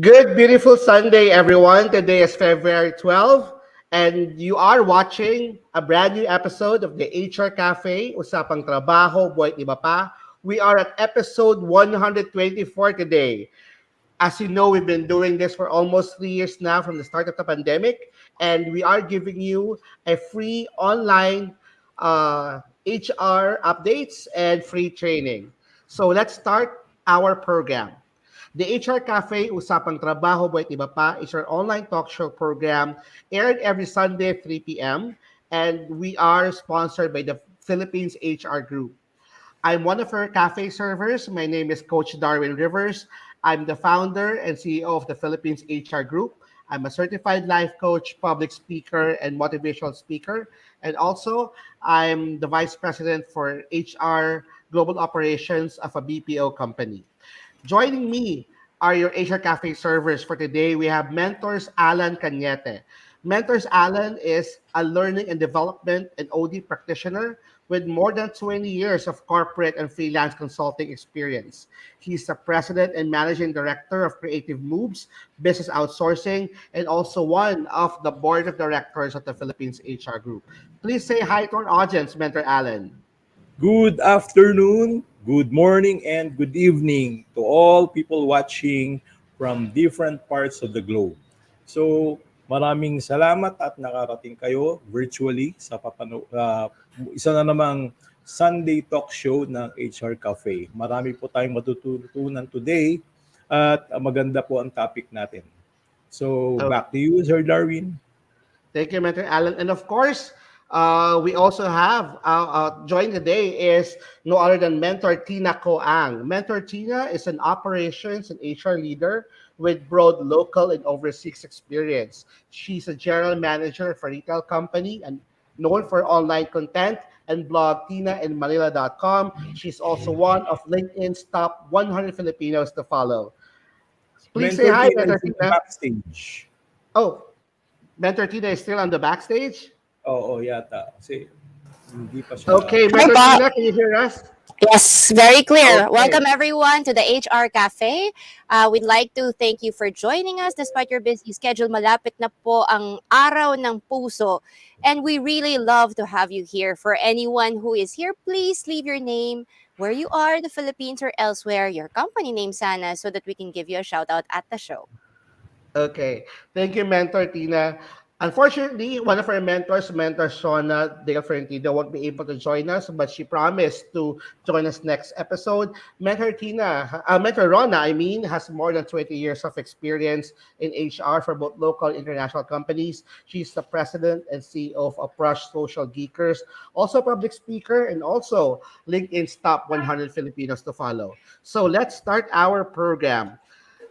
Good, beautiful Sunday, everyone. Today is February 12, And you are watching a brand new episode of the HR Cafe, Usapang Trabaho, Buhay Iba Pa. We are at episode 124 today. As you know, we've been doing this for almost 3 years now from the start of the pandemic, and we are giving you a free online HR updates and free training. So let's start our program. The HR Cafe, Usapang Trabaho, Buhay Iba Pa is our online talk show program aired every Sunday at 3 p.m. And we are sponsored by the Philippines HR Group. I'm one of our cafe servers. My name is Coach Darwin Rivers. I'm the founder and CEO of the Philippines HR Group. I'm a certified life coach, public speaker, and motivational speaker. And also, I'm the vice president for HR Global Operations of a BPO company. Joining me are your Asia Cafe servers for today. We have Mentors Alan Cañete. Mentors Alan is a learning and development and OD practitioner with more than 20 years of corporate and freelance consulting experience. He's the president and managing director of Creative Moves, business outsourcing, and also one of the board of directors of the Philippines HR Group. Please say hi to our audience, Mentor Alan. Good afternoon, good morning, and good evening to all people watching from different parts of the globe. So, maraming salamat at nakarating kayo virtually sa isa na namang Sunday talk show ng HR Cafe. Marami po tayong matututunan today at maganda po ang topic natin. So, Okay. back to you, Sir Darwin. Thank you, Mentor Alan. And of course, we also have joining the day is no other than Mentor Tina Coang. Mentor Tina is an operations and HR leader with broad local and overseas experience. She's a general manager for a retail company and known for online content and blog tinainmanila.com. She's also one of LinkedIn's top 100 Filipinos to follow. Please say Mentor hi, Tina Mentor is in the Tina. backstage. Oh, Mentor Tina is still on the backstage. Oo, yata. Kasi hindi pa siya. Okay, Hi Mentor po. Tina, can you hear us? Yes, very clear. Okay. Welcome everyone to the HR Cafe. We'd like to thank you for joining us despite your busy schedule. Malapit na po ang araw ng puso. And we really love to have you here. For anyone who is here, please leave your name, where you are, the Philippines or elsewhere, your company name sana, so that we can give you a shout out at the show. Okay. Thank you, Mentor Tina. Unfortunately, one of our mentors, Mentor Shona Dale Ferentino, won't be able to join us, but she promised to join us next episode. Mentor Rona, has more than 20 years of experience in HR for both local and international companies. She's the president and CEO of Approach Social Geekers, also a public speaker, and also LinkedIn's top 100 Filipinos to follow. So let's start our program.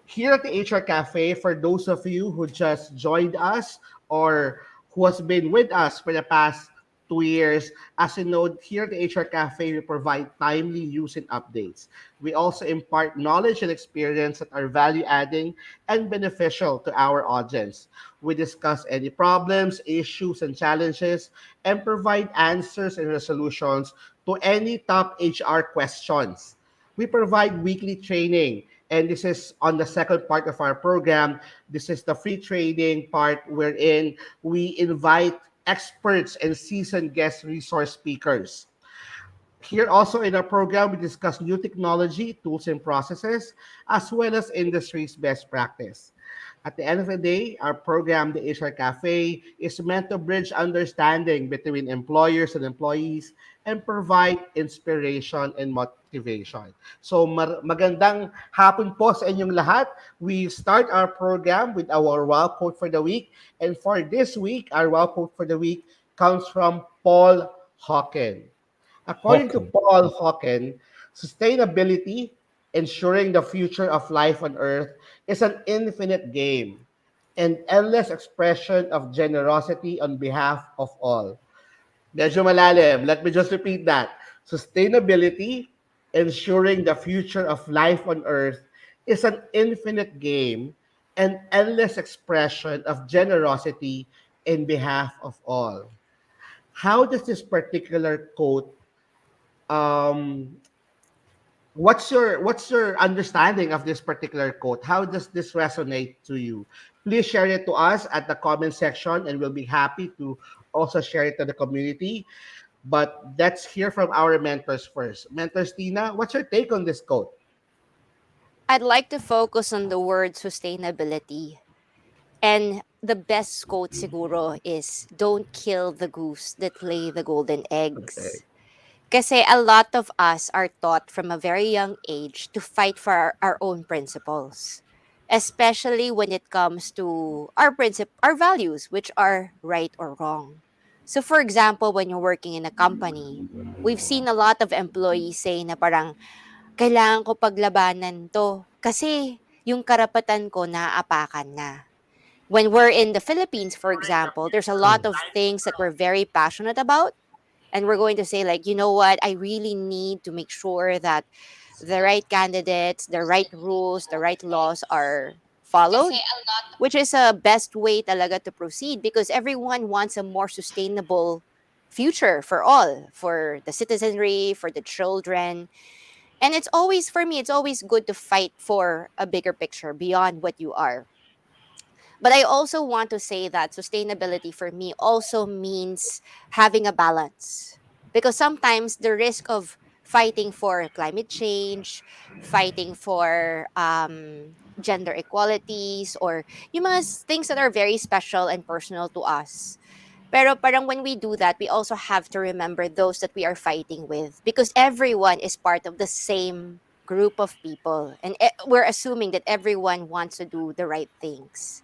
Here at the HR Cafe, for those of you who just joined us or who has been with us for the past 2 years, as you know, here at the HR Cafe, we provide timely news and updates. We also impart knowledge and experience that are value adding and beneficial to our audience. We discuss any problems, issues, and challenges and provide answers and resolutions to any top HR questions. We provide weekly training, and this is on the second part of our program. This is the free training part wherein we invite experts and seasoned guest resource speakers. Here also in our program, we discuss new technology, tools, and processes, as well as industry's best practice. At the end of the day, our program, the HR Cafe, is meant to bridge understanding between employers and employees and provide inspiration and motivation. So magandang hapon po sa inyong lahat. We start our program with our wow quote for the week. And for this week, our wow quote for the week comes from Paul Hawken. According to Hawken. Paul Hawken, sustainability, ensuring the future of life on Earth, is an infinite game, an endless expression of generosity on behalf of all. Medyo malalim. Let me just repeat that. Sustainability, ensuring the future of life on Earth, is an infinite game, an endless expression of generosity in behalf of all. How does this particular quote um, what's your understanding of this particular quote? How does this resonate to you? Please share it to us at the comment section, and we'll be happy to also share it to the community. But let's hear from our mentors first. Mentors Tina, what's your take on this quote? I'd like to focus on the word sustainability. And the best quote siguro is, don't kill the goose that lay the golden Okay. eggs. Kasi a lot of us are taught from a very young age to fight for our own principles, especially when it comes to our values, which are right or wrong. So for example, when you're working in a company, we've seen a lot of employees say na parang, kailangan ko paglabanan to kasi yung karapatan ko naaapakan na. When we're in the Philippines, for example, there's a lot of things that we're very passionate about, and we're going to say like, you know what, I really need to make sure that the right candidates, the right rules, the right laws are followed, which is a best way talaga to proceed, because everyone wants a more sustainable future for all, for the citizenry, for the children. And it's always, for me, it's always good to fight for a bigger picture beyond what you are. But I also want to say that sustainability for me also means having a balance. Because sometimes the risk of fighting for climate change, fighting for gender equalities, or yung mga things that are very special and personal to us. Pero parang when we do that, we also have to remember those that we are fighting with, because everyone is part of the same group of people, and we're assuming that everyone wants to do the right things.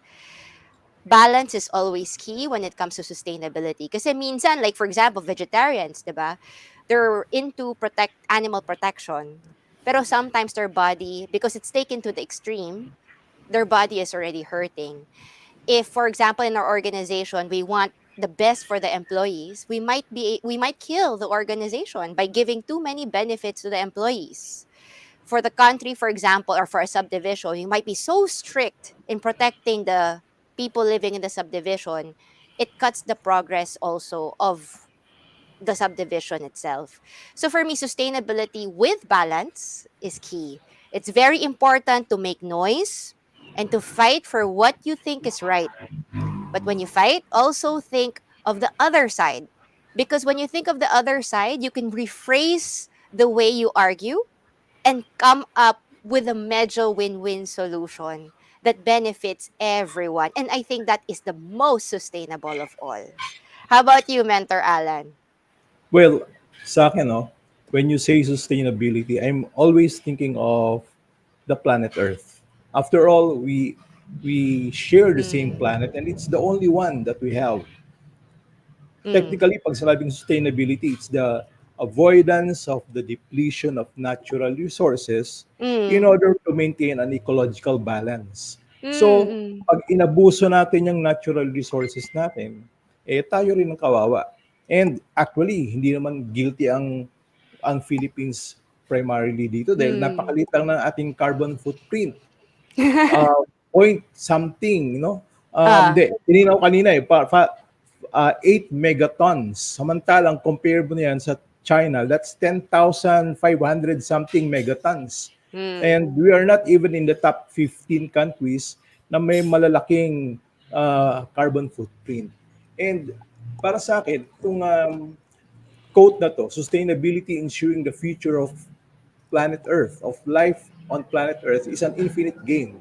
Balance is always key when it comes to sustainability. Kasi minsan, like for example, vegetarians, di ba? They're into animal protection. Pero sometimes their body, because it's taken to the extreme, their body is already hurting. If, for example, in our organization, we want the best for the employees, we might kill the organization by giving too many benefits to the employees. For the country, for example, or for a subdivision, you might be so strict in protecting the people living in the subdivision, it cuts the progress also of the subdivision itself. So for me, sustainability with balance is key. It's very important to make noise and to fight for what you think is right. But when you fight, also think of the other side. Because when you think of the other side, you can rephrase the way you argue and come up with a medyo win-win solution that benefits everyone. And I think that is the most sustainable of all. How about you, Mentor Alan? Well, sa akin, no, when you say sustainability, I'm always thinking of the planet Earth. After all, we share the same Mm, planet, and it's the only one that we have. mm, Technically, pag sinabing sustainability, it's the avoidance of the depletion of natural resources in mm, order to maintain an ecological balance. So, mm, pag inabuso natin yung natural resources natin, tayo rin ang kawawa. And actually, hindi naman guilty ang Philippines primarily dito dahil mm. napakaliit lang ng ating carbon footprint. uh, Point something, no? Ah, Hindi, tinignan ko kanina 8 megatons. Samantalang compare mo yan sa China, that's 10,500 something megatons. mm, And we are not even in the top 15 countries na may malalaking carbon footprint. And para sa akin, itong quote na to, sustainability ensuring the future of planet Earth, of life on planet Earth, is an infinite game,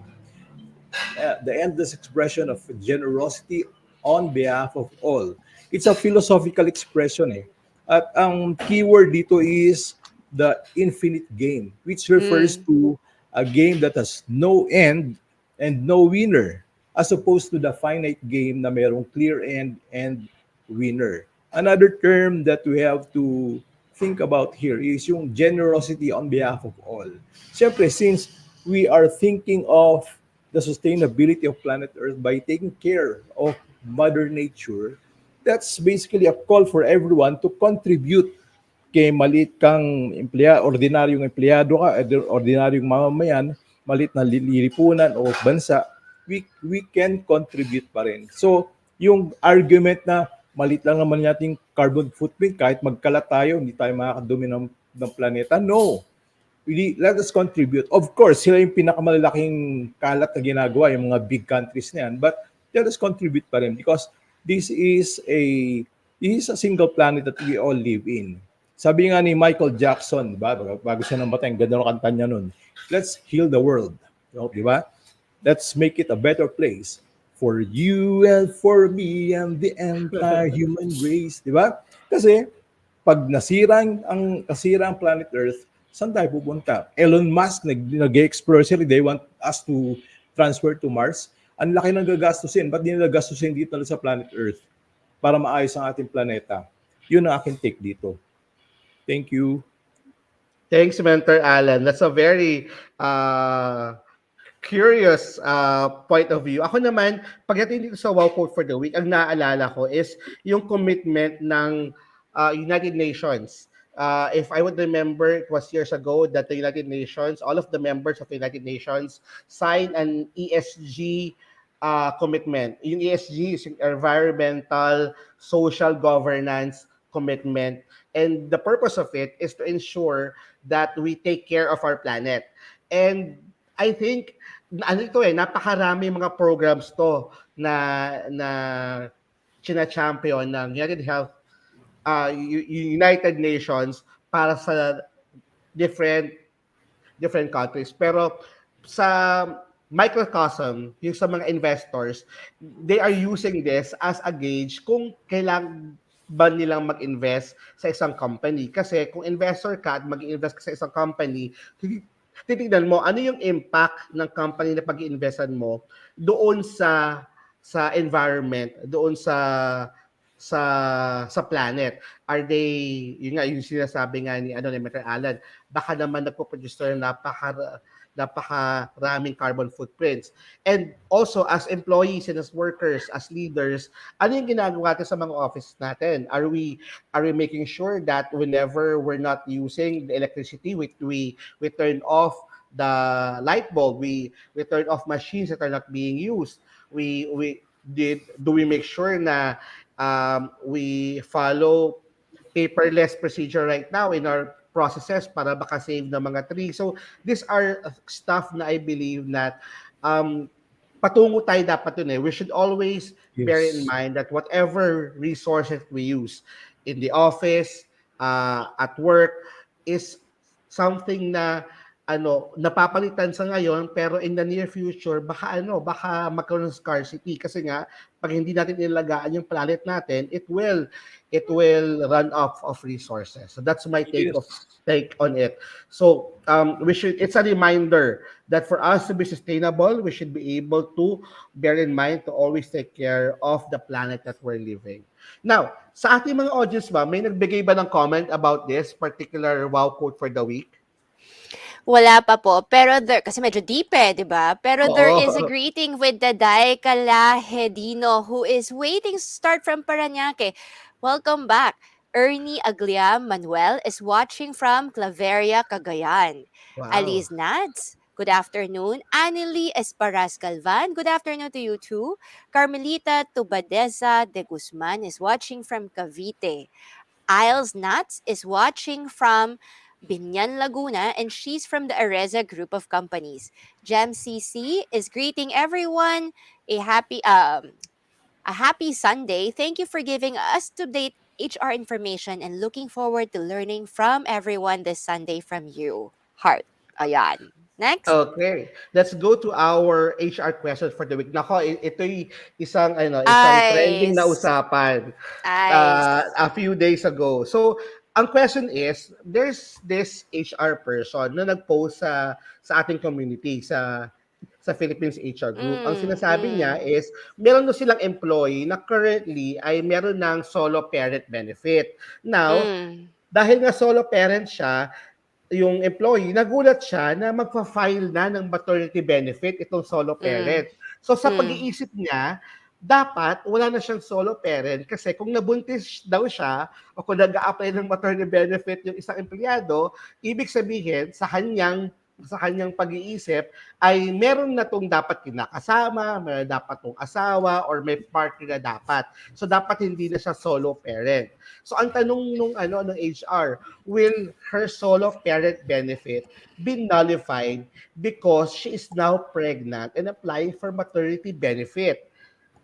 the endless expression of generosity on behalf of all. It's a philosophical expression eh. At ang keyword dito is the infinite game, which refers mm, to a game that has no end and no winner, as opposed to the finite game na merong clear end and winner. Another term that we have to think about here is yung generosity on behalf of all. Siyempre, since we are thinking of the sustainability of planet Earth by taking care of Mother Nature, that's basically a call for everyone to contribute. Kay maliit kang ordinaryong empleyado ka, ordinaryong mamamayan, maliit na lilipunan o bansa, we can contribute pa rin. So, yung argument na maliit lang naman nating carbon footprint, kahit magkalat tayo, hindi tayo makakadumi ng planeta, no. really, let us contribute. Of course, sila yung pinakamalalaking kalat na ginagawa, yung mga big countries na yan. But let us contribute pa rin because this is a this is a single planet that we all live in. Sabi nga ni Michael Jackson, di ba? Bago siya namatay, ang ganda ng kanta niya nun. Let's heal the world. No, di ba? Let's make it a better place for you and for me and the entire human race, di ba? Kasi pag nasira ang planet Earth, saan tayo pupunta? Elon Musk nag-explore sila, they want us to transfer to Mars. Ang laki ng gagastusin. Ba't di nila gastusin dito sa planet Earth para maayos ang ating planeta? Yun ang aking take dito. Thank you. Thanks, Mentor Alan. That's a very curious point of view. Ako naman, pagdating dito sa Wow Quote for the Week, ang naaalala ko is yung commitment ng United Nations. If I would remember, it was years ago that the United Nations, all of the members of the United Nations signed an ESG commitment. Yung ESG is yung environmental, social governance commitment. And the purpose of it is to ensure that we take care of our planet. And I think ano ito napakarami mga programs to na china-champion ng United Nations para sa different different countries. Pero sa microcosm, yung sa mga investors, they are using this as a gauge kung kailangan ba nilang mag-invest sa isang company. Kasi kung investor ka at mag-invest ka sa isang company, titignan mo ano yung impact ng company na pag-iinvestan mo doon sa environment, doon sa planet. Are they, yun nga, yung sinasabi nga ni Mr. Alan, baka naman nagpo-produce ng napakaraming carbon footprints. And also, as employees and as workers, as leaders, ano yung ginagawa natin sa mga office natin? Are we making sure that whenever we're not using the electricity, we turn off the light bulb, we turn off machines that are not being used? Do we make sure na we follow paperless procedure right now in our processes para baka save ng mga trees. So these are stuff na I believe that patungo tayo dapat dun eh. We should always bear in Yes. mind that whatever resources we use in the office, at work, is something na napapalitan sa ngayon pero in the near future baka magkaroon ng scarcity kasi nga pag hindi natin ilalagaan yung planet natin, it will run off of resources. So that's my take Yes. on it. So it's a reminder that for us to be sustainable, we should be able to bear in mind to always take care of the planet that we're living. Now, sa ating mga audience ba, may nagbigay ba ng comment about this particular wow quote for the week? Wala pa po. Pero kasi medyo deep di ba? Pero there is a Oo. greeting with the Day Calahedino who is waiting to start from Parañaque. Welcome back. Ernie Agliam Manuel is watching from Claveria, Cagayan. Wow. Alice Nads, good afternoon. Anily Esparas Galvan, good afternoon to you too. Carmelita Tubadeza de Guzman is watching from Cavite. Isles Nuts is watching from Binyan, Laguna, and she's from the Areza group of companies. Gem CC is greeting everyone a happy Sunday. Thank you for giving us to-date HR information and looking forward to learning from everyone this Sunday from you. Heart. Ayan. Next. Okay, let's go to our HR question for the week. Nako, ito'y isang trending na Ice. usapan Ice. a few days ago. So, ang question is, there's this HR person na nag-post sa ating community sa Philippines HR group. Ang Mm, sinasabi niya mm, is meron daw silang employee na currently ay meron ng solo parent benefit. Now, mm, dahil nga solo parent siya, yung employee, nagulat siya na magfa-file na ng maternity benefit itong solo mm, parent. So sa mm, pag-iisip niya, dapat wala na siyang solo parent kasi kung nabuntis daw siya o kung nag-a-apply ng maternity benefit yung isang empleyado, ibig sabihin sa kanyang sa kanyang pag-iisip ay meron na tong dapat kinakasama, meron dapat tong asawa or may partner na dapat. So dapat hindi na siya solo parent. So ang tanong nung HR, will her solo parent benefit be nullified because she is now pregnant and applying for maternity benefit?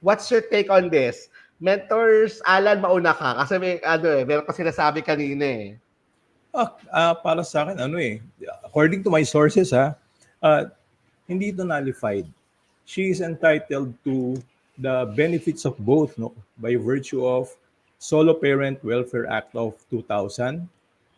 What's your take on this? Mentors, Alan, mauna ka. Kasi meron ka sinasabi kanina eh. Para sa akin, according to my sources, ah, hindi ito nullified. She is entitled to the benefits of both, no, by virtue of Solo Parent Welfare Act of 2000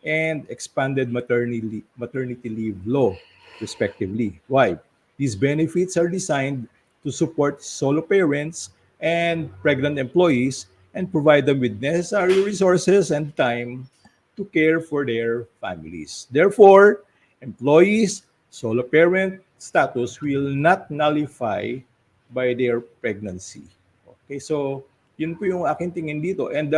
and expanded maternity leave law, respectively. Why? These benefits are designed to support solo parents and pregnant employees and provide them with necessary resources and time to care for their families. Therefore, employees' solo parent status will not nullify by their pregnancy. Okay, so yun po yung aking tingin dito. And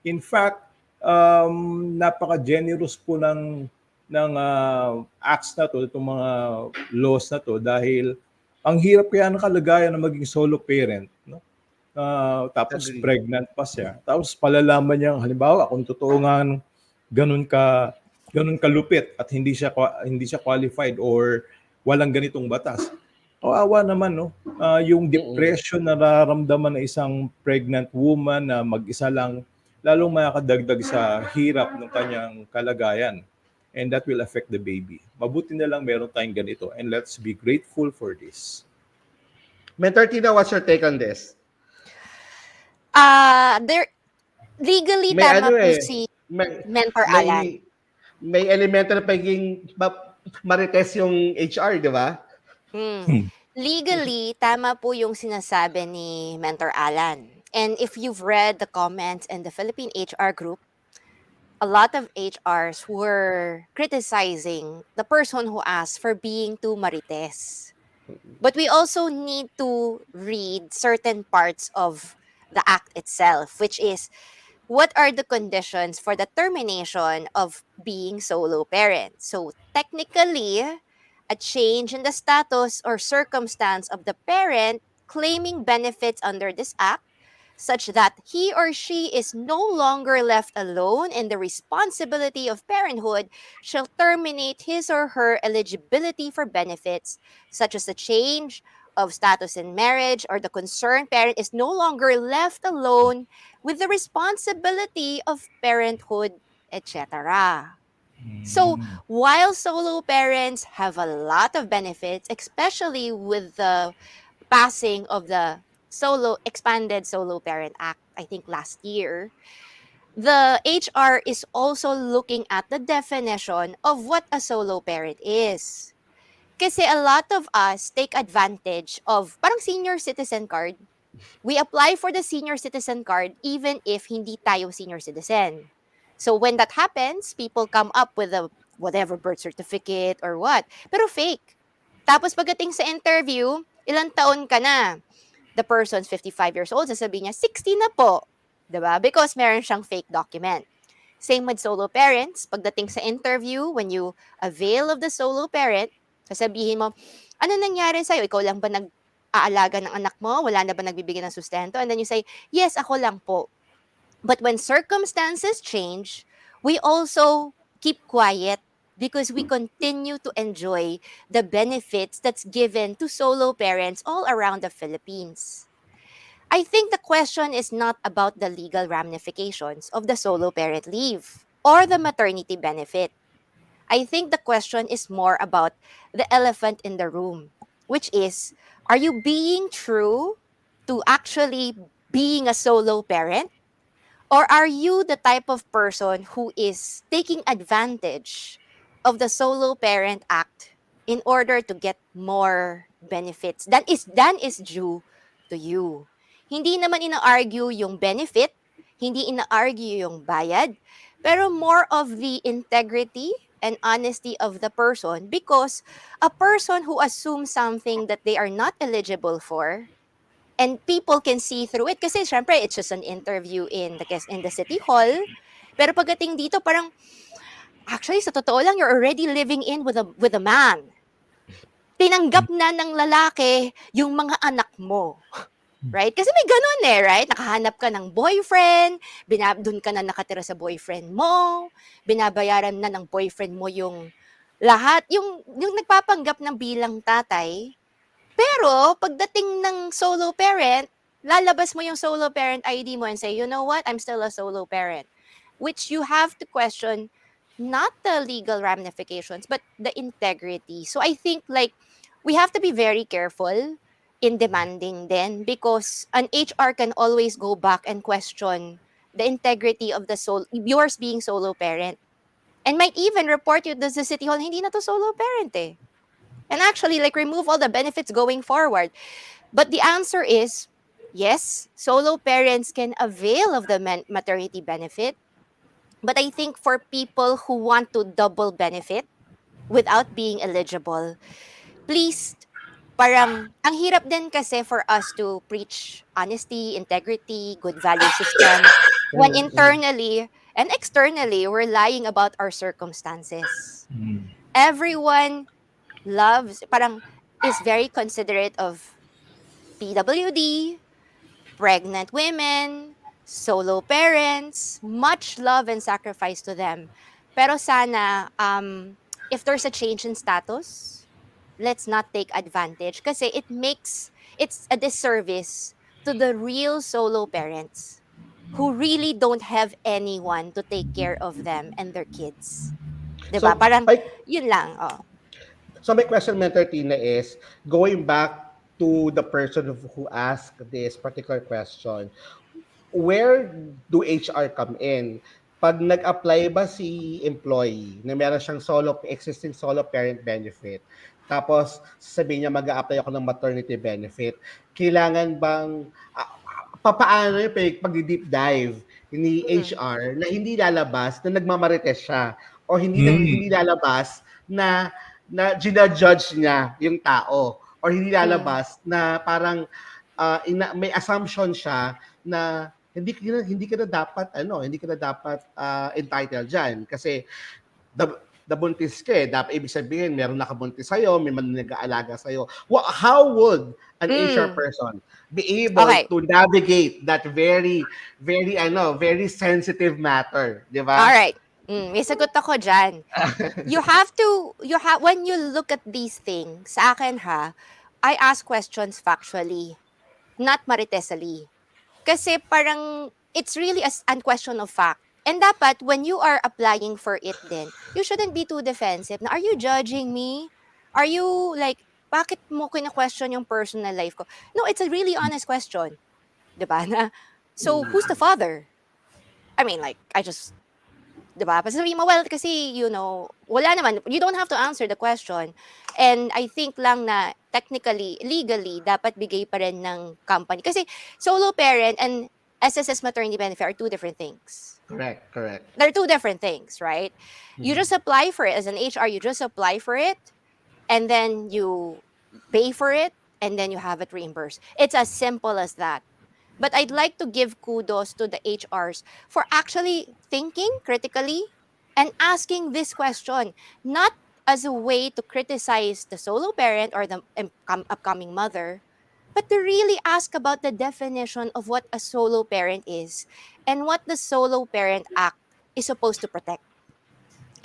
in fact, napaka-generous po ng acts na to, itong mga laws na to, dahil ang hirap kaya ng kalagayan na maging solo parent, no? Tapos Agree. pregnant pa siya. Tapos palalaman niya, halimbawa, kung totoo nga ganun ka ganun kalupit at hindi siya qualified or walang ganitong batas. Kawawa naman, no? Yung Mm-mm. depression na nararamdaman ng isang pregnant woman na mag-isa lang, lalong makakadagdag sa hirap ng kanyang kalagayan. And that will affect the baby. Mabuti na lang meron tayong ganito. And let's be grateful for this. Mentor Tina, what's your take on this? There legally May tama ano po eh, si may, Mentor Alan. may elemento na pagiging marites yung HR, di ba? Hmm. Legally, tama po yung sinasabi ni Mentor Alan. And if you've read the comments in the Philippine HR group, a lot of HRs were criticizing the person who asked for being too marites. But we also need to read certain parts of the act itself, which is what are the conditions for the termination of being solo parent. So technically, a change in the status or circumstance of the parent claiming benefits under this act, such that he or she is no longer left alone in the responsibility of parenthood, shall terminate his or her eligibility for benefits, such as the change of status in marriage, or the concerned parent is no longer left alone with the responsibility of parenthood, etc. So, while solo parents have a lot of benefits, especially with the passing of the expanded solo parent act, I think last year, the HR is also looking at the definition of what a solo parent is. Kasi a lot of us take advantage of parang senior citizen card. We apply for the senior citizen card even if hindi tayo senior citizen. So when that happens, people come up with a whatever birth certificate or what. Pero fake. Tapos pagdating sa interview, ilang taon ka na? The person's 55 years old, sasabihin niya, 60 na po. Diba? Because meron siyang fake document. Same with solo parents. Pagdating sa interview, when you avail of the solo parent, sasabihin mo, ano nangyari sa'yo? Ikaw lang ba nag-aalaga ng anak mo? Wala na ba nagbibigay ng sustento? And then you say, yes, ako lang po. But when circumstances change, we also keep quiet because we continue to enjoy the benefits that's given to solo parents all around the Philippines. I think the question is not about the legal ramifications of the solo parent leave or the maternity benefit. I think the question is more about the elephant in the room, which is, are you being true to actually being a solo parent? Or are you the type of person who is taking advantage of the Solo Parent Act in order to get more benefits than is due to you? Hindi naman ina-argue yung benefit, hindi ina-argue yung bayad, pero more of the integrity and honesty of the person, because a person who assumes something that they are not eligible for, and people can see through it kasi syempre it's just an interview in the city hall. Pero pagdating dito parang actually sa totoo lang you're already living in with a man. tinanggap na ng lalaki yung mga anak mo. Right? Kasi may ganun eh, right? Nakahanap ka ng boyfriend, dun ka na nakatira sa boyfriend mo, binabayaran na ng boyfriend mo yung lahat, yung nagpapanggap ng bilang tatay. Pero pagdating ng solo parent, lalabas mo yung solo parent ID mo and say, you know what? I'm still a solo parent. Which you have to question not the legal ramifications, but the integrity. So I think like we have to be very careful in demanding then because an HR can always go back and question the integrity of the yours being solo parent. And might even report you to the city hall, hindi na to solo parent eh. And actually like remove all the benefits going forward. But the answer is yes, solo parents can avail of the maternity benefit. But I think for people who want to double benefit without being eligible, please, parang, ang hirap din kasi for us to preach honesty, integrity, good value system, when Mm, mm. internally and externally, we're lying about our circumstances. Mm. Everyone parang, is very considerate of PWD, pregnant women, solo parents, much love and sacrifice to them. Pero sana, if there's a change in status, let's not take advantage kasi it's a disservice to the real solo parents who really don't have anyone to take care of them and their kids. 'Di ba? So, Parang my yun lang, oh. So my question, Mentor Tina, is going back to the person who asked this particular question, where do HR come in? Pag nag-apply ba si employee na meron siyang existing solo parent benefit, tapos sabihin niya mag-a-apply ako ng maternity benefit, kailangan bang, papaano yung pag-deep dive ni Mm. HR na hindi lalabas na nagmamarites siya o hindi Mm. lalabas na ginajudge niya yung tao or hindi Mm. lalabas na parang may assumption siya na hindi ka na dapat hindi ka na dapat entitled diyan kasi nabuntis ka eh. Dapat ibig sabihin meron nakabuntis sa'yo, may nag-aalaga sa'yo. How would an HR Mm. person be able Okay. to navigate that very sensitive matter, di All ba? right. May sagot ako diyan. When you look at these things, sa akin ha, I ask questions factually, not maritesally. Kasi parang, it's really a question of fact. And dapat, when you are applying for it then, you shouldn't be too defensive. Na, are you judging me? Are you like, bakit mo kina-question yung personal life ko? No, it's a really honest question. Diba? Na, so, who's the father? I mean, like, I just 'di ba? Sasabihin mo, well, kasi, wala naman, you don't have to answer the question. And I think lang na technically, legally, dapat bigay pa rin ng company. Kasi solo parent and SSS maternity benefit are two different things. Correct, correct. They're two different things, right? You Mhm. just apply for it as an HR, you just apply for it, and then you pay for it, and then you have it reimbursed. It's as simple as that. But I'd like to give kudos to the HRs for actually thinking critically and asking this question, not as a way to criticize the solo parent or the upcoming mother, but to really ask about the definition of what a solo parent is and what the Solo Parent Act is supposed to protect.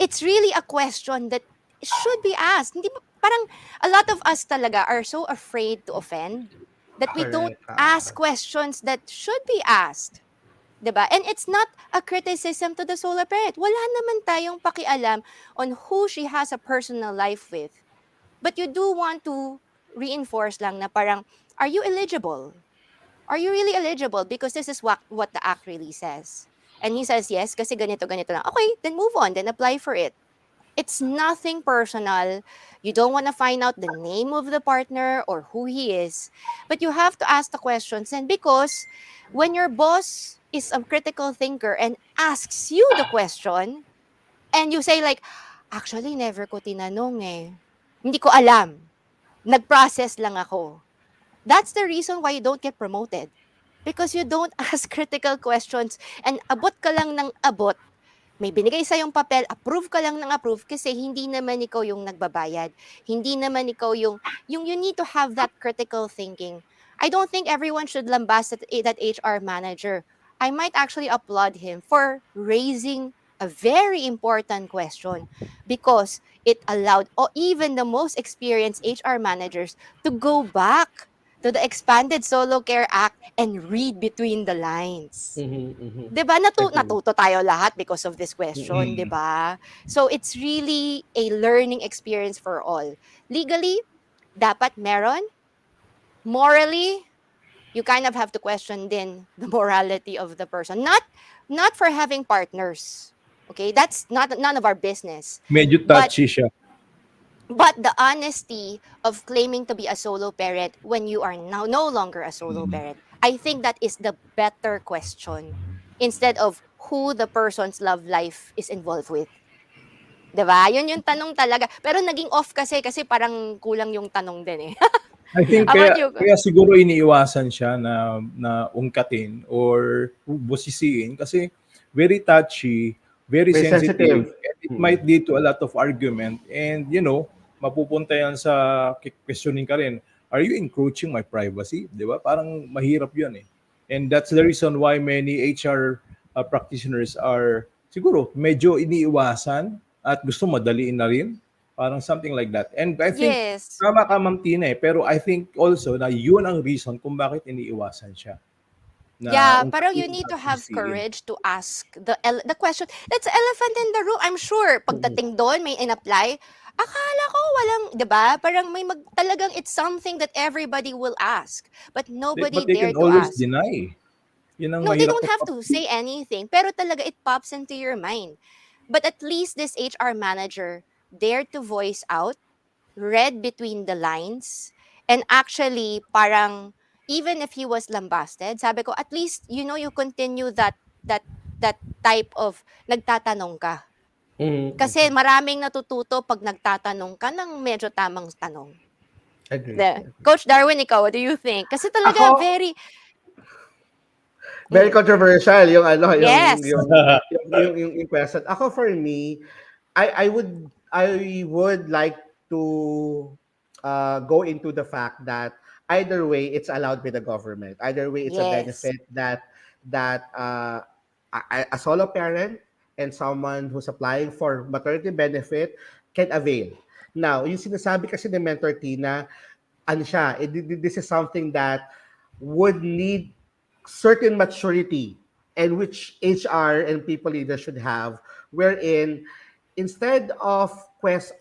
It's really a question that should be asked. Hindi parang a lot of us talaga are so afraid to offend that we don't Correct. ask questions that should be asked. 'Di ba? And it's not a criticism to the solo parent. Wala naman tayong pakialam on who she has a personal life with. But you do want to reinforce lang na parang, are you eligible? Are you really eligible? Because this is what the act really says. And he says, yes, kasi ganito, ganito lang. Okay, then move on, then apply for it. It's nothing personal. You don't want to find out the name of the partner or who he is. But you have to ask the questions. And because when your boss is a critical thinker and asks you the question, and you say like, actually, never ko tinanong eh. Hindi ko alam. Nag-process lang ako. That's the reason why you don't get promoted. Because you don't ask critical questions and abot ka lang ng abot may binigay sa yung papel, approve ka lang ng approve kasi hindi naman ikaw yung nagbabayad. Hindi naman ikaw yung you need to have that critical thinking. I don't think everyone should lambast that HR manager. I might actually applaud him for raising a very important question because it allowed even the most experienced HR managers to go back to the expanded Solo Care Act and read between the lines. Mhm, mhm. 'Di ba Agree. natuto tayo lahat because of this question, 'di Mm. ba? So it's really a learning experience for all. Legally, dapat meron. Morally, you kind of have to question din the morality of the person. Not for having partners. Okay? That's not none of our business. Medyo But touchy siya. the honesty of claiming to be a solo parent when you are now no longer a solo parent, I think that is the better question instead of who the person's love life is involved with. 'Di ba? Yun yung tanong talaga. Pero naging off kasi parang kulang yung tanong din eh. I think How kaya about you? kaya siguro iniiwasan siya na ungkatin or busisiin kasi very touchy, very Very sensitive, sensitive. and it Mm. might lead to a lot of argument and mapupunta yan sa questioning ka rin. Are you encroaching my privacy? 'Di ba? Parang mahirap 'yun eh. And that's the reason why many HR practitioners are siguro medyo iniiwasan at gusto madaliin na rin. Parang something like that. And I think Yes. tama ka, Ma'am Tina, eh, pero I think also na yun ang reason kung bakit iniiwasan siya, na Yeah, parang you ungkatin need at to have sisihin. courage to ask the question. That's the elephant in the room. I'm sure Mhm. pagdating doon may in-apply. Akala ko walang, 'di ba? Parang talagang it's something that everybody will ask, but nobody But they can dared to always ask. deny. Yun ang No, they mahirap don't sa have to topic. say anything, pero talaga it pops into your mind. But at least this HR manager dared to voice out, read between the lines, and actually parang even if he was lambasted, sabi ko at least you continue that that type of nagtatanong ka. Mhm, Kasi mhm. maraming natututo pag nagtatanong ka ng medyo tamang tanong. Agree. Agree. Coach Darwin, ikaw, what do you think? Kasi talaga Ako, very very mm, controversial yung ano, yes. yung question. Ako for me, I would like to go into the fact that either way it's allowed by the government. Either way it's a Yes. benefit that a solo parent and someone who's applying for maternity benefit can avail. Now, yung sinasabi kasi ni Mentor Tina, ano siya, this is something that would need certain maturity and which HR and people leaders should have, wherein instead of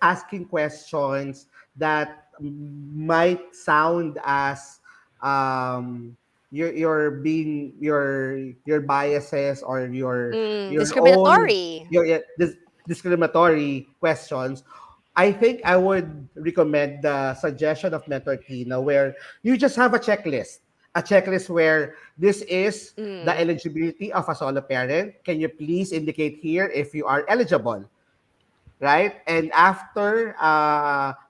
asking questions that might sound as you're being your biases or your own Discriminatory. your discriminatory questions. I think I would recommend the suggestion of Mentor Tina where you just have a checklist where this is the Mm. eligibility of a solo parent. Can you please indicate here if you are eligible? Right? And after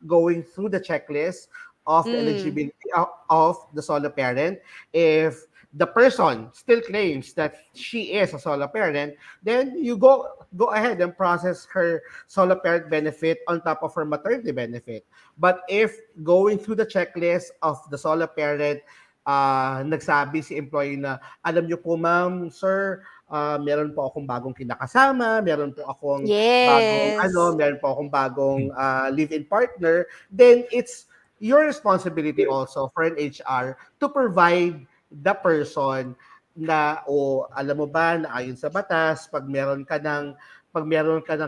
going through the checklist of the Mm. eligibility of the solo parent, if the person still claims that she is a solo parent, then you go ahead and process her solo parent benefit on top of her maternity benefit. But if going through the checklist of the solo parent, nagsabi si employee na, alam niyo po ma'am, sir, meron po akong bagong kinakasama, Yes. meron po akong bagong live-in partner, then it's your responsibility also for an HR to provide the person na alam mo ba na ayon sa batas pag meron ka ng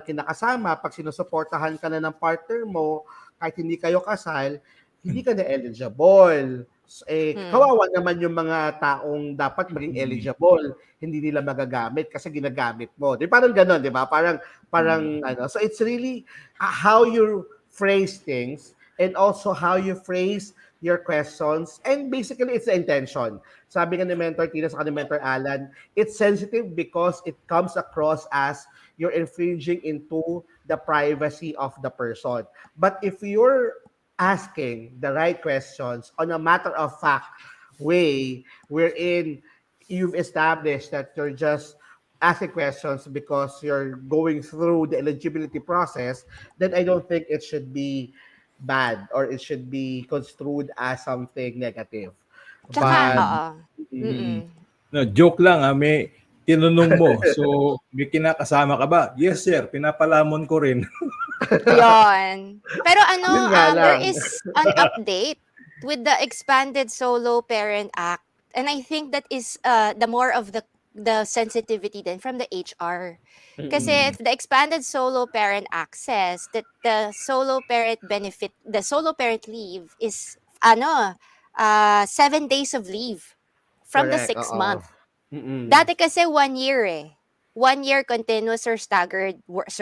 kinakasama, pag sinusuportahan ka na ng partner mo kahit hindi kayo kasal, hindi ka na eligible. Mm. Kawawa naman yung mga taong dapat maging eligible, hindi nila magagamit kasi ginagamit mo. Di parang gano'n, di ba? Parang ano. So it's really how you phrase things and also how you phrase your questions and basically it's the intention. Sabi nga ni Mentor Tina sa ni Mentor Alan, it's sensitive because it comes across as you're infringing into the privacy of the person. But if you're asking the right questions on a matter of fact way wherein you've established that you're just asking questions because you're going through the eligibility process, then I don't think it should be bad or it should be construed as something negative. Tsaka, But Mm. oo. mm, Mm-mm. No, joke lang ha, may tinanong mo. So, may kinakasama ka ba? Yes, sir. Pinapalamon ko rin. Yun. Pero ano, yun nga there lang. is an update with the expanded Solo Parent Act. And I think that is the more of the sensitivity then from the HR. Kasi Mm-mm. Mm. if the expanded Solo Parent Act says that the solo parent benefit, the solo parent leave is 7 days of leave from the Correct. 6 month. Oo. Mm-mm. Dati kasi 1 year eh. 1 year continuous or staggered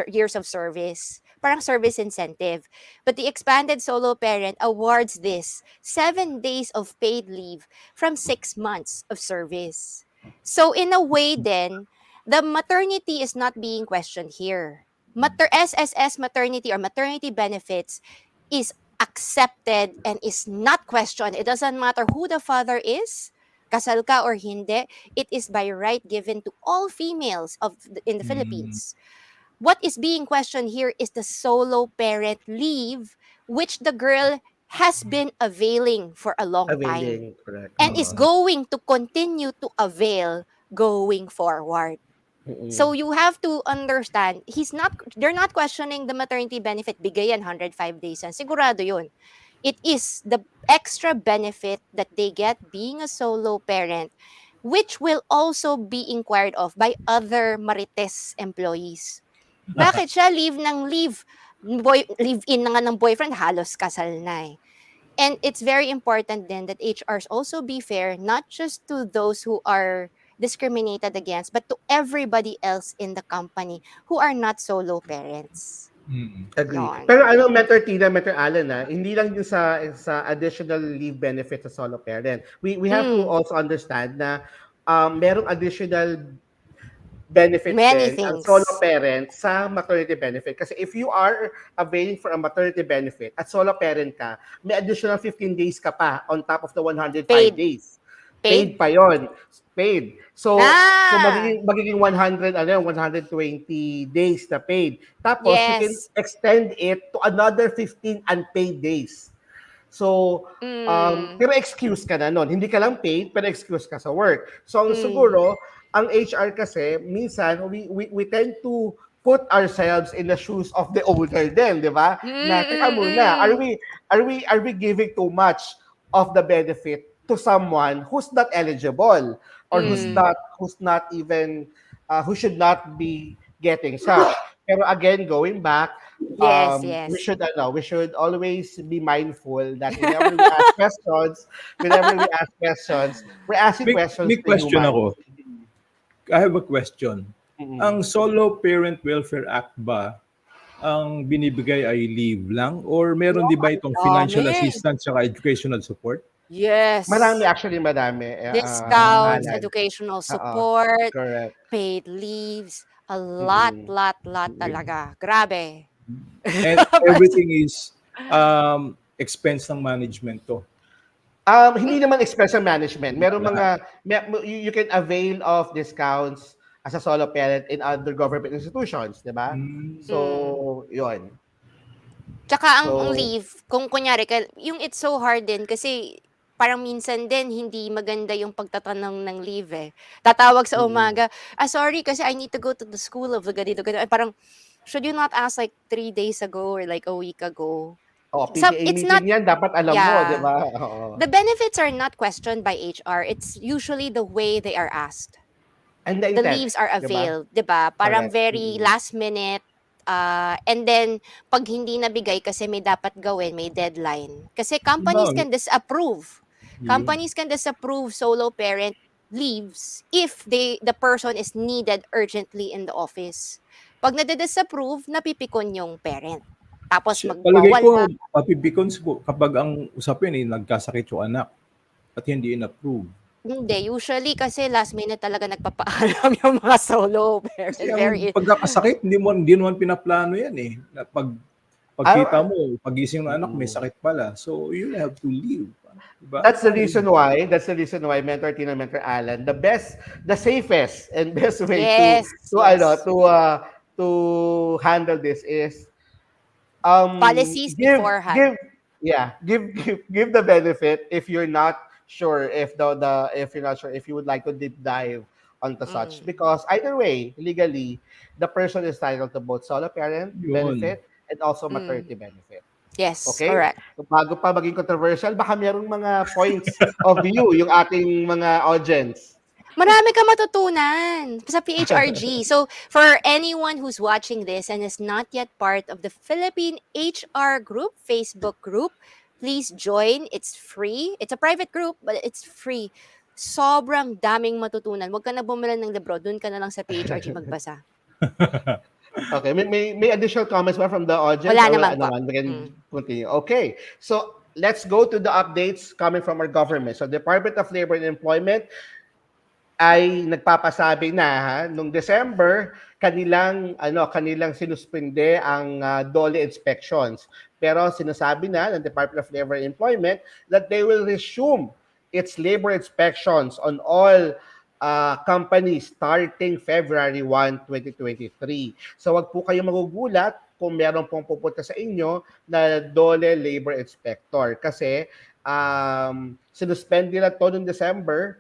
years of service. Parang service incentive. But the expanded solo parent awards this 7 days of paid leave from 6 months of service. So in a way then, the maternity is not being questioned here. SSS maternity or maternity benefits is accepted and is not questioned. It doesn't matter who the father is, kasal ka or hindi, it is by right given to all females in the Mm. Philippines. What is being questioned here is the solo parent leave, which the girl has been availing for a long time Availing. Correct. and is Oo. going to continue to avail going forward. Mm-mm. So you have to understand, they're not questioning the maternity benefit, bigay yan 105 days yan. Sigurado yun. It is the extra benefit that they get being a solo parent, which will also be inquired of by other Marites employees. Bakit siya leave ng leave? Live in na nga ng boyfriend, halos kasal na eh. And it's very important then that HRs also be fair, not just to those who are discriminated against, but to everybody else in the company who are not solo parents. Mm. Agree. Pero Yon. ano, Mentor Tina, Mentor Allen, hindi lang yung sa additional leave benefit sa solo parent. We have to Mm, also understand na merong additional benefit many din ang solo things. parent sa maternity benefit. Kasi if you are availing for a maternity benefit at solo parent ka, may additional 15 days ka pa on top of the 105 Paid. days. Paid? Paid pa yon. Paid. So Ah! magiging 100 ano yun, 120 days na paid. Tapos you can Yes. extend it to another 15 unpaid days. So, Mm, pero excuse ka na nun. Hindi ka lang paid, pero excuse ka sa work. So, mm, siguro, ang HR kasi, minsan, we tend to put ourselves in the shoes of the owner din, di ba? mm, Na, teka mm, muna, mm. are we giving too much of the benefit to someone who's not eligible or Mm. who's not even, who should not be getting such. Pero again, going back, Yes, we yes. should we should always be mindful that whenever we ask questions, we're asking questions May to question humans. ako. I have a question. Mm-mm. Ang Solo Parent Welfare Act ba, ang binibigay ay leave lang? Or No, meron di ba ang itong financial dami. assistance at educational support? Marami, Yes. actually marami. Ah, Discounts, Alan. educational Oo, support, correct. paid leaves, a lot, Mm-mm. lot, lot okay. talaga. Grabe. And But, everything is expense ng management to. Hindi mm, naman expression management. Meron Lahat. mga, you can avail of discounts as a solo parent in other government institutions, di ba? Mm. mm. So, yun. Tsaka ang So, leave, kung kunyari, yung it's so hard din kasi parang minsan din hindi maganda yung pagtatanong ng leave eh. Tatawag sa mm. umaga, sorry kasi I need to go to the school of the ganito, ganito. Ay, parang, should you not ask like 3 days ago or like a week ago? PTA It's not, meeting yan, dapat alam mo, di yeah. ba? Oo. The benefits are not questioned by HR. It's usually the way they are asked. And the The intent, leaves are di ba? availed, 'di ba? Parang Correct. very Mm-mm. last minute, and then pag hindi nabigay kasi may dapat gawin, may deadline. Kasi Diba? companies can disapprove. Yun. Companies can disapprove solo parent leaves if the person is needed urgently in the office. Pag nade-disapprove, napipikon yung parent. Tapos Palagay ko, magwawala. papipikon kapag ang usapin nagkasakit yung anak at hindi in-approve. Hindi, usually kasi last minute talaga nagpapaalam yung mga solo Kasi parent. ang Very pagkakasakit, hindi mo naman pinaplano yan eh. Na pag Pagkita I, mo, pagising ng anak, may mm. sakit pala. So, you have to leave. Diba? That's the Parang reason why. That's the reason why Mentor Tina, Mentor Alan, the safest and best way Yes, yes. to handle this is Policies give beforehand. give the benefit if you're not sure if the if you're not sure if you would like to deep dive onto such, Mm. because either way legally the person is entitled to both solo parent yun. benefit and also Mm. maternity benefit. Yes, Okay? correct. So, bago pa maging controversial, baka merong mga points of view yung ating mga audience. Marami ka matutunan sa PHRG. So, for anyone who's watching this and is not yet part of the Philippine HR group, Facebook group, please join. It's free. It's a private group, but it's free. Sobrang daming matutunan. Huwag ka na bumili ng libro. Doon ka na lang sa PHRG magbasa. Okay, may additional comments ba from the audience, Wala or wala naman po. naman? We can Mm. continue. Okay, so let's go to the updates coming from our government. So Department of Labor and Employment ay nagpapasabi na nung December kanilang sinuspinde ang DOLE inspections. Pero sinasabi na ng Department of Labor and Employment that they will resume its labor inspections on all companies starting February 1, 2023. So wag po kayong magugulat kung meron pong pupunta sa inyo na DOLE labor inspector, kasi sinuspend nila to noong December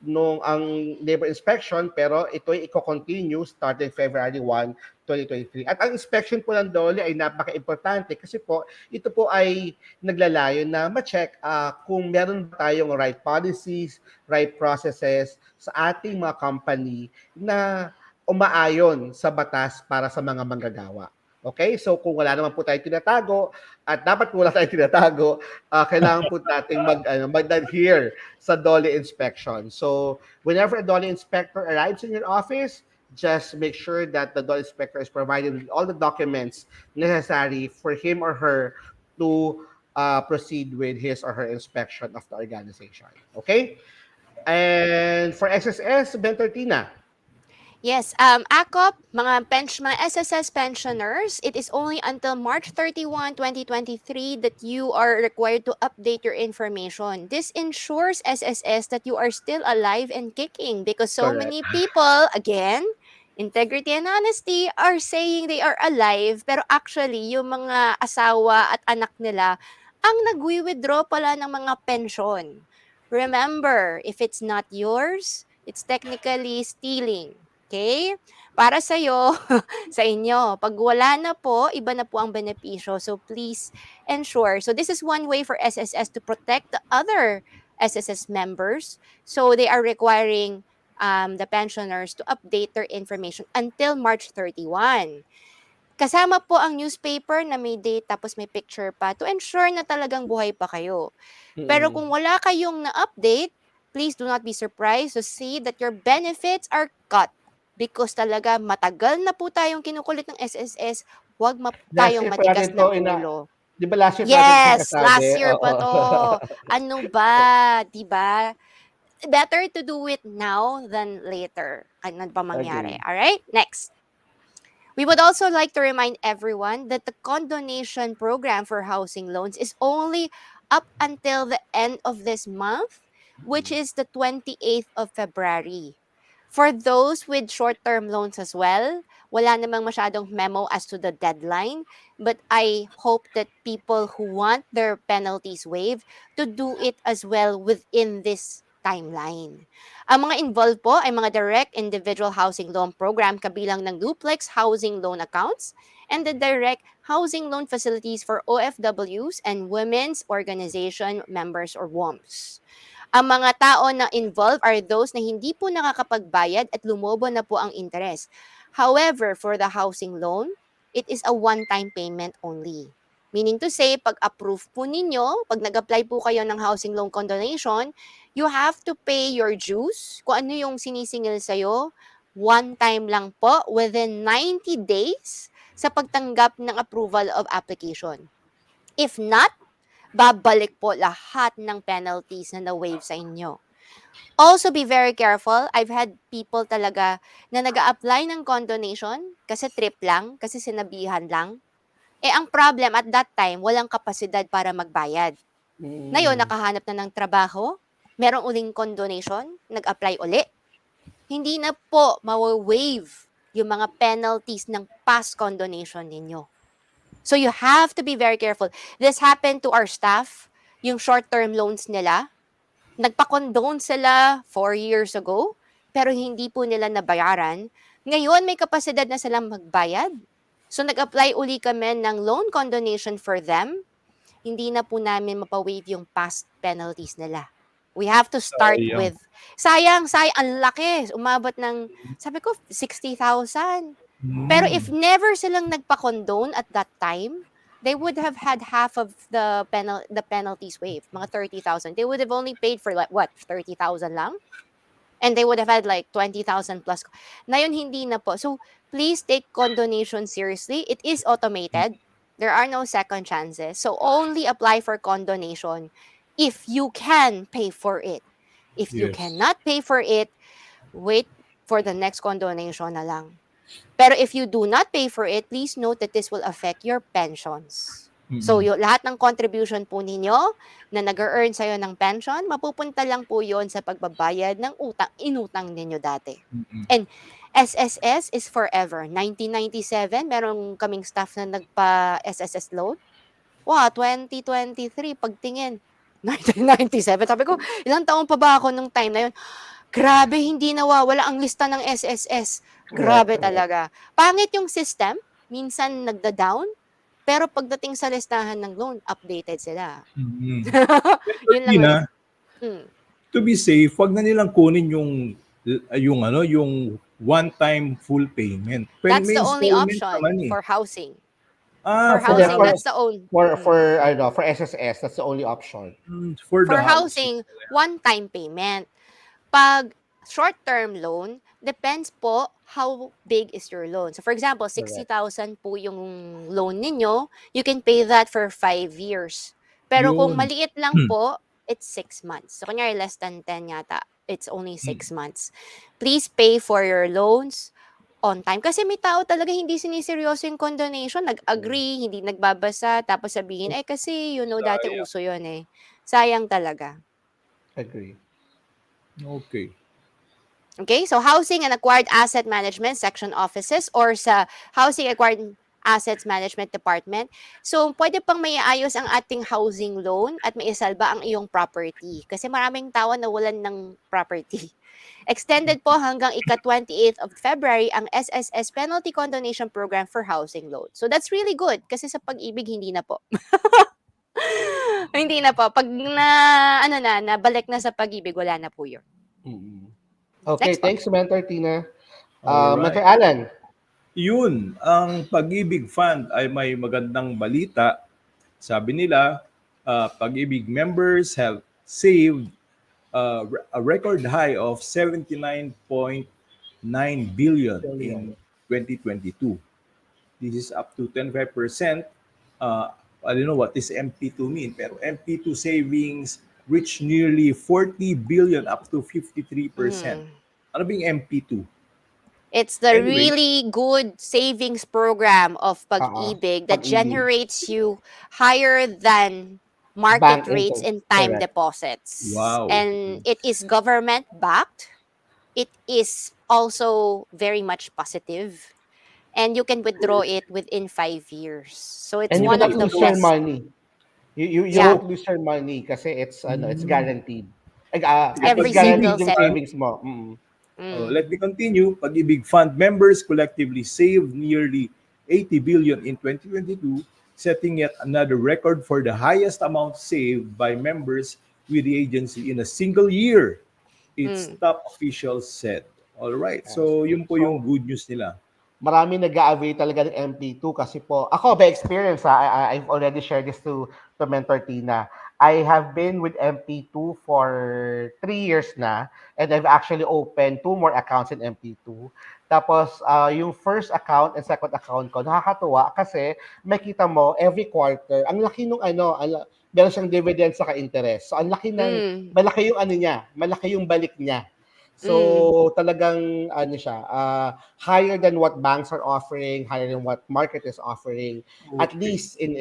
nung ang labor inspection, pero ito'y i-continue starting February 1, 2023. At ang inspection po ng DOLE ay napaka-importante kasi po ito po ay naglalayo na ma-check kung meron ba tayong right policies, right processes sa ating mga company na umaayon sa batas para sa mga manggagawa. Okay? So kung wala naman po tayong tinatago, at dapat po wala tayong tinatago, kailangan po nating mag-adhere sa DOLE inspection. So whenever a DOLE inspector arrives in your office, just make sure that the DOLE inspector is provided with all the documents necessary for him or her to proceed with his or her inspection of the organization. Okay? And for SSS, Bentortina. Yes, ACOP, mga SSS pensioners, it is only until March 31, 2023 that you are required to update your information. This ensures SSS that you are still alive and kicking, because so Correct. many people, again, integrity and honesty, are saying they are alive, pero actually, yung mga asawa at anak nila ang nagwi-withdraw pala ng mga pensyon. Remember, if it's not yours, it's technically stealing. Okay? Para sa'yo, sa inyo. Pag wala na po, iba na po ang benepisyo. So please ensure. So this is one way for SSS to protect the other SSS members. So they are requiring the pensioners to update their information until March 31. Kasama po ang newspaper na may date tapos may picture pa to ensure na talagang buhay pa kayo. Pero Mm-mm. kung wala kayong na-update, please do not be surprised to see that your benefits are cut. Because talaga matagal na po tayong kinukulit ng SSS, huwag Last tayong year pa matigas natin to ng ulo. di ba last year pa natin ito Yes, last sinasabi? year Oo. pa to. Ano ba, 'di ba? Better to do it now than later. Ano pa mangyari? Agree. All right? Next. We would also like to remind everyone that the condonation program for housing loans is only up until the end of this month, which is the 28th of February. For those with short-term loans as well, wala namang masyadong memo as to the deadline, but I hope that people who want their penalties waived to do it as well within this timeline. Ang mga involved po ay mga direct individual housing loan program kabilang ng duplex housing loan accounts and the direct housing loan facilities for OFWs and women's organization members or WOMs. Ang mga tao na involved are those na hindi po nakakapagbayad at lumobo na po ang interes. However, for the housing loan, it is a one-time payment only. Meaning to say, pag approve po ninyo, pag nag-apply po kayo ng housing loan condonation, you have to pay your dues, kung ano yung sinisingil sa'yo, one time lang po within 90 days sa pagtanggap ng approval of application. If not, babalik po lahat ng penalties na na-waive sa inyo. Also, be very careful. I've had people talaga na nag apply ng condonation kasi trip lang, kasi sinabihan lang. ang problem at that time, walang kapasidad para magbayad. Ngayon, Mm. nakahanap na ng trabaho, merong uling condonation, nag-apply uli, hindi na po mawa-waive yung mga penalties ng past condonation ninyo. So you have to be very careful. This happened to our staff, yung short-term loans nila. Nagpa-condone sila 4 years ago, pero hindi po nila nabayaran. Ngayon, may kapasidad na silang magbayad. So nag-apply uli kami ng loan condonation for them. Hindi na po namin mapa-waive yung past penalties nila. We have to start Sayang. with, sayang, ang laki. Umabot ng, sabi ko, 60,000. Pero if never silang nagpa-condone at that time, they would have had half of the penalties waived, mga 30,000. They would have only paid for like what, 30,000 lang? And they would have had like 20,000 plus. Ngayon, hindi na po. So, please take condonation seriously. It is automated. There are no second chances. So, only apply for condonation if you can pay for it. If you Yes. cannot pay for it, wait for the next condonation na lang. Pero if you do not pay for it, please note that this will affect your pensions. So, yung lahat ng contribution po ninyo na nag-earn sa'yo ng pension, mapupunta lang po yon sa pagbabayad ng inutang ninyo dati. And SSS is forever. 1997, meron kaming staff na nagpa-SSS loan. Wow, 2023, pagtingin, 1997. Sabi ko, ilang taon pa ba ako nung time na yun? Grabe, hindi nawawala ang lista ng SSS. Grabe talaga. Pangit yung system, minsan nagda-down, pero pagdating sa listahan ng loan, updated sila. Yun lang Tina, rin. to be safe, wag na nilang kunin yung one-time full payment. That's May the only installment option naman eh. for housing. For housing, for- that's the only. For SSS, that's the only option. For For the housing, one-time payment. Pag short-term loan, depends po how big is your loan. So for example, 60,000 po yung loan ninyo, you can pay that for 5 years. Pero kung Yun. maliit lang po, it's 6 months. So kunyari less than 10 yata, it's only 6 months. Please pay for your loans on time. Kasi may tao talaga hindi siniseryoso yung condonation. Nag-agree, hindi nagbabasa, tapos sabihin, kasi dati Sayang. uso yun eh. Sayang talaga. Agree. Okay. Okay, so housing and acquired asset management section offices or sa housing acquired assets management department. So, pwede pang maiayos ang ating housing loan at maisalba ang iyong property. Kasi maraming tao nawalan ng property. Extended po hanggang ika-28th of February ang SSS Penalty Condonation Program for housing loan. So, that's really good kasi sa pag-ibig hindi na po. Hindi na po. Pag nabalik na sa pag-ibig, wala na po yun. Okay, Next po. thanks, Mentor Tina. Alright. Mentor Alan. Yun, ang Pag-ibig Fund ay may magandang balita. Sabi nila, Pag-ibig members have saved a record high of 79.9 billion in 2022. This is up to 25%. I don't know what is MP2 mean, pero MP2 savings reached nearly 40 billion up to 53%. Ano ba yung MP2? It's the Anyway. really good savings program of Pag-ibig that Pag-ibig. generates you higher than market Bank rates interest, in time correct. deposits. Wow. And it is government backed. It is also very much positive. And you can withdraw it within 5 years. So it's And you one will of not the lose your best. money. You Yeah. won't lose your money kasi it's guaranteed. Every it's guaranteed single yung cent. savings mo. Let me continue. Pag-ibig Fund members collectively saved nearly 80 billion in 2022, setting yet another record for the highest amount saved by members with the agency in a single year. Its top officials said. All right. So, yun po yung good news nila. Marami nag-a-avail talaga ng MP2 kasi po, ako by experience, I've already shared this to Mentor Tina. I have been with MP2 for 3 years na and I've actually opened 2 more accounts in MP2. Tapos, yung first account and second account ko, nakakatuwa kasi makita mo every quarter, ang laki nung meron siyang dividend sa interest. So, ang laki ng, malaki yung malaki yung balik niya. Mm. So talagang ano siya, higher than what banks are offering, higher than what market is offering, at Okay. least in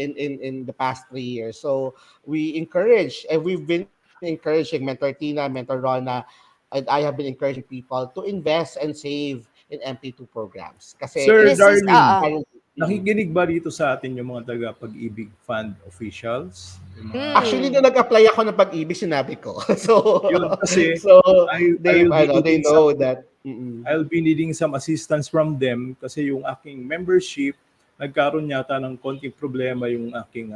the past 3 years. So we encourage, and we've been encouraging Mentor Tina, Mentor Rona, and I have been encouraging people to invest and save in MP2 programs. Kasi Sir This is, Darling, mm. nakikinig ba dito sa atin yung mga taga Pag-ibig Fund officials? Yung mga Actually, nung mm. nag-apply ako ng pag-ibig, sinabi ko. So, yun kasi so I'll be they needing some know that. Mm-mm. I'll be needing some assistance from them kasi yung aking membership nagkaroon yata ng konting problema yung aking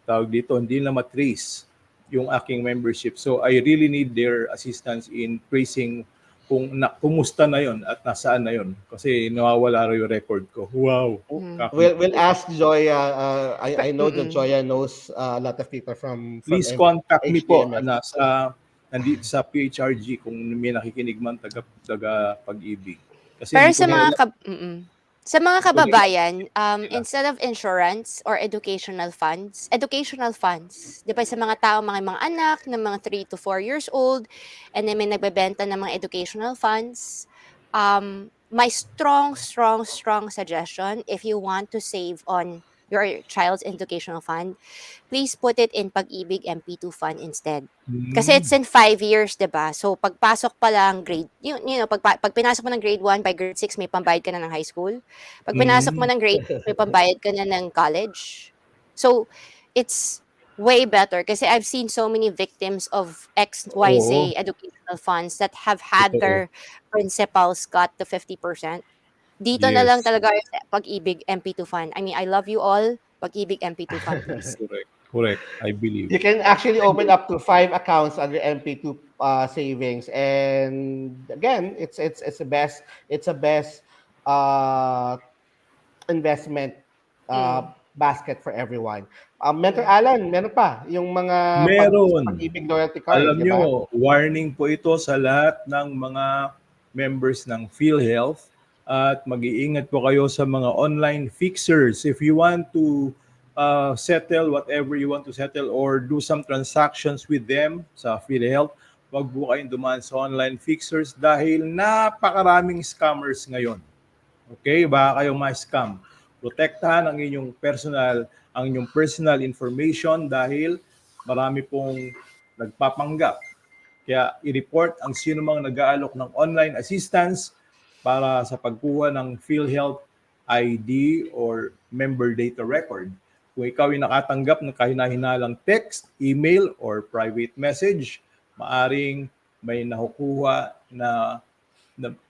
tawag dito, hindi na matrace yung aking membership. So I really need their assistance in tracing kumusta na yon at nasaan na yon kasi nawawala raw yung record ko. Wow, Mm. We'll kakilala. ask Joya. I know that Mm. Joya knows a lot of people from Please contact me po HDMF. nandito sa PHRG kung may nakikinig man taga Pag-ibig. Kasi Pero hindi ko sa na And mga ilang, sa mga hindi ko na ilang kababayan, nila. instead of insurance or educational funds, 'di ba sa mga tao, mga anak ng mga 3 to 4 years old, and then may nagbebenta ng mga educational funds, my strong suggestion, if you want to save on your child's educational fund, please put it in Pag-ibig MP2 fund instead. Kasi it's Hmm. in 5 years, 'di ba? So pagpasok pa lang grade, pag pinasok mo ng grade 1 by grade 6 may pambayad ka na ng high school. Pag pinasok mo Hmm. ng grade 6 may pambayad ka na ng college. So it's way better kasi I've seen so many victims of Oo, XYZ educational funds that have had totoo. their principals cut to 50%. Dito na lang Yes, talaga yung Pag-ibig MP2 fund. I mean, I love you all. Pag-ibig MP2 fund, please. correct. Correct. I believe. you can actually And open up to 5 accounts under MP2 savings. And again, it's the best. It's a best uh, investment Mm. basket for everyone. Mentor Mm. Alan, meron pa yung mga sa meron. pag-ibig loyalty card, Alam di ba? nyo, warning po ito sa lahat ng mga members ng PhilHealth at mag-iingat po kayo sa mga online fixers. If you want to settle whatever you want to settle or do some transactions with them sa PhilHealth, wag po kayong dumaan sa online fixers dahil napakaraming scammers ngayon. Okay, baka kayong ma-scam. Protektahan ang inyong personal information dahil marami pong nagpapanggap. Kaya i-report ang sino mang nag-aalok ng online assistance para sa pagkuha ng PhilHealth ID or member data record. Kung ikaw ay nakatanggap ng kahina-hinalang text, email, or private message, maaring may nakukuha na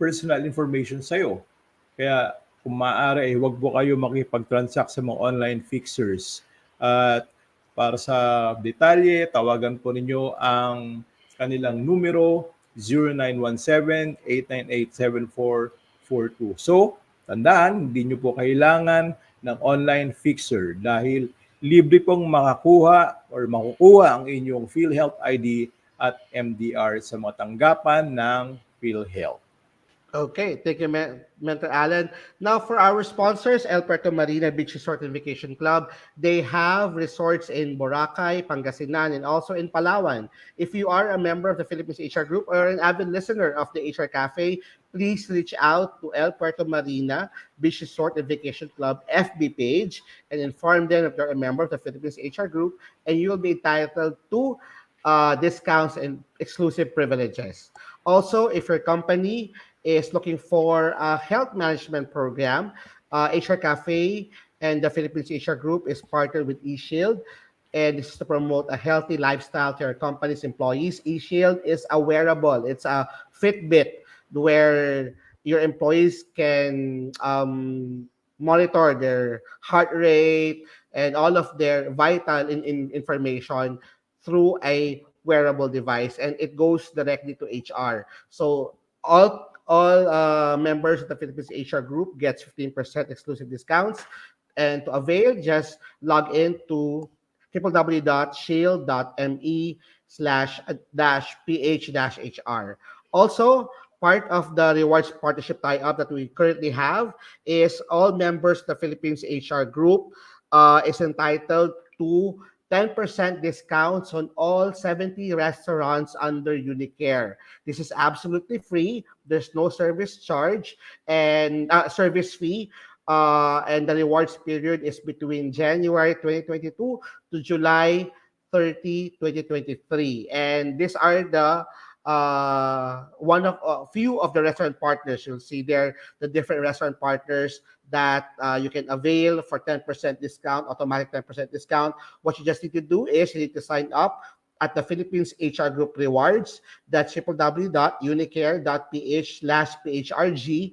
personal information sa'yo. Kaya kung maaari, huwag po kayo makipag-transact sa mga online fixers. At para sa detalye, tawagan po ninyo ang kanilang numero 0917-898-7442. So, tandaan, hindi nyo po kailangan ng online fixer dahil libre pong makakuha or makukuha ang inyong PhilHealth ID at MDR sa mga tanggapan ng PhilHealth. Okay, thank you, Mentor Alan. Now, for our sponsors, El Puerto Marina Beach Resort and Vacation Club, they have resorts in Boracay, Pangasinan, and also in Palawan. If you are a member of the Philippines HR Group or an avid listener of the HR Cafe, please reach out to El Puerto Marina Beach Resort and Vacation Club FB page and inform them if you're a member of the Philippines HR Group, and you will be entitled to discounts and exclusive privileges. Also, if your company is looking for a health management program, HR Cafe and the Philippines HR Group is partnered with eShield. And this is to promote a healthy lifestyle to your company's employees. eShield is a wearable, it's a Fitbit where your employees can monitor their heart rate and all of their vital information through a wearable device, and it goes directly to HR. So all members of the Philippines HR Group gets 15% exclusive discounts. And to avail, just log in to www.shield.me/ph-hr. Also, part of the rewards partnership tie-up that we currently have is all members of the Philippines HR Group is entitled to 10% discounts on all 70 restaurants under Unicare. This is absolutely free. There's no service charge and service fee. And the rewards period is between January 2022 to July 30, 2023. And these are the one of a few of the restaurant partners. You'll see there the different restaurant partners that you can avail for 10% discount, automatic 10% discount. What you just need to do is you need to sign up at the Philippines HR Group Rewards. That's www.unicare.ph/phrg.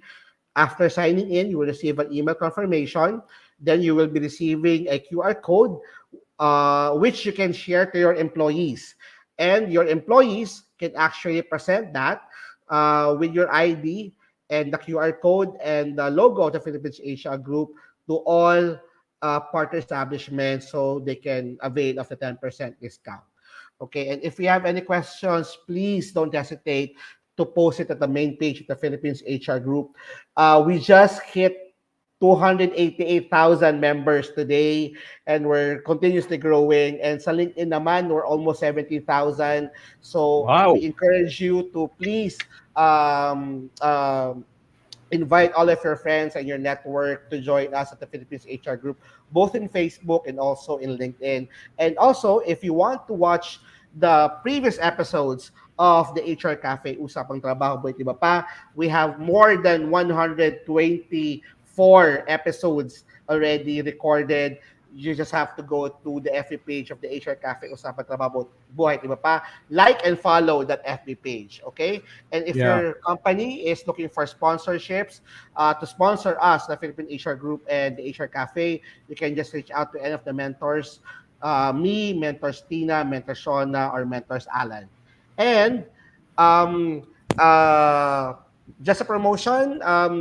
After signing in, you will receive an email confirmation. Then you will be receiving a QR code, which you can share to your employees. And your employees can actually present that with your ID and the QR code and the logo of the Philippines Asia Group to all partner establishments so they can avail of the 10% discount. Okay, and if you have any questions, please don't hesitate to post it at the main page of the Philippines HR Group. We just hit 288,000 members today and we're continuously growing. And sa LinkedIn naman, we're almost 70,000. So Wow. we encourage you to please invite all of your friends and your network to join us at the Philippines HR Group, both in Facebook and also in LinkedIn. And also, if you want to watch the previous episodes of the HR Cafe Usapang Trabaho Buhay Iba Pa, we have more than 124 episodes already recorded. You just have to go to the FB page of the HR Cafe Usapang Trabaho Buhay Iba Pa, like and follow that FB page, okay? And if Yeah. your company is looking for sponsorships to sponsor us, the Philippine HR Group and the HR Cafe, you can just reach out to any of the mentors, me, Mentors Tina, Mentor Shona, or Mentors Alan. And um, uh, just a promotion,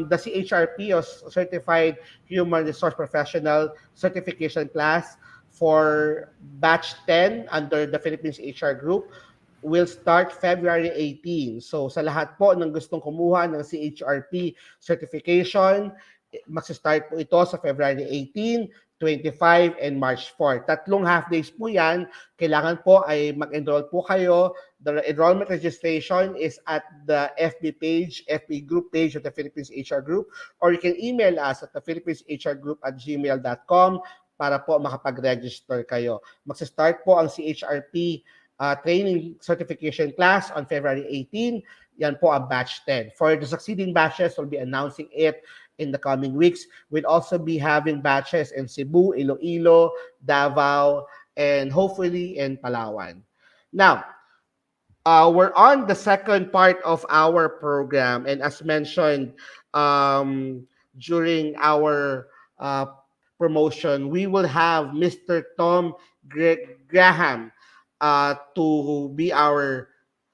the CHRP or Certified Human Resource Professional Certification class for batch 10 under the Philippines HR Group will start February 18. So sa lahat po ng gustong kumuha ng CHRP certification, magsa-start po ito sa February 18, 25, and March 4. Tatlong half days po yan. Kailangan po ay mag-enroll po kayo. The enrollment registration is at the FB page, FB group page of the Philippines HR Group, or you can email us at the philippineshrgroup@gmail.com para po makapag-register kayo. Magsa-start po ang CHRP training certification class on February 18. Yan po ang batch 10. For the succeeding batches, we'll be announcing it in the coming weeks. We'll also be having batches in Cebu, Iloilo, Davao, and hopefully in Palawan. Now, we're on the second part of our program, and as mentioned during our promotion, we will have Mr. Tom Graham to be our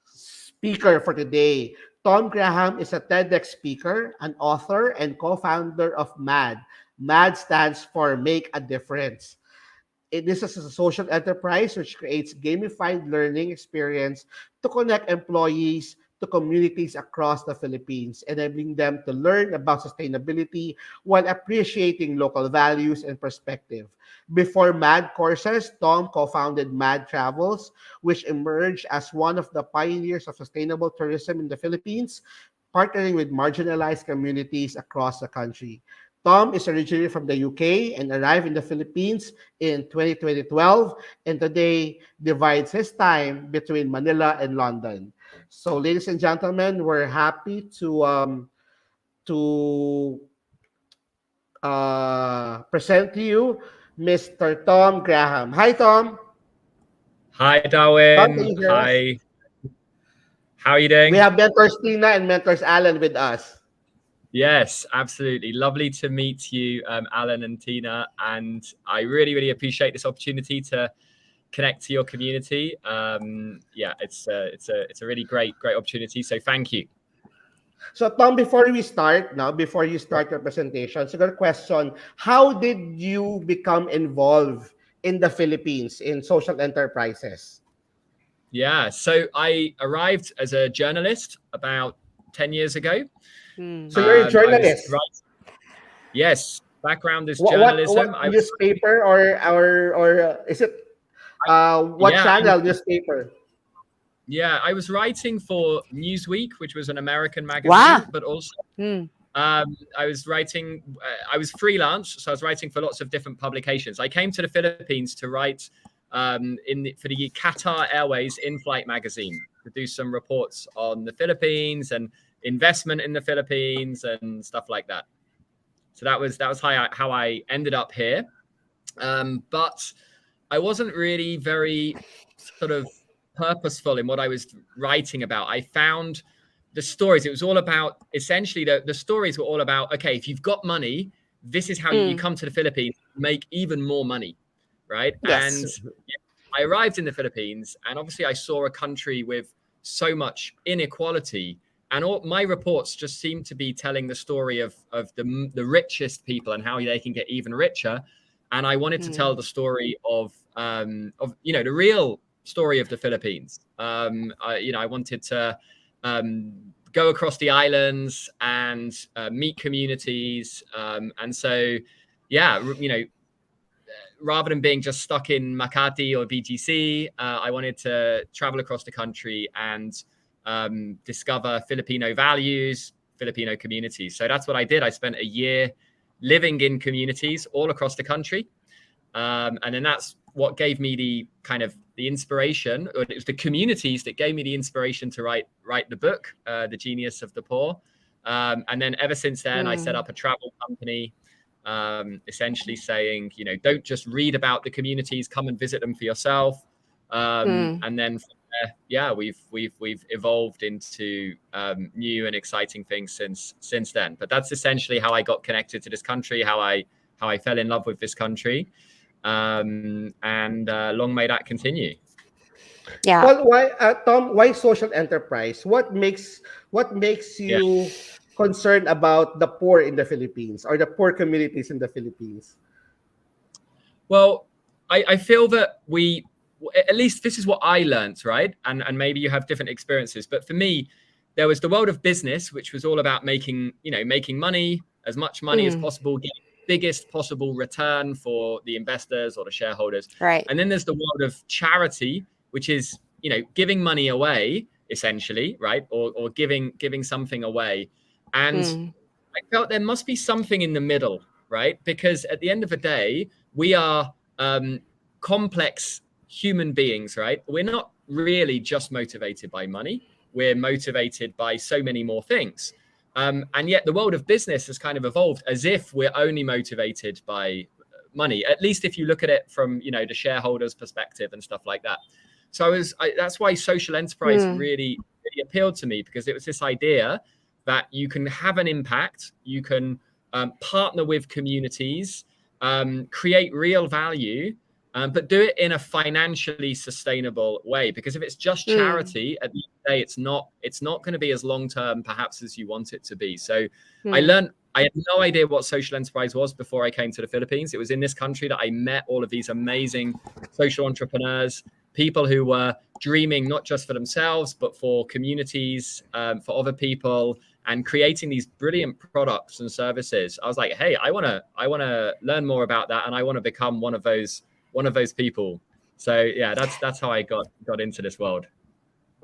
speaker for today. Tom Graham is a TEDx speaker, an author, and co-founder of MAD. MAD stands for Make a Difference. This is a social enterprise which creates gamified learning experience to connect employees to communities across the Philippines, enabling them to learn about sustainability while appreciating local values and perspective. Before MAD courses, Tom co-founded MAD Travels, which emerged as one of the pioneers of sustainable tourism in the Philippines, partnering with marginalized communities across the country. Tom is originally from the UK and arrived in the Philippines in 2012 and today divides his time between Manila and London. So, ladies and gentlemen, we're happy to present to you Mr. Tom Graham. Hi, Tom. Hi, Tom, can Darwin. you hear us? Hi. How are you We doing? have Mentors Tina and Mentors Alan with us. Yes, absolutely. Lovely to meet you, Alan and Tina. And I really, really appreciate this opportunity to connect to your community. Yeah, it's a really great opportunity. So thank you. So, Tom, before you start your presentation, so got a question. How did you become involved in the Philippines in social enterprises? Yeah, so I arrived as a journalist about 10 years ago. So you're a I was journalist. right. Yes, background is What journalism. I was newspaper or is it What Yeah, channel, newspaper? yeah. I was writing for Newsweek, which was an American Wow. magazine, but also Mm. I was writing. I was freelance, so I was writing for lots of different publications. I came to the Philippines to write for the Qatar Airways in-flight magazine to do some reports on the Philippines and investment in the Philippines and stuff like that. So that was how I ended up here. But I wasn't really very sort of purposeful in what I was writing about. I found the stories, it was all about essentially the stories were all about, okay, if you've got money, this is how you Mm. come to the Philippines, make even more money, right? And Yes. I arrived in the Philippines, and obviously I saw a country with so much inequality, and all my reports just seemed to be telling the story of the richest people and how they can get even richer. And I wanted to tell Mm. the story of the real story of the Philippines. I wanted to go across the islands and meet communities, and so yeah, rather than being just stuck in Makati or BGC, I wanted to travel across the country and discover Filipino values, Filipino communities. So that's what I did. I spent a year living in communities all across the country. And then that's what gave me the inspiration, or it was the communities that gave me the inspiration to write the book, The Genius of the Poor. And then ever since then, I set Mm. up a travel company, essentially saying, don't just read about the communities, come and visit them for yourself. Mm. And then from there, yeah, we've evolved into new and exciting things since then. But that's essentially how I got connected to this country, how I fell in love with this country, and long may that continue. Yeah. Well, why, Tom? Why social enterprise? What makes Yeah. you concerned about the poor in the Philippines or the poor communities in the Philippines? Well, I feel that at least this is what I learned, right? And maybe you have different experiences, but for me, there was the world of business, which was all about making money, as much money as Mm. possible, getting the biggest possible return for the investors or the shareholders. Right. And then there's the world of charity, which is, giving money away essentially, right? Or giving something away. And Mm. I felt there must be something in the middle, right? Because at the end of the day, we are complex human beings, right? We're not really just motivated by money. We're motivated by so many more things. And yet the world of business has kind of evolved as if we're only motivated by money, at least if you look at it from, the shareholders' perspective and stuff like that. So that's why social enterprise Mm. really appealed to me, because it was this idea that you can have an impact, you can partner with communities, create real value, but do it in a financially sustainable way. Because if it's just Mm. charity, at the end of the day, it's not going to be as long term, perhaps, as you want it to be. So Mm. I had no idea what social enterprise was before I came to the Philippines. It was in this country that I met all of these amazing social entrepreneurs, people who were dreaming not just for themselves, but for communities, for other people, and creating these brilliant products and services. I was like, hey, I want to learn more about that, and I want to become one of those people. So yeah, that's how I got into this world.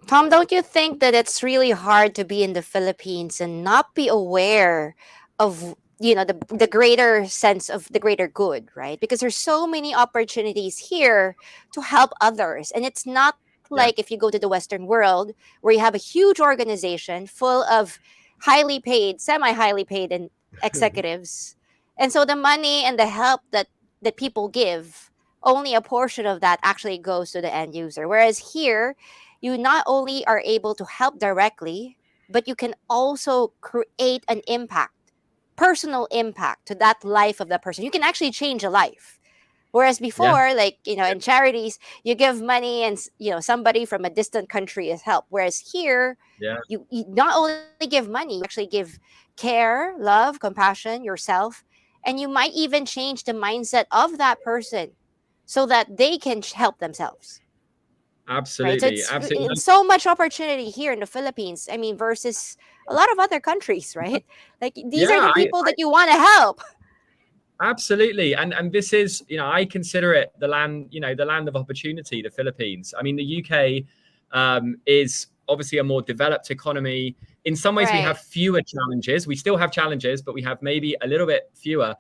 Tom, don't you think that it's really hard to be in the Philippines and not be aware of the greater sense of the greater good, right? Because there's so many opportunities here to help others, and it's not Yeah, like if you go to the Western world where you have a huge organization full of highly paid, semi highly paid, and executives, and so the money and the help that people give, only a portion of that actually goes to the end user. Whereas here, you not only are able to help directly, but you can also create an impact, personal impact to that life of that person. You can actually change a life. Whereas yeah, before, like, in charities, you give money and, somebody from a distant country is help. Whereas here, yeah. you not only give money, you actually give care, love, compassion, yourself, and you might even change the mindset of that person so that they can help themselves, right? So Absolutely, it's absolutely. so much opportunity here in the Philippines. I mean, versus a lot of other countries, right? Like these are Yeah, the people that you want to help. Absolutely. And this is, I consider it the land, the land of opportunity, the Philippines. I mean, the UK is obviously a more developed economy. In some ways, we Right. have fewer challenges. We still have challenges, but we have maybe a little bit fewer.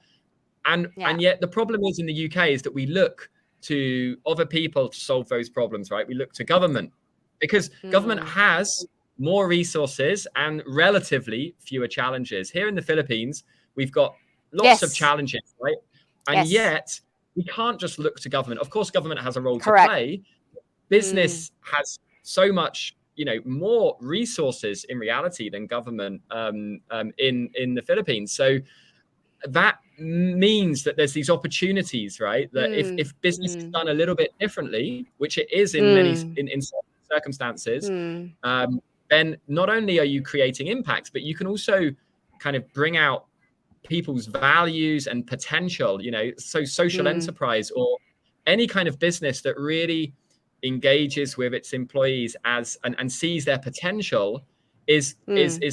And yet the problem is in the UK is that we look to other people to solve those problems, right? We look to government because government has more resources and relatively fewer challenges. Here in the Philippines, we've got lots of Yes. challenges, right? And Yes. yet we can't just look to government. Of course, government has a role to Correct. play. Business has so much, more resources in reality than government in the Philippines. So that means that there's these opportunities, right? That if business is done a little bit differently, which it is in many in certain circumstances, then not only are you creating impacts, but you can also kind of bring out people's values and potential. So social enterprise or any kind of business that really engages with its employees and sees their potential is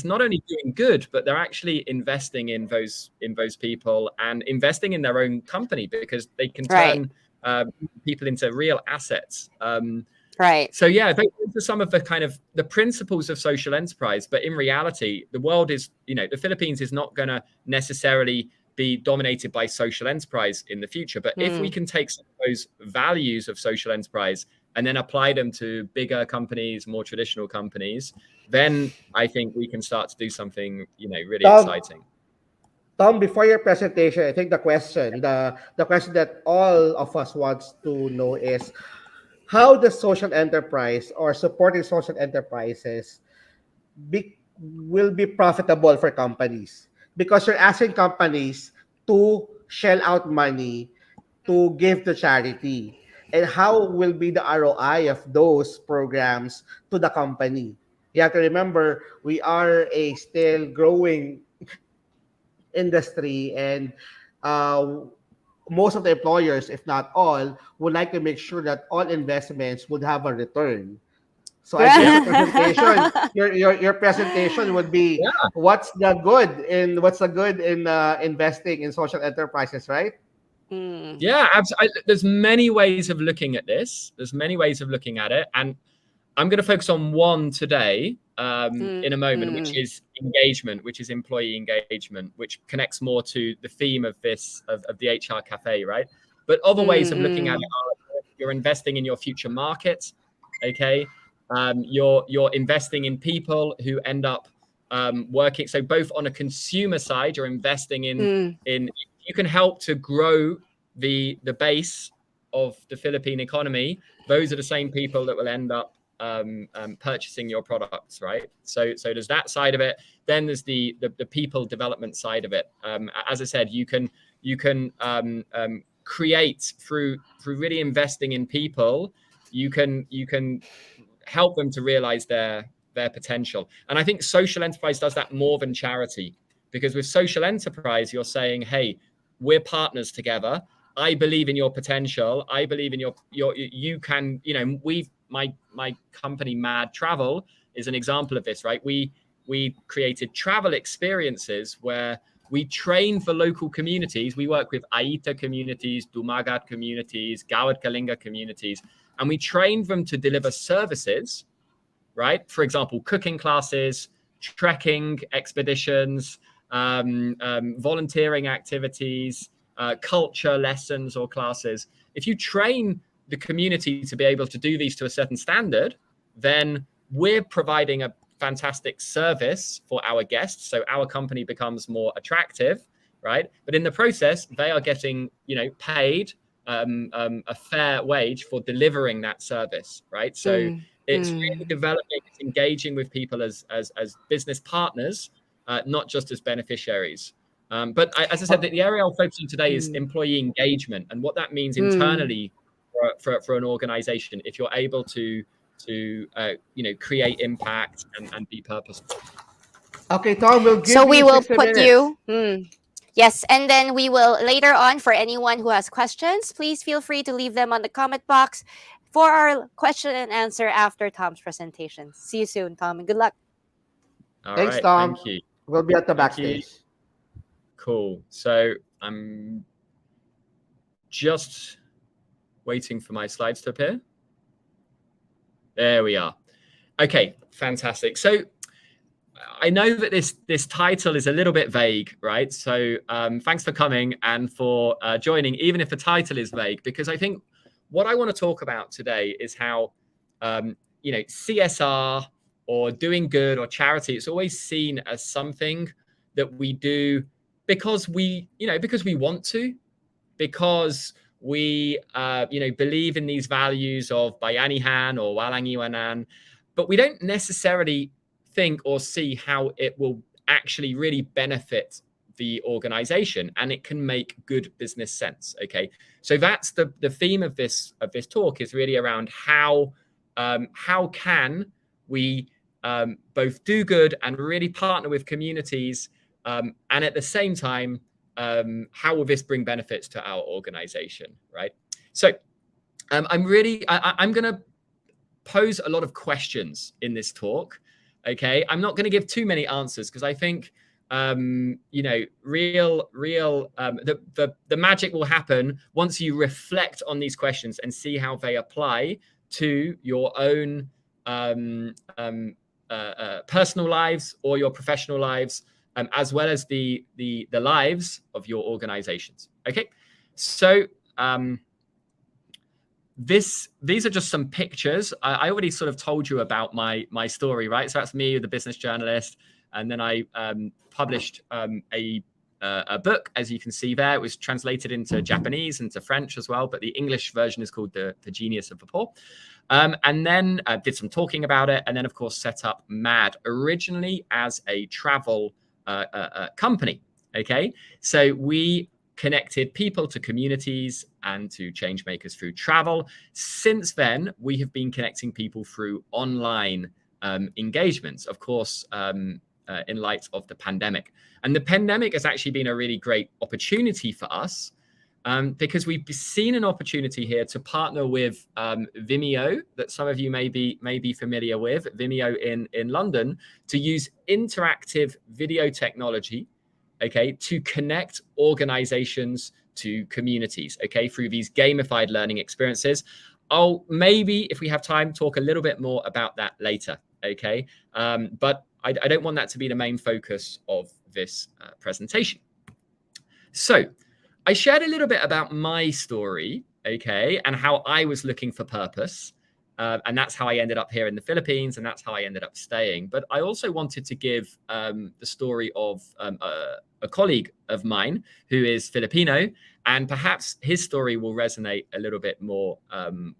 not only doing good, but they're actually investing in those people and investing in their own company because they can turn people into real assets. Right. So yeah, those are some of the kind of the principles of social enterprise. But in reality, the world is, the Philippines is not going to necessarily be dominated by social enterprise in the future. But if we can take some of those values of social enterprise and then apply them to bigger companies, more traditional companies, then I think we can start to do something, really exciting. Tom, before your presentation, I think the question that all of us wants to know is how the social enterprise or supporting social enterprises will be profitable for companies, because you're asking companies to shell out money to give to charity, and how will be the ROI of those programs to the company. You have to remember we are a still growing industry, and uh, most of the employers, if not all, would like to make sure that all investments would have a return. So I guess your presentation, your presentation would be Yeah. what's the good in investing in social enterprises, right? Yeah, there's many ways of looking at this. There's many ways of looking at it, and I'm going to focus on one today in a moment, which is engagement, which is employee engagement, which connects more to the theme of this of the HR Cafe, right? But other ways of looking at it are you're investing in your future market, okay? You're investing in people who end up working. So both on a consumer side, you're investing in you can help to grow the base of the Philippine economy. Those are the same people that will end up purchasing your products, right? So there's that side of it. Then there's the people development side of it. As I said, you can create through really investing in people. You can help them to realize their potential. And I think social enterprise does that more than charity, because with social enterprise, you're saying, hey, we're partners together. I believe in your potential. I believe in you can, my company Mad Travel is an example of this, right? We created travel experiences where we train for local communities. We work with Aita communities, Dumagat communities, Gawad Kalinga communities, and we train them to deliver services, right? For example, cooking classes, trekking expeditions, volunteering activities, culture lessons or classes. If you train the community to be able to do these to a certain standard, then we're providing a fantastic service for our guests. So our company becomes more attractive, right? But in the process, they are getting, paid a fair wage for delivering that service, right? So it's really developing, it's engaging with people as business partners, not just as beneficiaries. But as I said, the area I'll focus on today is employee engagement and what that means internally for an organization. If you're able to create impact and be purposeful. Okay, Tom, we'll So give we you will 60 put minutes. you. Yes, and then we will later on, for anyone who has questions, please feel free to leave them on the comment box for our question and answer after Tom's presentation. See you soon, Tom, and good luck. All Thanks, right, Tom. thank you. We'll be at the Thank you. backstage. Cool. So I'm just waiting for my slides to appear. There we are. Okay, fantastic. So I know that this title is a little bit vague, right? So thanks for coming and for joining, even if the title is vague, because I think what I want to talk about today is how, CSR or doing good or charity, it's always seen as something that we do because we want to, because we, believe in these values of Bayanihan or Walangiwanan, but we don't necessarily think or see how it will actually really benefit the organization, and it can make good business sense. Okay, so that's the theme of this talk, is really around how can we both do good and really partner with communities, and at the same time, how will this bring benefits to our organization, right? So I'm going to pose a lot of questions in this talk. Okay, I'm not going to give too many answers, because I think the magic will happen once you reflect on these questions and see how they apply to your own personal lives or your professional lives, as well as the lives of your organizations. Okay, so these are just some pictures. I already sort of told you about my story, right? So that's me, the business journalist, and then I published a book, as you can see there. It was translated into Japanese and to French as well, but the English version is called The Genius of the Poor. And then did some talking about it, and then of course set up MAD, originally as a travel company. Okay, so we connected people to communities and to change makers through travel. Since then, we have been connecting people through online engagements, of course, in light of the pandemic. And the pandemic has actually been a really great opportunity for us, because we've seen an opportunity here to partner with Vimeo, that some of you may be familiar with, Vimeo in London, to use interactive video technology, okay, to connect organizations to communities, okay, through these gamified learning experiences. I'll maybe, if we have time, talk a little bit more about that later, okay? But I don't want that to be the main focus of this presentation. So I shared a little bit about my story, okay, and how I was looking for purpose. And that's how I ended up here in the Philippines, and that's how I ended up staying. But I also wanted to give the story of a colleague of mine who is Filipino, and perhaps his story will resonate a little bit more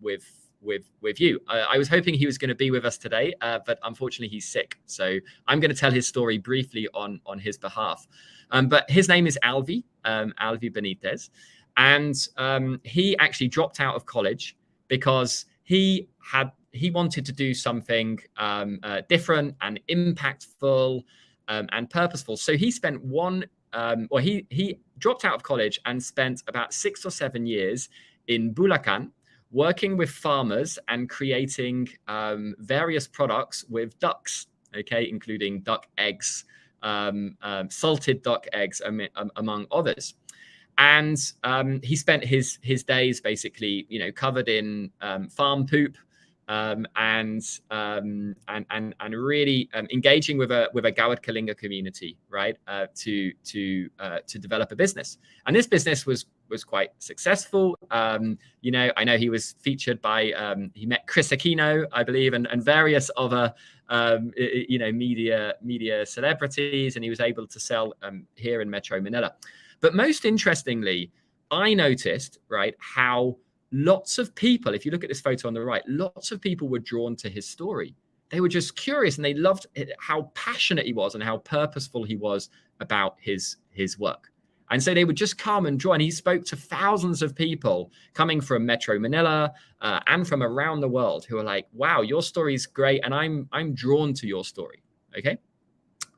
with you. I was hoping he was going to be with us today, but unfortunately he's sick. So I'm going to tell his story briefly on his behalf. But his name is Alvi Benitez, and he actually dropped out of college because he wanted to do something different and impactful and purposeful. So he spent he dropped out of college and spent about 6 or 7 years in Bulacan, working with farmers and creating various products with ducks, okay, including duck eggs, salted duck eggs, among others. And he spent his days basically, covered in farm poop, and really engaging with a Gawad Kalinga community, right, to develop a business. And this business was quite successful. I know he was featured by he met Chris Aquino, I believe, and various other media celebrities, and he was able to sell here in Metro Manila. But most interestingly, I noticed, right, how lots of people, if you look at this photo on the right, lots of people were drawn to his story. They were just curious, and they loved how passionate he was and how purposeful he was about his work. And so they would just come and join. He spoke to thousands of people coming from Metro Manila and from around the world who are like, wow, your story's great, and I'm drawn to your story, okay?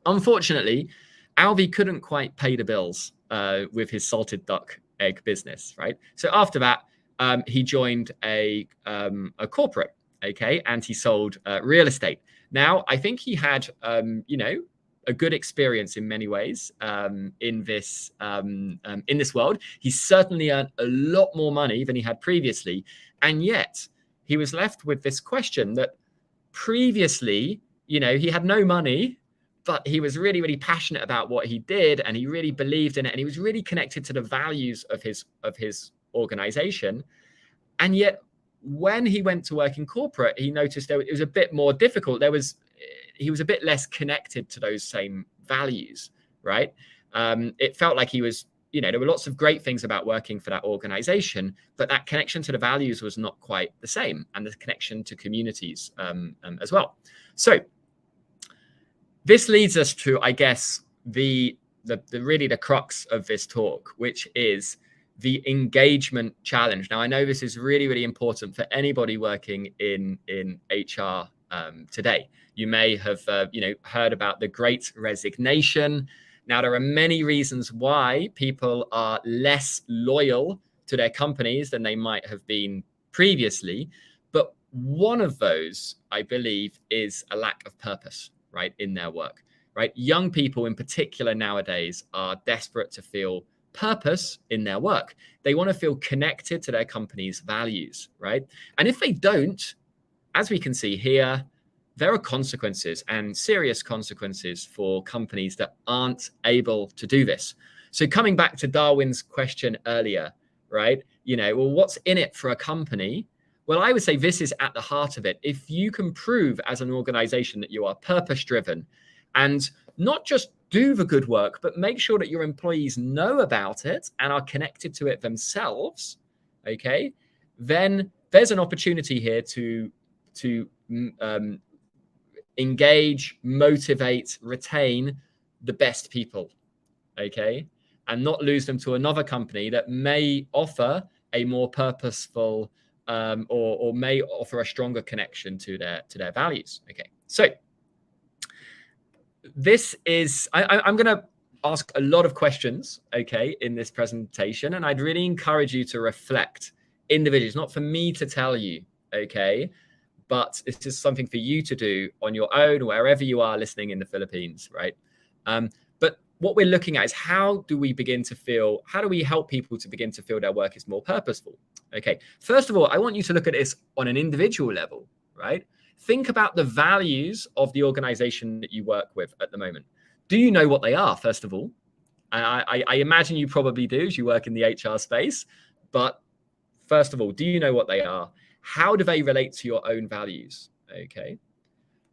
Unfortunately, Alvi couldn't quite pay the bills with his salted duck egg business, right? So after that, he joined a corporate, okay, and he sold real estate. Now, I think he had, a good experience in many ways in this world. He certainly earned a lot more money than he had previously, and yet he was left with this question that previously, you know, he had no money, but he was really, really passionate about what he did, and he really believed in it, and he was really connected to the values of his organization. And yet, when he went to work in corporate, he noticed it was a bit more difficult. He was a bit less connected to those same values, right? It felt like he was, you know, there were lots of great things about working for that organization, but that connection to the values was not quite the same, and the connection to communities as well. So this leads us to, I guess, the really the crux of this talk, which is the engagement challenge. Now, I know this is really, really important for anybody working in HR today. You may have heard about the Great Resignation. Now, there are many reasons why people are less loyal to their companies than they might have been previously. But one of those, I believe, is a lack of purpose, right, in their work, right? Young people in particular nowadays are desperate to feel purpose in their work. They want to feel connected to their company's values, right? And if they don't, as we can see here, there are consequences, and serious consequences, for companies that aren't able to do this. So coming back to Darwin's question earlier, right? You know, well, what's in it for a company? Well, I would say this is at the heart of it. If you can prove as an organization that you are purpose-driven, and not just do the good work, but make sure that your employees know about it and are connected to it themselves, okay, then there's an opportunity here to engage, motivate, retain the best people, okay, and not lose them to another company that may offer a more purposeful or may offer a stronger connection to their values. Okay, so this is, I'm going to ask a lot of questions, okay, in this presentation, and I'd really encourage you to reflect individually. It's not for me to tell you, okay, but this is something for you to do on your own, wherever you are listening in the Philippines, right? But what we're looking at is how do we help people to begin to feel their work is more purposeful? Okay, first of all, I want you to look at this on an individual level, right? Think about the values of the organization that you work with at the moment. Do you know what they are, first of all? I imagine you probably do as you work in the HR space, but first of all, do you know what they are? How do they relate to your own values? Okay.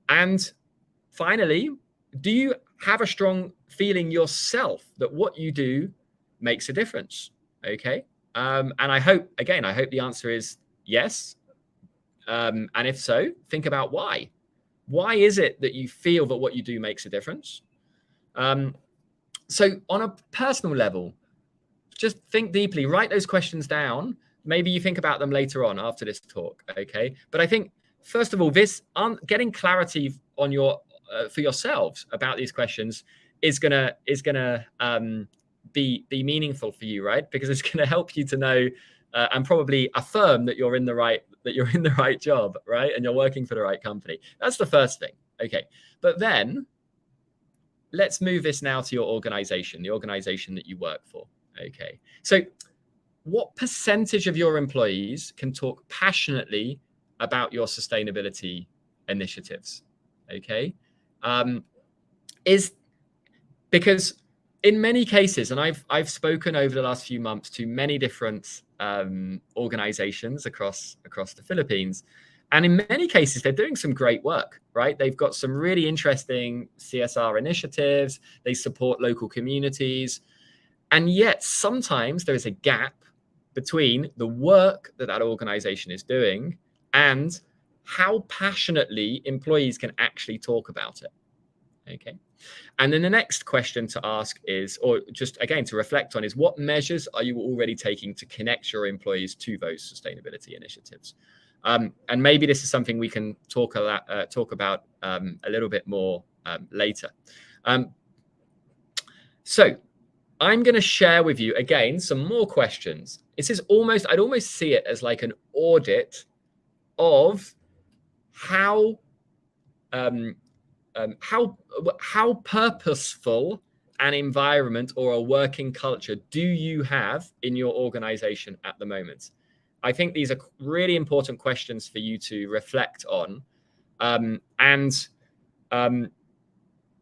And finally, do you have a strong feeling yourself that what you do makes a difference? Okay. And I hope the answer is yes. And if so, think about why. Why is it that you feel that what you do makes a difference? So on a personal level, just think deeply, write those questions down. Maybe you think about them later on after this talk, okay? But I think, first of all, getting clarity on for yourselves about these questions is gonna be meaningful for you, right? Because it's gonna help you to know and probably affirm that you're in the right job, right? And you're working for the right company. That's the first thing, okay? But then let's move this now to your organization, the organization that you work for, okay? So what percentage of your employees can talk passionately about your sustainability initiatives? Okay. Because in many cases, and I've spoken over the last few months to many different organizations across the Philippines, and in many cases, they're doing some great work, right? They've got some really interesting CSR initiatives. They support local communities. And yet sometimes there is a gap between the work that organization is doing and how passionately employees can actually talk about it. Okay. And then the next question to ask is, or just again to reflect on, is what measures are you already taking to connect your employees to those sustainability initiatives? And maybe this is something we can talk about a little bit more later. So I'm going to share with you again some more questions. I'd almost see it as like an audit of how how purposeful an environment or a working culture do you have in your organization at the moment? I think these are really important questions for you to reflect on.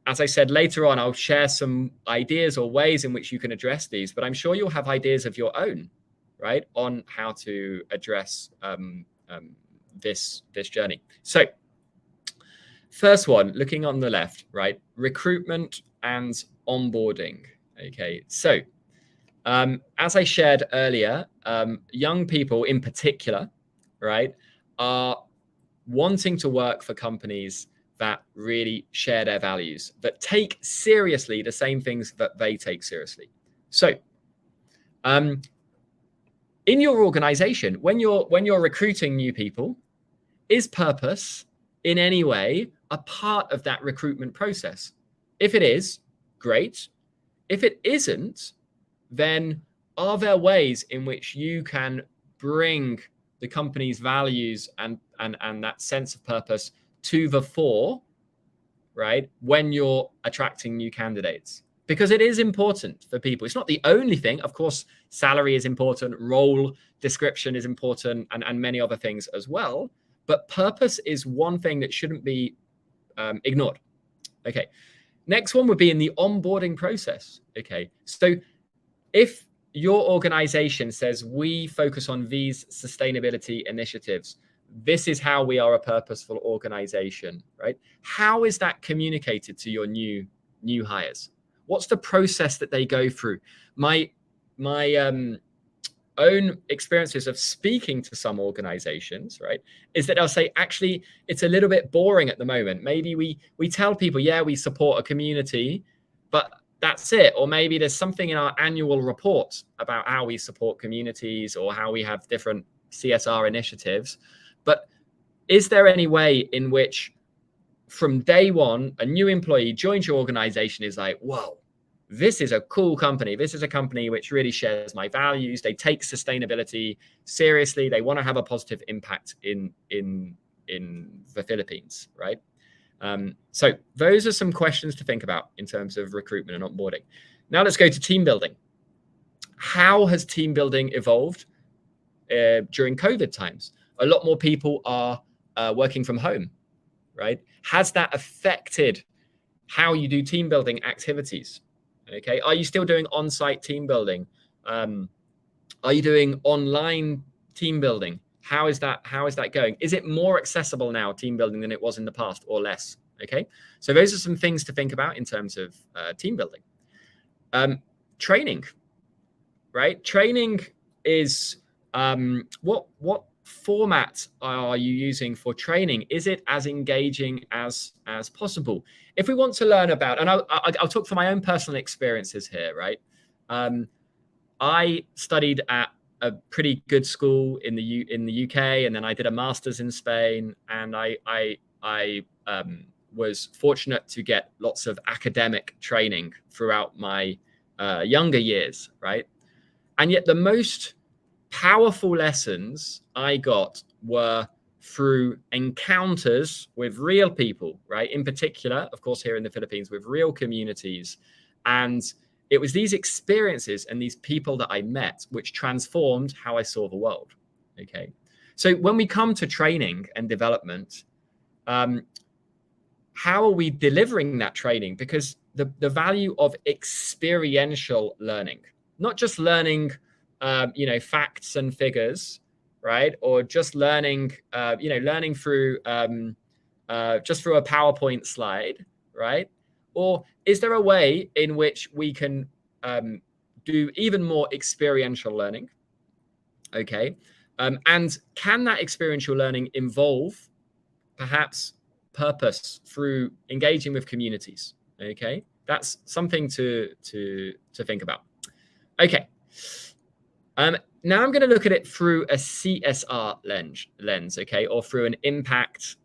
As I said, later on, I'll share some ideas or ways in which you can address these, but I'm sure you'll have ideas of your own, right, on how to address this journey. So first one, looking on the left, right, recruitment and onboarding. Okay, so as I shared earlier, young people in particular, right, are wanting to work for companies that really share their values, that take seriously the same things that they take seriously. So in your organization, when you're recruiting new people, is purpose in any way a part of that recruitment process? If it is, great. If it isn't, then are there ways in which you can bring the company's values and that sense of purpose to the fore, right, when you're attracting new candidates? Because it is important for people. It's not the only thing. Of course, salary is important, role description is important, and many other things as well. But purpose is one thing that shouldn't be ignored. Okay. Next one would be in the onboarding process. Okay. So if your organization says we focus on these sustainability initiatives, this is how we are a purposeful organization, right? How is that communicated to your new hires? What's the process that they go through? My own experiences of speaking to some organizations, right, is that they'll say, actually, it's a little bit boring at the moment. Maybe we tell people, yeah, we support a community, but that's it. Or maybe there's something in our annual report about how we support communities or how we have different CSR initiatives. But is there any way in which from day one, a new employee joins your organization, is like, whoa, this is a cool company. This is a company which really shares my values. They take sustainability seriously. They want to have a positive impact in the Philippines, right? So those are some questions to think about in terms of recruitment and onboarding. Now let's go to team building. How has team building evolved during COVID times? A lot more people are working from home, right? Has that affected how you do team building activities? Okay, are you still doing on-site team building? Are you doing online team building? How is that going? Is it more accessible now, team building, than it was in the past, or less? Okay, so those are some things to think about in terms of team building. Training, right? Training is what format are you using for training? Is it as engaging as possible? If we want to learn about, and I'll talk from my own personal experiences here, right? I studied at a pretty good school in the UK, and then I did a master's in Spain, and I was fortunate to get lots of academic training throughout my younger years, right? And yet the most powerful lessons I got were through encounters with real people, right? In particular, of course, here in the Philippines, with real communities. And it was these experiences and these people that I met which transformed how I saw the world. Okay. So when we come to training and development, how are we delivering that training? Because the value of experiential learning, not just learning, facts and figures, right? Or just learning, learning through just through a PowerPoint slide, right? Or is there a way in which we can do even more experiential learning? Okay. And can that experiential learning involve perhaps purpose through engaging with communities? Okay. That's something to think about. Okay. Now I'm going to look at it through a CSR lens, okay, or through an impact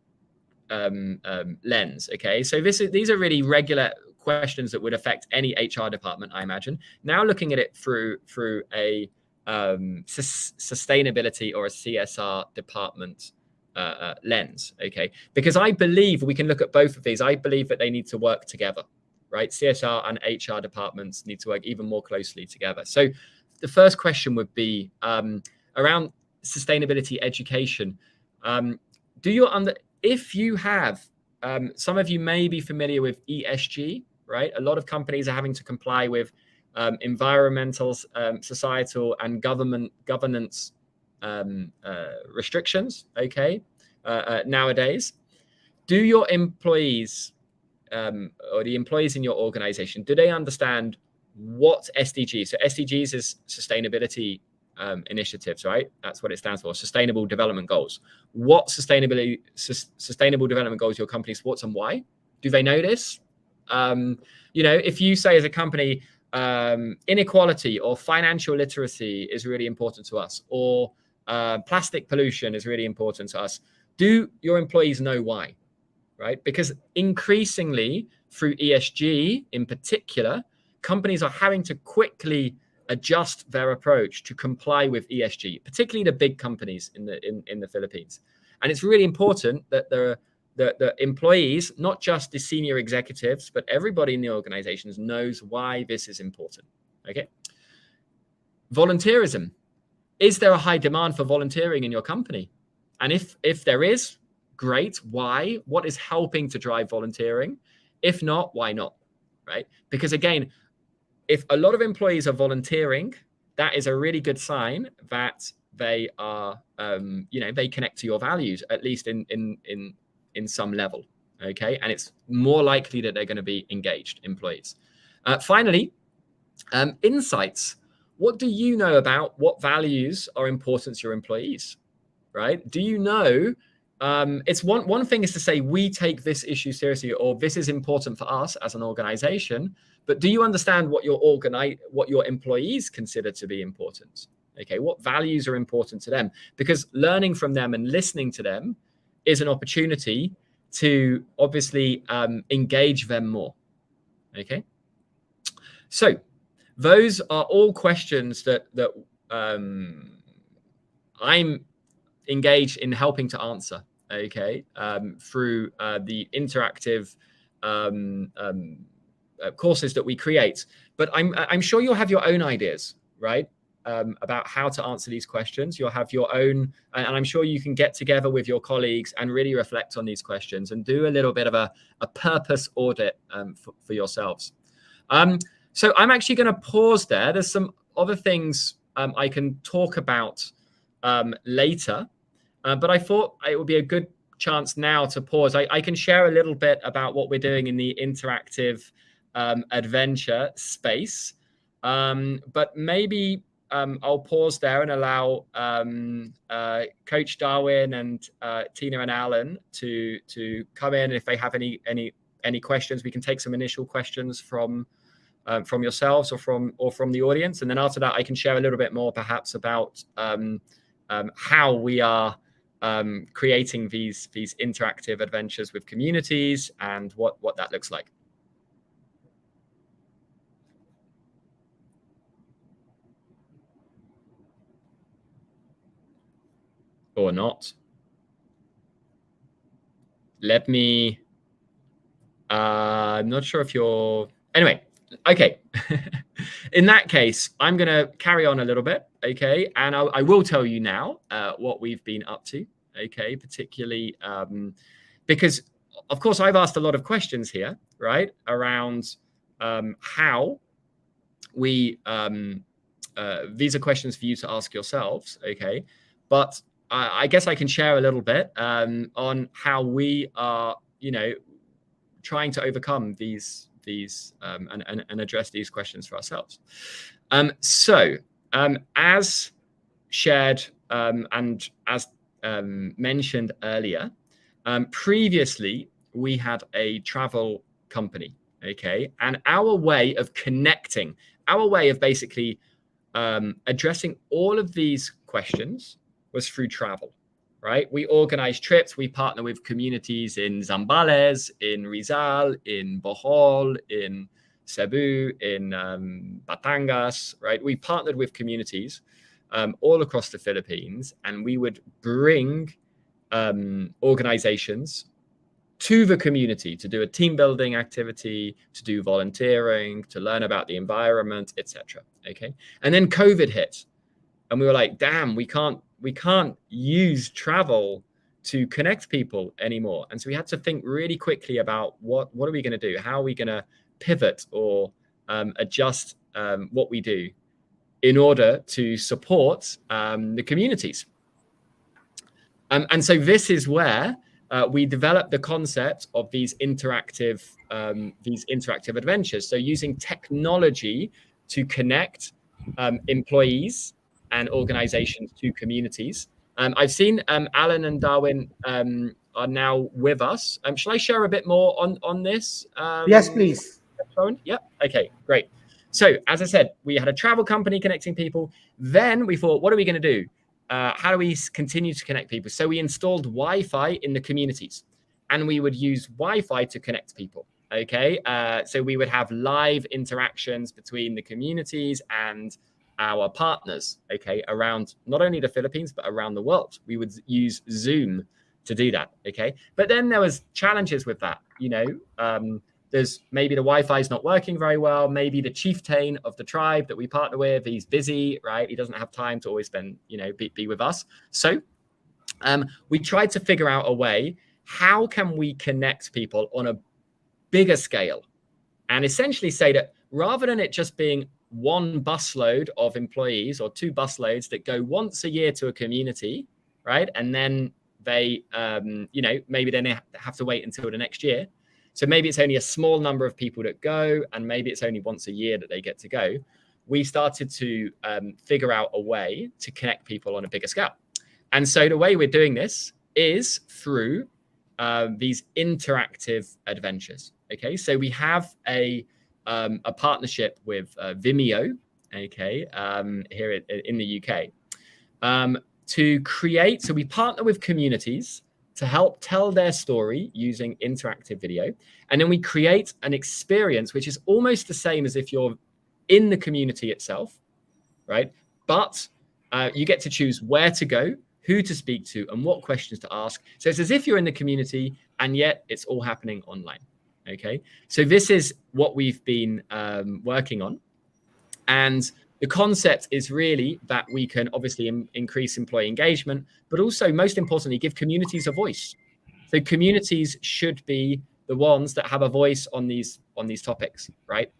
lens, okay. So these are really regular questions that would affect any HR department, I imagine. Now looking at it through a sustainability or a CSR department lens, okay? Because I believe we can look at both of these. I believe that they need to work together, right? CSR and HR departments need to work even more closely together. So the first question would be around sustainability education. If you have, some of you may be familiar with ESG, right? A lot of companies are having to comply with environmental, societal, and governance restrictions, okay, nowadays. Do your employees or the employees in your organization, do they understand what SDGs? So SDGs is sustainability initiatives, right? That's what it stands for, Sustainable Development Goals. What sustainable development goals your company supports and why? Do they know this? If you say as a company, inequality or financial literacy is really important to us, or plastic pollution is really important to us, do your employees know why? Right? Because increasingly through ESG in particular, companies are having to quickly adjust their approach to comply with ESG, particularly the big companies in the Philippines. And it's really important that the employees, not just the senior executives, but everybody in the organizations knows why this is important. Okay. Volunteerism. Is there a high demand for volunteering in your company? And if there is, great. Why? What is helping to drive volunteering? If not, why not? Right? Because again, if a lot of employees are volunteering, that is a really good sign that they are, they connect to your values, at least in some level. Okay, and it's more likely that they're going to be engaged employees. Finally, insights. What do you know about what values are important to your employees? Right? Do you know? It's one thing is to say we take this issue seriously, or this is important for us as an organization. But do you understand what your employees consider to be important? Okay, what values are important to them? Because learning from them and listening to them is an opportunity to obviously engage them more. Okay, so those are all questions that I'm engaged in helping to answer. Okay, through the interactive courses that we create. But I'm sure you'll have your own ideas, right? About how to answer these questions. You'll have your own, and I'm sure you can get together with your colleagues and really reflect on these questions and do a little bit of a purpose audit for yourselves. So I'm actually going to pause there. There's some other things I can talk about later, but I thought it would be a good chance now to pause. I can share a little bit about what we're doing in the interactive adventure space, but maybe I'll pause there and allow Coach Darwin and Tina and Alan to come in. If they have any questions, we can take some initial questions from yourselves or from the audience, and then after that, I can share a little bit more, perhaps about how we are creating these interactive adventures with communities and what that looks like. Or not. Let me, I'm not sure if you're, anyway, okay. In that case, I'm going to carry on a little bit, okay? And I will tell you now what we've been up to, okay? Particularly because, of course, I've asked a lot of questions here, right? Around how we, these are questions for you to ask yourselves, okay? But I guess I can share a little bit on how we are, trying to overcome these and address these questions for ourselves. So as shared and as mentioned earlier, previously we had a travel company, okay? And our way of connecting, our way of basically addressing all of these questions was through travel, right? We organize trips, we partner with communities in Zambales, in Rizal, in Bohol, in Cebu, in Batangas, right? We partnered with communities all across the Philippines, and we would bring organizations to the community to do a team building activity, to do volunteering, to learn about the environment, etc. Okay, and then COVID hit, and we were like, damn, we can't use travel to connect people anymore. And so we had to think really quickly about what are we going to do? How are we going to pivot or adjust what we do in order to support the communities? And so this is where we developed the concept of these interactive adventures. So using technology to connect employees and organizations to communities. I've seen Alan and Darwin are now with us. Shall I share a bit more on this? Yes, please. Yep. Okay, great. So as I said, we had a travel company connecting people. Then we thought, what are we going to do? How do we continue to connect people? So we installed Wi-Fi in the communities, and we would use Wi-Fi to connect people. Okay, so we would have live interactions between the communities and our partners. Okay, around not only the Philippines but around the world. We would use Zoom to do that. Okay, but then there was challenges with that. There's maybe the Wi-Fi is not working very well. Maybe the chieftain of the tribe that we partner with, he's busy, right? He doesn't have time to always spend, be with us. So we tried to figure out a way, how can we connect people on a bigger scale? And essentially say that rather than it just being one busload of employees or two busloads that go once a year to a community, right? And then they, maybe then have to wait until the next year. So maybe it's only a small number of people that go, and maybe it's only once a year that they get to go. We started to figure out a way to connect people on a bigger scale. And so the way we're doing this is through these interactive adventures. Okay, so we have a partnership with Vimeo, okay, here in the UK, to create. So we partner with communities to help tell their story using interactive video. And then we create an experience which is almost the same as if you're in the community itself, right? But you get to choose where to go, who to speak to, and what questions to ask. So it's as if you're in the community, and yet it's all happening online, okay? So this is what we've been working on. And the concept is really that we can obviously increase employee engagement, but also, most importantly, give communities a voice. So communities should be the ones that have a voice on these topics, right?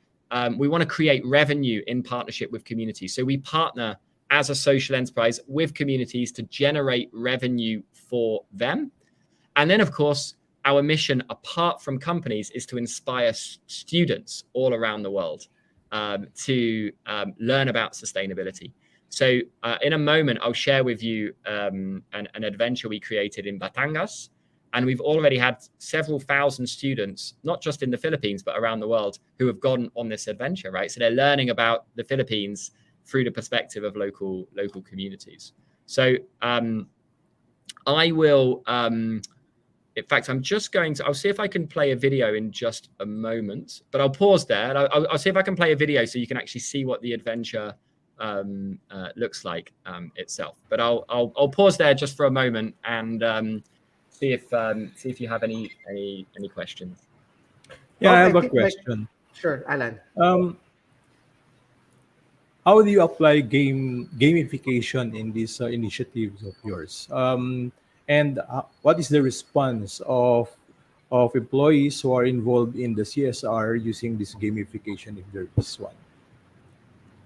We want to create revenue in partnership with communities. So we partner as a social enterprise with communities to generate revenue for them. And then, of course, our mission, apart from companies, is to inspire students all around the world to learn about sustainability. So in a moment, I'll share with you an adventure we created in Batangas. And we've already had several thousand students, not just in the Philippines, but around the world, who have gone on this adventure, right? So they're learning about the Philippines through the perspective of local communities. So I will, in fact, I'm just going to, I'll see if I can play a video in just a moment, but I'll pause there. And I'll see if I can play a video so you can actually see what the adventure looks like itself. But I'll pause there just for a moment and see if you have any questions. Yeah, I have a think question. Sure, Alan. How do you apply gamification in these initiatives of yours? And what is the response of employees who are involved in the CSR using this gamification, if there is one?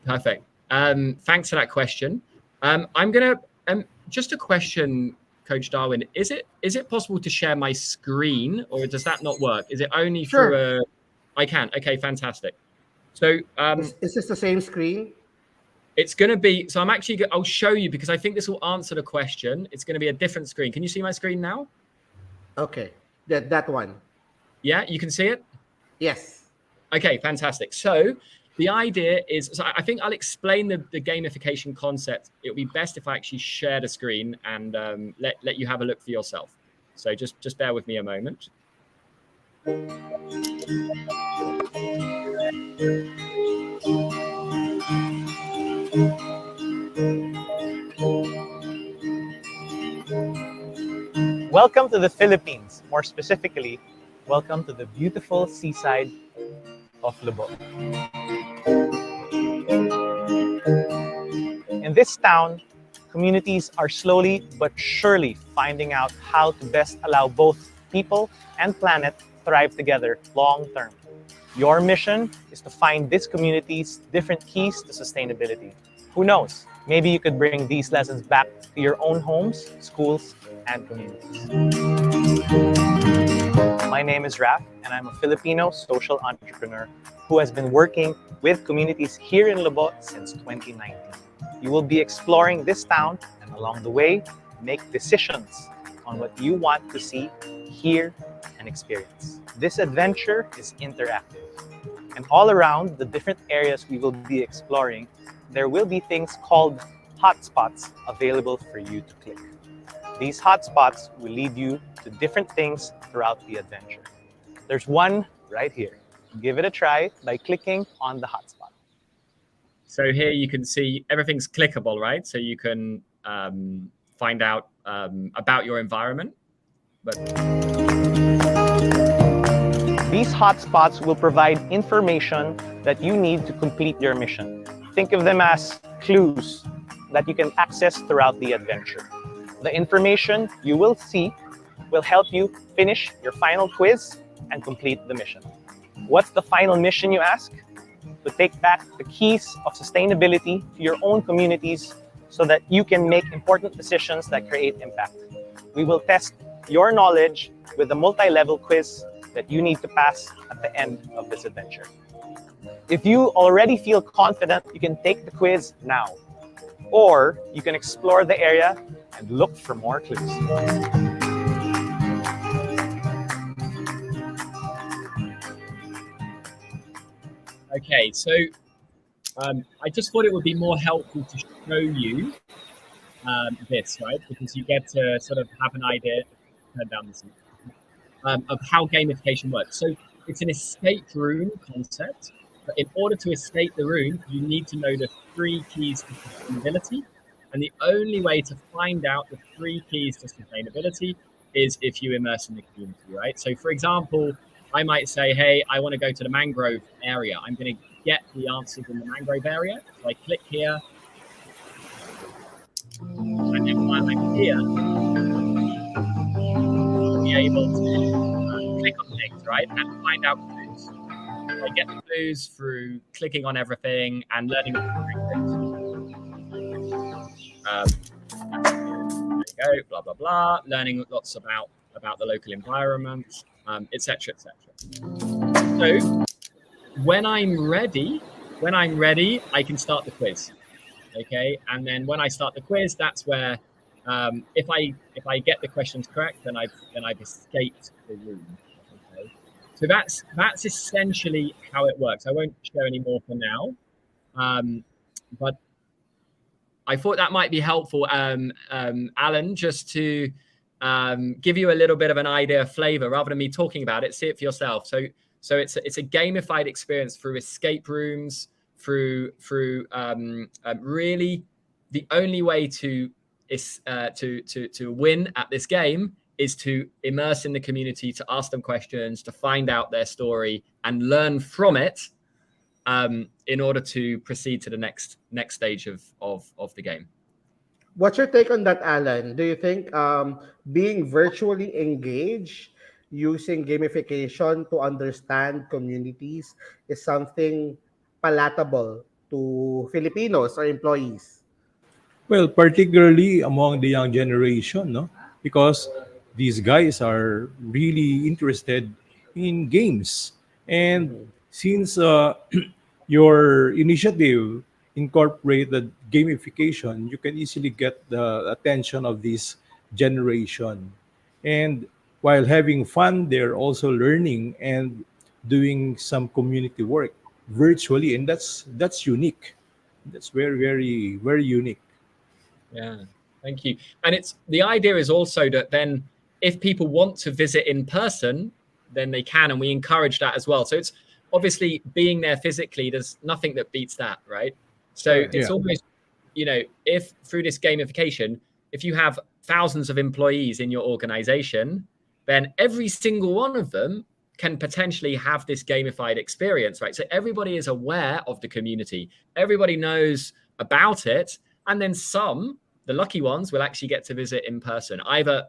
Perfect. Thanks for that question. I'm gonna just a question, Coach Darwin. Is it possible to share my screen, or does that not work? Is it only Sure. through I can. Okay, fantastic. So Is this the same screen? it's going to be, so I'll show you, because I think this will answer the question. It's going to be a different screen. Can you see my screen now? Okay, that one. Yeah, you can see it? Yes. Okay, fantastic. So the idea is, so I think I'll explain the gamification concept. It would be best if I actually share the screen and let you have a look for yourself. So just bear with me a moment. Welcome to the Philippines. More specifically, welcome to the beautiful seaside of Lubot. In this town, communities are slowly but surely finding out how to best allow both people and planet thrive together long term. Your mission is to find this community's different keys to sustainability. Who knows? Maybe you could bring these lessons back to your own homes, schools, and communities. My name is Raf, and I'm a Filipino social entrepreneur who has been working with communities here in Lubot since 2019. You will be exploring this town and along the way, make decisions on what you want to see, hear, and experience. This adventure is interactive. And all around the different areas we will be exploring, there will be things called hotspots available for you to click. These hotspots will lead you to different things throughout the adventure. There's one right here. Give it a try by clicking on the hotspot. So here you can see everything's clickable, right? So you can find out about your environment. But these hotspots will provide information that you need to complete your mission. Think of them as clues that you can access throughout the adventure. The information you will see will help you finish your final quiz and complete the mission. What's the final mission, you ask? To take back the keys of sustainability to your own communities so that you can make important decisions that create impact. We will test your knowledge with a multi-level quiz that you need to pass at the end of this adventure. If you already feel confident, you can take the quiz now, or you can explore the area and look for more clues. okay, so I just thought it would be more helpful to show you this, right? Because you get to sort of have an idea, turn down this, of how gamification works. So it's an escape room concept. But in order to escape the room, you need to know the 3 keys to sustainability. And the only way to find out the 3 keys to sustainability is if you immerse in the community, right? So for example, I might say, hey, I want to go to the mangrove area. I'm going to get the answers in the mangrove area. So I click here. And then while I'm here, I'll be able to click on things, right? And find out clues. I get the clues through clicking on everything and learning. There you go, blah, blah, blah. Learning lots about the local environment, etc., etc. So when I'm ready, I can start the quiz. Okay, and then when I start the quiz, that's where if I get the questions correct, then I've escaped the room. Okay, so that's essentially how it works. I won't show any more for now, but I thought that might be helpful, Alan, just to give you a little bit of an idea, flavor, rather than me talking about it. See it for yourself. So it's a gamified experience through escape rooms, through really the only way to win at this game is to immerse in the community, to ask them questions, to find out their story and learn from it, in order to proceed to the next stage of the game. What's your take on that, Alan? Do you think being virtually engaged using gamification to understand communities is something palatable to Filipinos or employees? Well, particularly among the young generation, no? Because these guys are really interested in games. And Mhm. since your initiative incorporated gamification, you can easily get the attention of this generation. And while having fun, they're also learning and doing some community work virtually, and that's unique. That's very, very, very unique. Yeah, thank you. And it's the idea is also that then if people want to visit in person, then they can, and we encourage that as well. So it's obviously being there physically, there's nothing that beats that, right? So Correct. it's Yeah. almost, if through this gamification, if you have thousands of employees in your organization, then every single one of them can potentially have this gamified experience, right? So everybody is aware of the community. Everybody knows about it. And then some, the lucky ones, will actually get to visit in person, either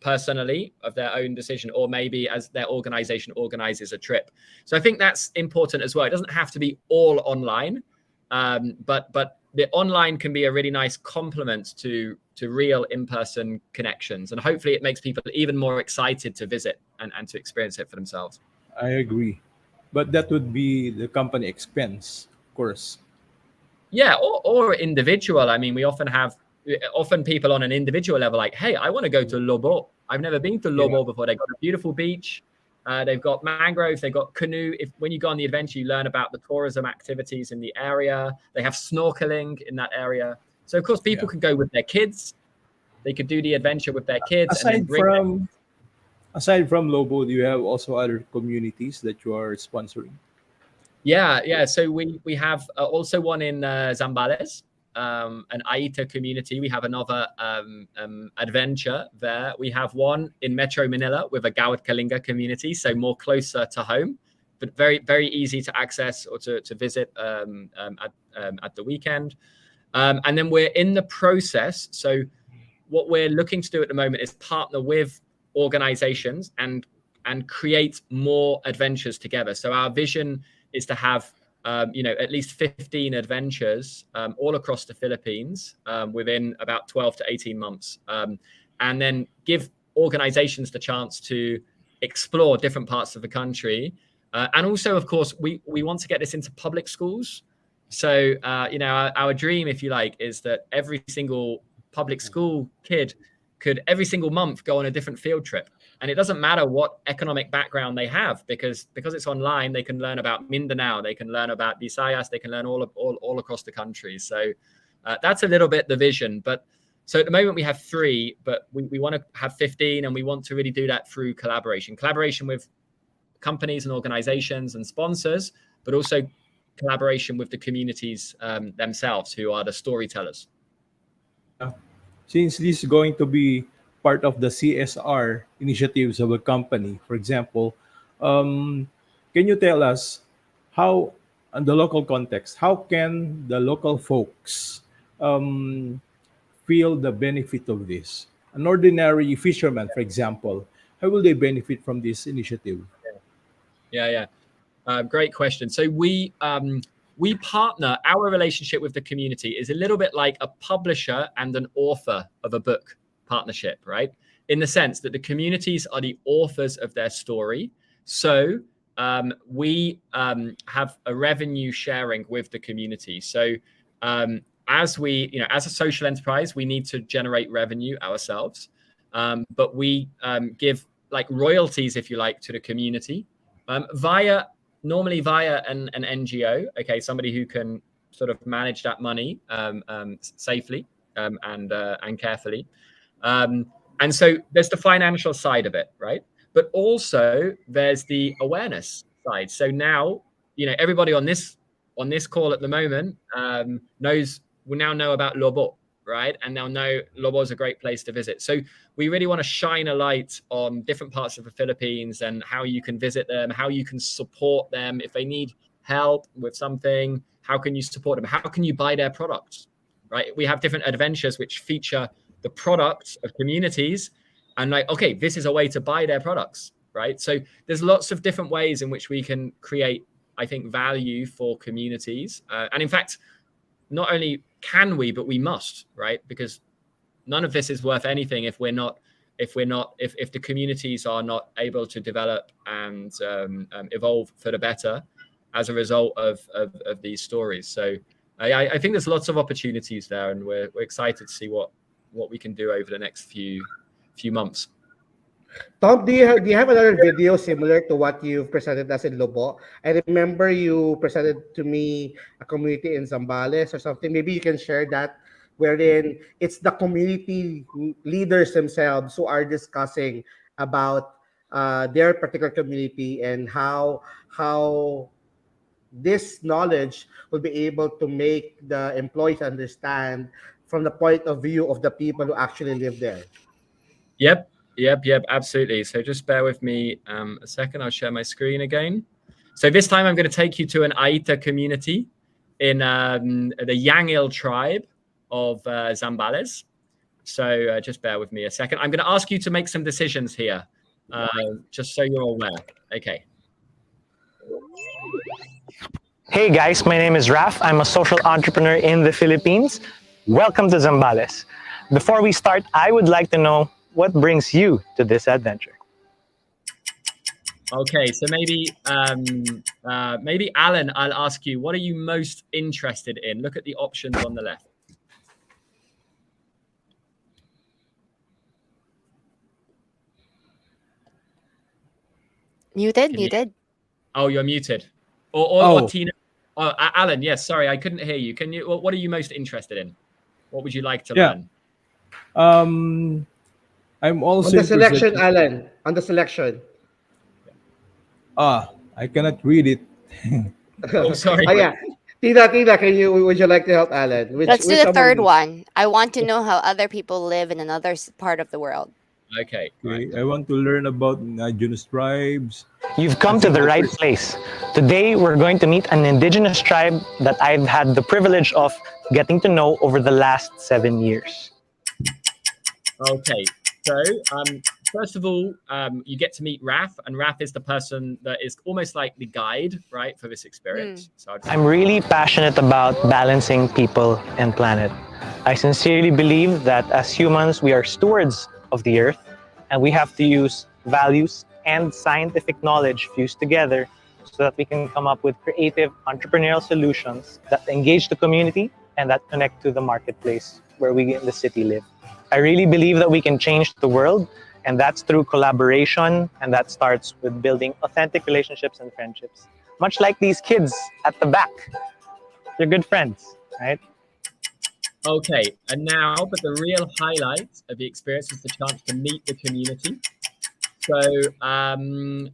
personally of their own decision, or maybe as their organization organizes a trip. So I think that's important as well. It doesn't have to be all online, but the online can be a really nice complement to real in-person connections, and hopefully it makes people even more excited to visit and to experience it for themselves. I agree. But that would be the company expense, of course. Yeah, or individual. I mean, we often people on an individual level, like, hey, I want to go to Lobo. I've never been to Lobo before. They've got a beautiful beach. They've got mangroves. They've got canoe. When you go on the adventure, you learn about the tourism activities in the area. They have snorkeling in that area. So, of course, people can go with their kids. They could do the adventure with their kids. Aside from Lobo, do you have also other communities that you are sponsoring? Yeah. So we have also one in Zambales, an Aita community. We have another adventure there. We have one in Metro Manila with a Gawad Kalinga community, so more closer to home, but very, very easy to access or to visit at the weekend. And then we're in the process. So what we're looking to do at the moment is partner with organizations and create more adventures together. So our vision is to have at least 15 adventures all across the Philippines within about 12 to 18 months, and then give organizations the chance to explore different parts of the country. And also, of course, we want to get this into public schools. So, our dream, if you like, is that every single public school kid could every single month go on a different field trip. And it doesn't matter what economic background they have, because it's online, they can learn about Mindanao, they can learn about Visayas, they can learn all across the country. So that's a little bit the vision. But so at the moment we have 3, but we want to have 15, and we want to really do that through collaboration with companies and organizations and sponsors, but also collaboration with the communities themselves, who are the storytellers. Since this is going to be part of the CSR initiatives of a company, for example, can you tell us how, in the local context, how can the local folks feel the benefit of this? An ordinary fisherman, for example, how will they benefit from this initiative? Yeah. Great question. So we partner. Our relationship with the community is a little bit like a publisher and an author of a book partnership, right? In the sense that the communities are the authors of their story. So we have a revenue sharing with the community. So as a social enterprise, we need to generate revenue ourselves, but we give like royalties, if you like, to the community normally via an NGO, okay, somebody who can sort of manage that money safely and carefully. And so there's the financial side of it, right? But also there's the awareness side. So now, everybody on this call at the moment will now know about Lobo, right? And they'll know Lobo is a great place to visit. So we really want to shine a light on different parts of the Philippines and how you can visit them, how you can support them. If they need help with something, how can you support them? How can you buy their products, right? We have different adventures which feature the products of communities, and like, okay, this is a way to buy their products, right? So there's lots of different ways in which we can create, I think, value for communities. And in fact, not only can we, but we must, right? Because none of this is worth anything if the communities are not able to develop and evolve for the better as a result of these stories. So I think there's lots of opportunities there, and we're excited to see what we can do over the next few months. Tom, do you have another video similar to what you've presented us in Lobo? I remember you presented to me a community in Zambales or something. Maybe you can share that, wherein it's the community leaders themselves who are discussing about their particular community and how this knowledge will be able to make the employees understand from the point of view of the people who actually live there. Yep, absolutely. So just bear with me a second. I'll share my screen again. So this time I'm going to take you to an Aita community in the Yangil tribe of Zambales. So just bear with me a second. I'm going to ask you to make some decisions here, just so you're aware. Okay. Hey guys, my name is Raf. I'm a social entrepreneur in the Philippines. Welcome to Zambales. Before we start, I would like to know what brings you to this adventure. Okay, so maybe Alan, I'll ask you, what are you most interested in? Look at the options on the left. Muted. Oh, you're muted. Or Tina. Oh, Alan, yes, sorry, I couldn't hear you. Can you? What are you most interested in? What would you like to learn? I'm also On the selection, interested. Alan. On the selection. I cannot read it. Oh, sorry. Oh, yeah. Tina, would you like to help Alan? Let's do the among third these? one. I want to know how other people live in another part of the world. Okay. Okay, I want to learn about indigenous tribes. You've come to the right place. Today, we're going to meet an indigenous tribe that I've had the privilege of getting to know over the last 7 years. Okay. So, first of all, you get to meet Raf, and Raf is the person that is almost like the guide, right, for this experience. So I'm really passionate about balancing people and planet. I sincerely believe that as humans, we are stewards of the earth, and we have to use values and scientific knowledge fused together so that we can come up with creative entrepreneurial solutions that engage the community and that connect to the marketplace where we in the city live. I really believe that we can change the world, and that's through collaboration, and that starts with building authentic relationships and friendships. Much like these kids at the back. They're good friends, right? Okay, and now, but the real highlight of the experience is the chance to meet the community. So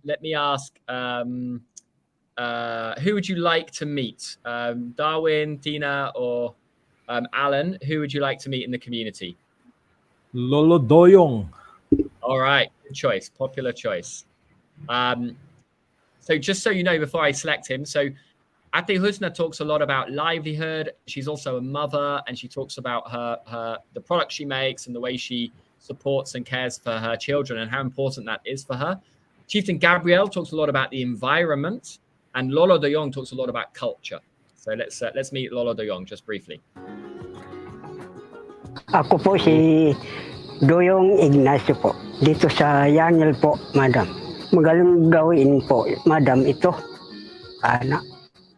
let me ask, who would you like to meet? Darwin, Tina, or Alan? Who would you like to meet in the community? Lolo Doyong. All right, good choice, popular choice. So just so you know, before I select him, so Ate Husna talks a lot about livelihood. She's also a mother, and she talks about the product she makes and the way she supports and cares for her children and how important that is for her. Chieftain Gabriel talks a lot about the environment, and Lolo Doyong talks a lot about culture. So let's meet Lolo Doyong just briefly. Ako po si Doyong Ignacio po. Dito sa Yangil po, madam. Magaling gawin po, madam, ito.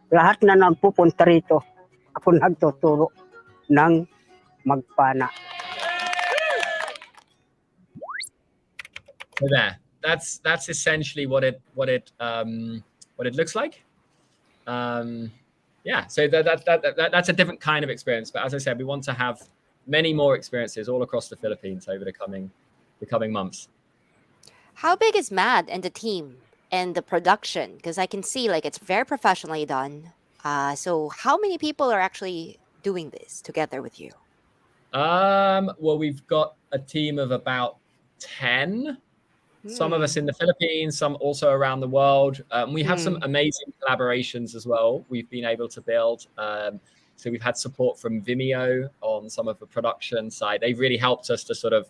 Lahat na nagpupunta rito, ako nagtuturo ng magpana. So there, that's essentially what it looks like. Yeah, so that's a different kind of experience. But as I said, we want to have many more experiences all across the Philippines over the coming months. How big is Mad and the team and the production? Because I can see like it's very professionally done. So how many people are actually doing this together with you? Well, we've got a team of about 10. Some of us in the Philippines, some also around the world. We have some amazing collaborations as well we've been able to build. So we've had support from Vimeo on some of the production side. They've really helped us to sort of,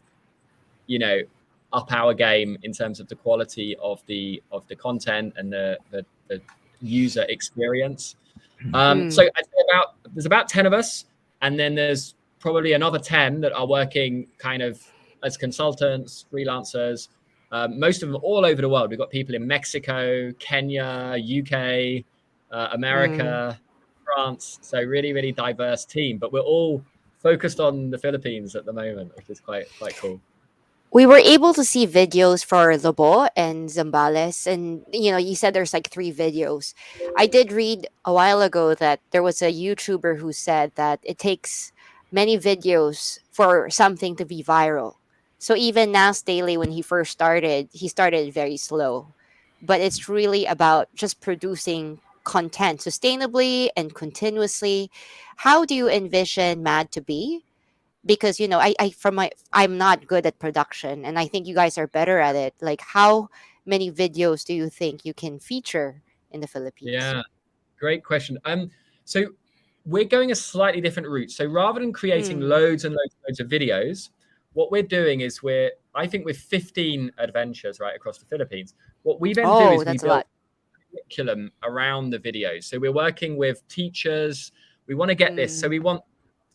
up our game in terms of the quality of the content and the user experience. So I'd say there's about 10 of us, and then there's probably another 10 that are working kind of as consultants, freelancers. Most of them all over the world. We've got people in Mexico, Kenya, UK, America, France. So really, really diverse team. But we're all focused on the Philippines at the moment, which is quite cool. We were able to see videos for Lobo and Zambales, and you said there's like 3 videos. I did read a while ago that there was a YouTuber who said that it takes many videos for something to be viral. So even now, Staley, when he first started, he started very slow, but it's really about just producing content sustainably and continuously. How do you envision Mad to be? because I'm not good at production, and I think you guys are better at it. Like, how many videos do you think you can feature in the Philippines? Yeah, great question. So we're going a slightly different route. So rather than creating Mm. loads and loads of videos, what we're doing is I think with 15 adventures right across the Philippines, what we then do Oh, is we that's a build lot. curriculum around the videos. So we're working with teachers. We want to get this. So Mm. we want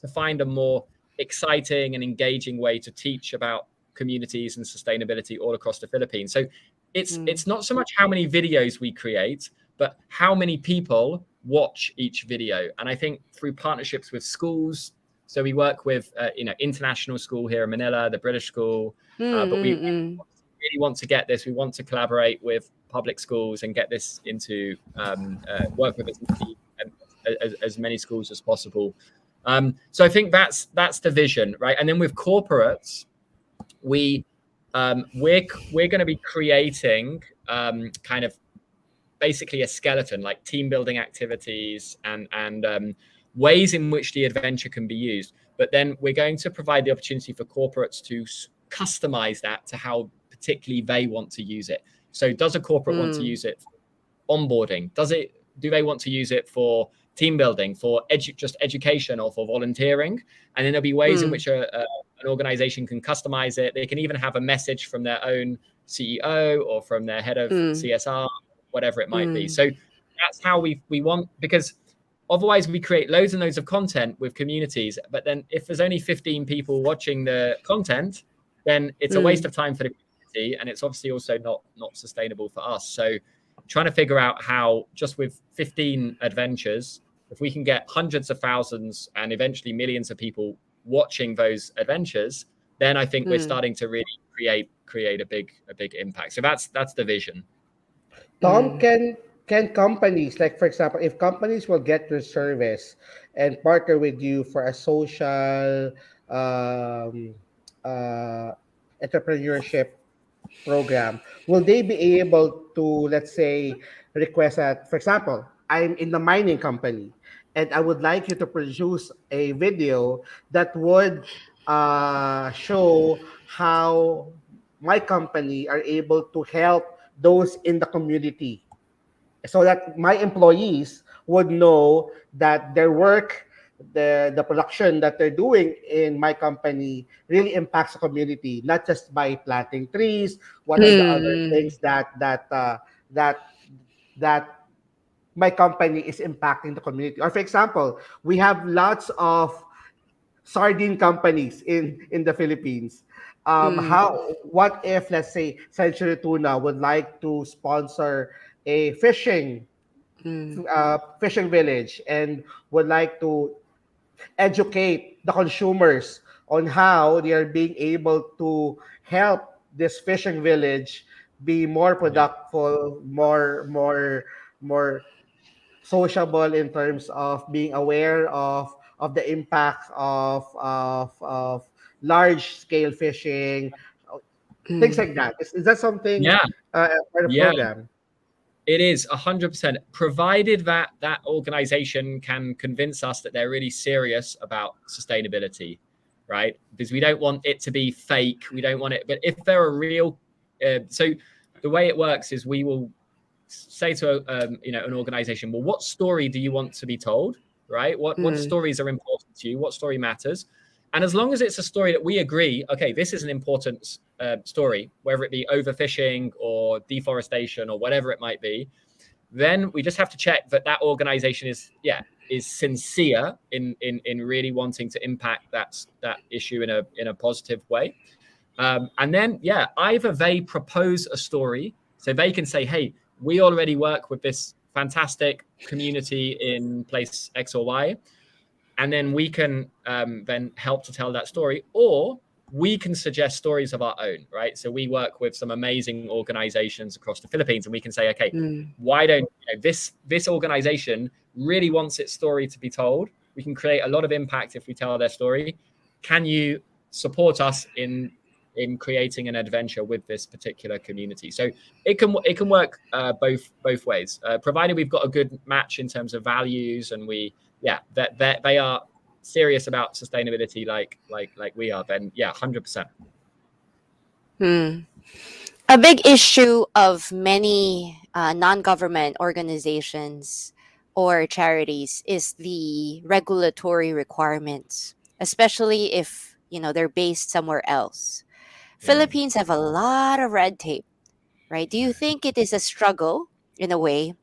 to find a more exciting and engaging way to teach about communities and sustainability all across the Philippines. So it's not so much how many videos we create, but how many people watch each video. And I think through partnerships with schools, so we work with international school here in Manila, the British school, but we really want to get this. We want to collaborate with public schools and get this into work with as many schools as possible. So I think that's the vision, right? And then with corporates, we're going to be creating kind of basically a skeleton, like team building activities and ways in which the adventure can be used. But then we're going to provide the opportunity for corporates to customize that to how particularly they want to use it. So does a corporate want to use it for onboarding? Do they want to use it for team building, for just education, or for volunteering? And then there'll be ways in which an organization can customize it. They can even have a message from their own CEO or from their head of CSR, whatever it might be. So that's how we want, because otherwise we create loads and loads of content with communities, but then if there's only 15 people watching the content, then it's a waste of time for the community, and it's obviously also not sustainable for us. So trying to figure out how, just with 15 adventures, if we can get hundreds of thousands and eventually millions of people watching those adventures, then I think we're starting to really create a big impact. So that's the vision. Tom, can companies, like for example, if companies will get your service and partner with you for a social um, uh, entrepreneurship program, will they be able to, let's say, request that, for example, I'm in the mining company and I would like you to produce a video that would show how my company are able to help those in the community, so that my employees would know that their work, the production that they're doing in my company really impacts the community, not just by planting trees. What are the other things that that my company is impacting the community? Or for example, we have lots of sardine companies in the Philippines. What if, let's say, Century Tuna would like to sponsor a fishing village and would like to educate the consumers on how they are being able to help this fishing village be more productive, more sociable in terms of being aware of the impact of large scale fishing, things like that. Is that something Yeah, part of the yeah. program? It is 100%, provided that organization can convince us that they're really serious about sustainability, right? Because we don't want it to be fake. We don't want it, but if they're a real, so the way it works is we will say to an organization, well, what story do you want to be told, right? What stories are important to you? What story matters? And as long as it's a story that we agree, okay, this is an important story, whether it be overfishing or deforestation or whatever it might be, then we just have to check that organization is sincere in really wanting to impact that issue in a positive way. And then, either they propose a story, so they can say, hey, we already work with this fantastic community in place X or Y, and then we can then help to tell that story, or we can suggest stories of our own, right? So we work with some amazing organizations across the Philippines, and we can say, okay, why don't this organization really wants its story to be told? We can create a lot of impact if we tell their story. Can you support us in creating an adventure with this particular community? So it can work both ways, provided we've got a good match in terms of values, and that they are serious about sustainability like we are, then yeah, 100%. A big issue of many non-government organizations or charities is the regulatory requirements, especially if they're based somewhere else. Philippines have a lot of red tape, right? Do you think it is a struggle in a way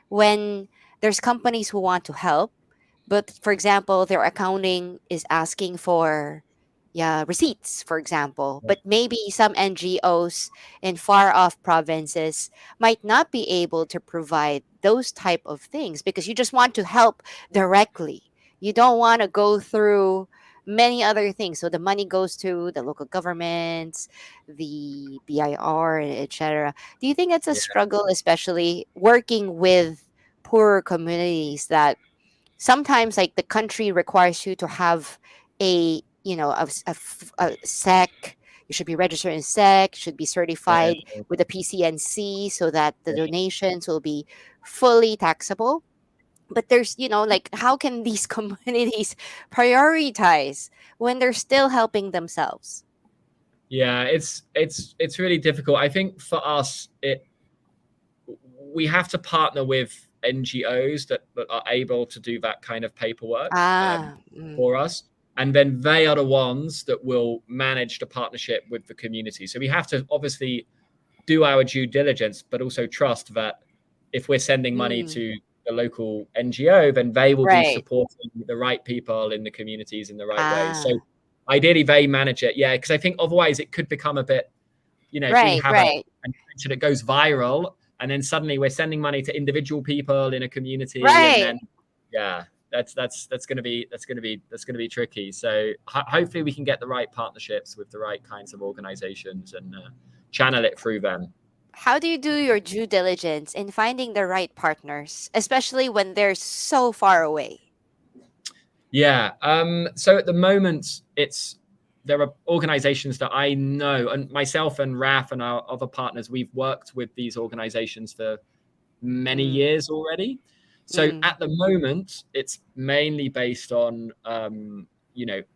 when there's companies who want to help, but for example, their accounting is asking for receipts, for example, but maybe some NGOs in far off provinces might not be able to provide those type of things because you just want to help directly. You don't want to go through many other things. So the money goes to the local governments, the BIR, etc. Do you think it's a struggle, especially working with poorer communities, that sometimes like the country requires you to have a a sec, you should be registered in sec, should be certified Yeah. with a PCNC so that the donations will be fully taxable, but there's like how can these communities prioritize when they're still helping themselves? Yeah, it's really difficult. I think for us, we have to partner with NGOs that are able to do that kind of paperwork for us. And then they are the ones that will manage the partnership with the community. So we have to obviously do our due diligence, but also trust that if we're sending money to the local NGO, then they will be Right. supporting the right people in the communities in the right way. So ideally they manage it. Yeah, because I think otherwise it could become a bit, if we have an adventure that goes viral and then suddenly we're sending money to individual people in a community, and then that's going to be tricky. So hopefully we can get the right partnerships with the right kinds of organizations and channel it through them. How do you do your due diligence in finding the right partners, especially when they're so far away? Yeah. So at the moment, there are organizations that I know, and myself and Raf and our other partners, we've worked with these organizations for many years already. So at the moment, it's mainly based on,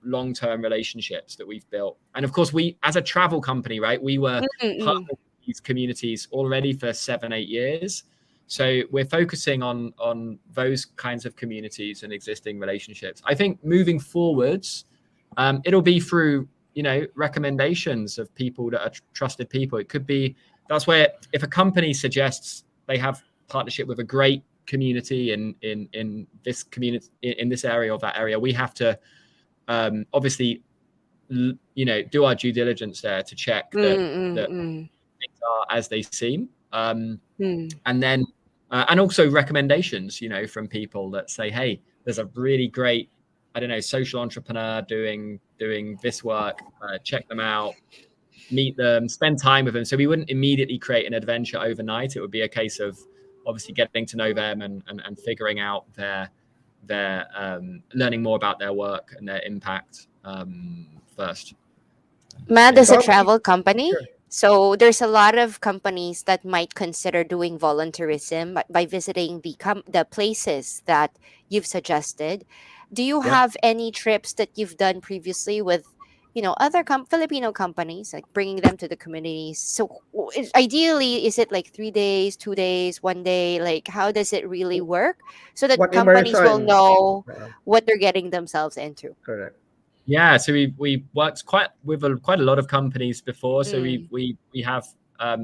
long-term relationships that we've built. And of course, we, as a travel company, right, we were partners with these communities already for 7-8 years. So we're focusing on those kinds of communities and existing relationships. I think moving forwards, it'll be through, recommendations of people that are trusted people. It could be, that's where if a company suggests they have partnership with a great community in this community, in this area or that area, we have to obviously, do our due diligence there to check that things are as they seem. And then, and also recommendations, from people that say, hey, there's a really great, I don't know, social entrepreneur doing this work, check them out, meet them, spend time with them. So we wouldn't immediately create an adventure overnight. It would be a case of obviously getting to know them and figuring out their learning more about their work and their impact first. Mad is a travel company. So there's a lot of companies that might consider doing volunteerism by visiting the places that you've suggested. Do you have any trips that you've done previously with, other Filipino companies, like bringing them to the communities? So ideally, is it like 3 days, 2 days, 1 day? Like, how does it really work so that What companies will immersion? know what they're getting themselves into? Correct. Yeah, so we worked quite a lot of companies before. So we have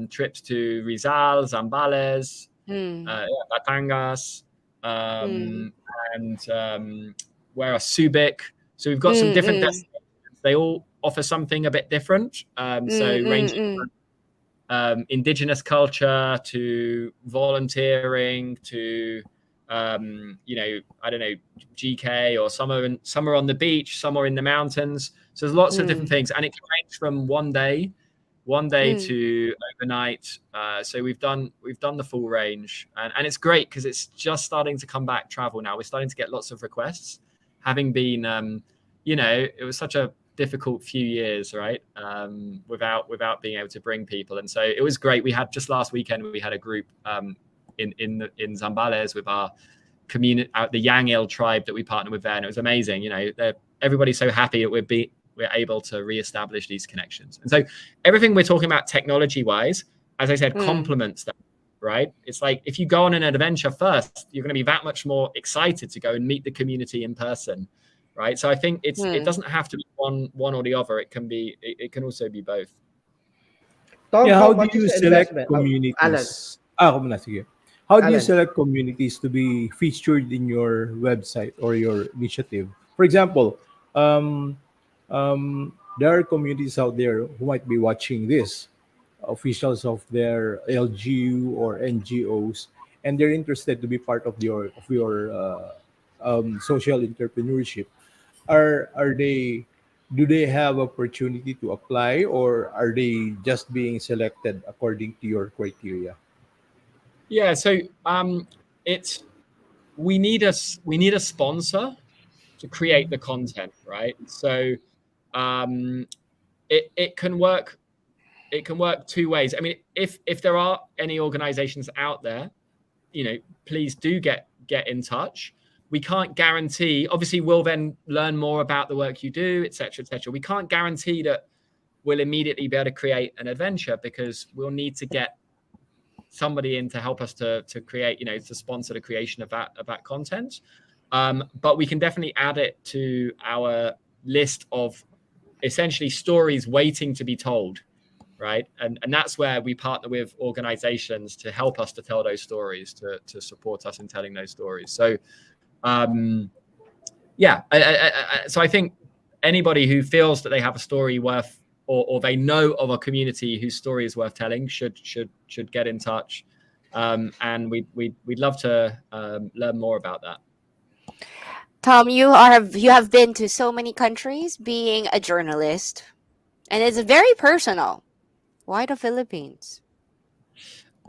trips to Rizal, Zambales, Batangas, and where are Subic. So we've got some different destinations. They all offer something a bit different. So ranging from indigenous culture to volunteering to I don't know, GK, or some are on the beach, some are in the mountains. So there's lots of different things, and it can range from one day to overnight. So we've done the full range, and it's great because it's just starting to come back travel now. We're starting to get lots of requests, having been it was such a difficult few years, right? Without being able to bring people, and so it was great. We had just last weekend we had a group in Zambales with our community, the Yangil tribe that we partnered with there, and it was amazing. Everybody's so happy that we're able to reestablish these connections. And so everything we're talking about technology-wise, as I said, complements that, right? It's like if you go on an adventure first, you're going to be that much more excited to go and meet the community in person, right? So I think it doesn't have to be one or the other. It can also be both. Tom, Yeah, how do much is you the select investment? Alan. communities? Ako muna, sige. How do you Alan. select communities to be featured in your website or your initiative? For example, there are communities out there who might be watching this, officials of their LGU or NGOs, and they're interested to be part of your social entrepreneurship. Are they? Do they have opportunity to apply, or are they just being selected according to your criteria? Yeah, so we need a sponsor to create the content, right? So it can work two ways. I mean, if there are any organizations out there, please do get in touch. We can't guarantee, obviously we'll then learn more about the work you do, etc., etc. We can't guarantee that we'll immediately be able to create an adventure, because we'll need to get somebody in to help us to create, to sponsor the creation of that content. But we can definitely add it to our list of essentially stories waiting to be told, right? And that's where we partner with organizations to help us to tell those stories, to support us in telling those stories. So so I think anybody who feels that they have a story worth, or they know of a community whose story is worth telling, should get in touch, and we'd love to learn more about that. Tom, you have been to so many countries being a journalist, and it's very personal. Why the Philippines?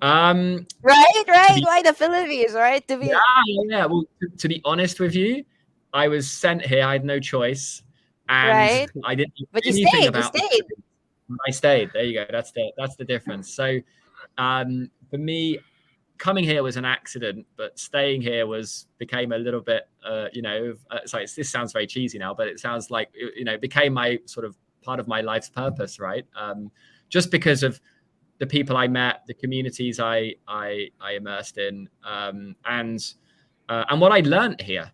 Right. Why the Philippines? Right? Yeah. Well, to be honest with you, I was sent here. I had no choice, and I didn't know anything about. You stayed. I stayed. There you go. That's the difference. So, for me, coming here was an accident, but staying here became a little bit, sorry, this sounds very cheesy now, but it sounds like, it became my sort of part of my life's purpose, right? Just because of the people I met, the communities I immersed in, and what I learned here.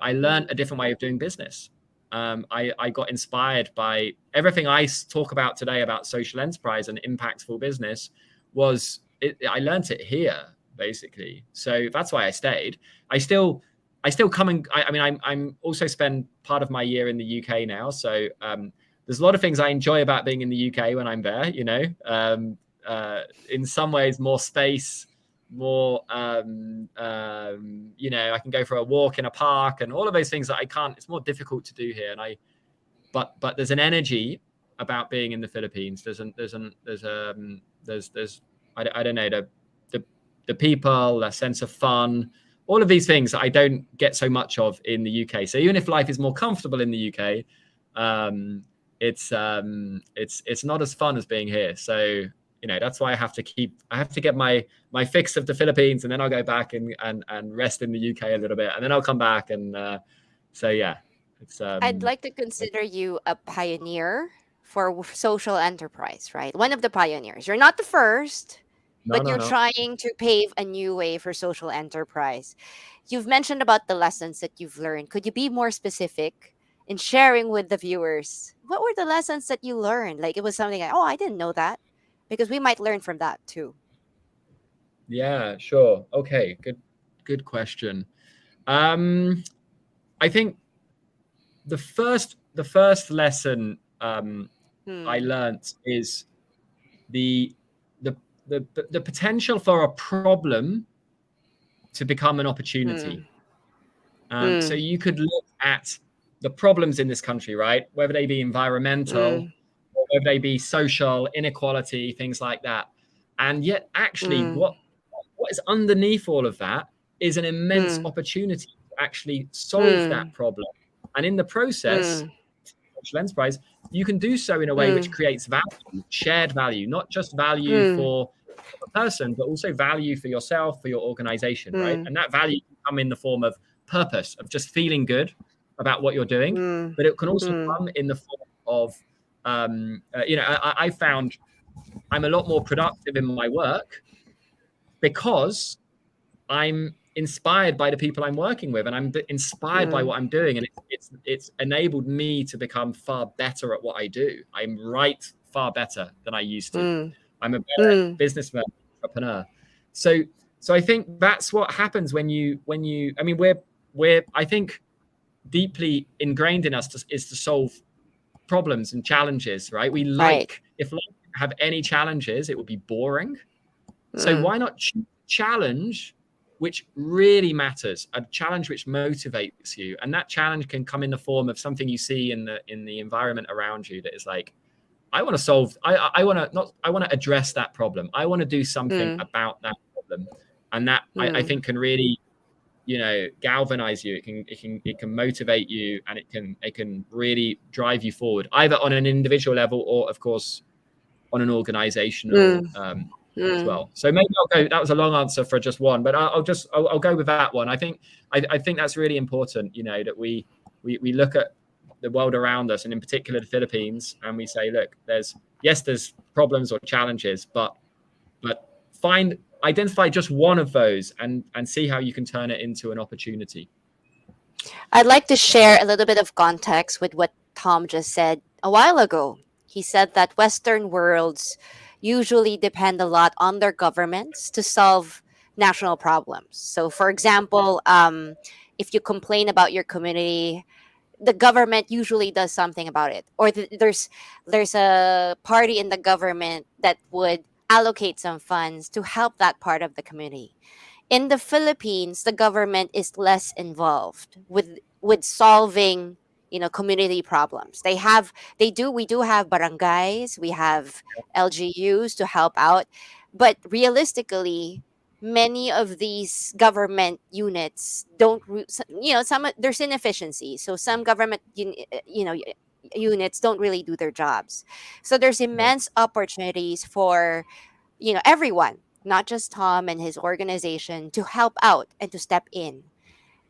I learned a different way of doing business. I got inspired by everything I talk about today about social enterprise and impactful business. I learned it here, basically. So that's why I stayed. I still come I'm also spend part of my year in the UK now. So there's a lot of things I enjoy about being in the UK when I'm there, in some ways more space, more, I can go for a walk in a park and all of those things that it's more difficult to do here. But there's an energy about being in the Philippines. There's I don't know, the people, a sense of fun, all of these things that I don't get so much of in the UK. So even if life is more comfortable in the UK, it's not as fun as being here. So, that's why I have to get my fix of the Philippines, and then I'll go back and rest in the UK a little bit, and then I'll come back. And so, yeah, it's. I'd like to consider you a pioneer for social enterprise, right? One of the pioneers. You're not the first, but you're trying to pave a new way for social enterprise. You've mentioned about the lessons that you've learned. Could you be more specific in sharing with the viewers? What were the lessons that you learned? Like, it was something like, I didn't know that, because we might learn from that too. Yeah, sure. Okay. Good question. I think the first lesson I learned is the potential for a problem to become an opportunity. So you could look at the problems in this country, right? Whether they be environmental, or whether they be social inequality, things like that. And yet, actually, what is underneath all of that is an immense opportunity to actually solve that problem. And in the process, social enterprise, you can do so in a way which creates value, shared value, not just value for a person, but also value for yourself, for your organization, right? And that value can come in the form of purpose, of just feeling good about what you're doing, but it can also come in the form of, I found I'm a lot more productive in my work because I'm inspired by the people I'm working with, and I'm inspired by what I'm doing, and it's enabled me to become far better at what I do. I'm far better than I used to. I'm a better businessman, entrepreneur. So I think that's what happens when you. I mean, we're I think deeply ingrained in us is to solve problems and challenges, right? If life didn't have any challenges, it would be boring. So why not choose a challenge which really matters, a challenge which motivates you? And that challenge can come in the form of something you see in the environment around you that is like, I want to address that problem. I want to do something about that problem. And that I think can really, galvanize you. It can motivate you, and it can really drive you forward, either on an individual level or, of course, on an organizational as well. So maybe I'll go. That was a long answer for just one, but I'll go with that one. I think that's really important. That we look at the world around us, and in particular the Philippines, and we say, look, there's problems or challenges, but identify just one of those and see how you can turn it into an opportunity. I'd like to share a little bit of context with what Tom just said a while ago. He said that Western worlds usually depend a lot on their governments to solve national problems. So, for example, if you complain about your community, the government usually does something about it, or there's a party in the government that would allocate some funds to help that part of the community. In the Philippines, the government is less involved with solving, community problems. We do have barangays, we have LGUs to help out, but realistically, many of these government units don't, some there's inefficiency. So some government, units don't really do their jobs. So there's immense opportunities for, everyone, not just Tom and his organization, to help out and to step in.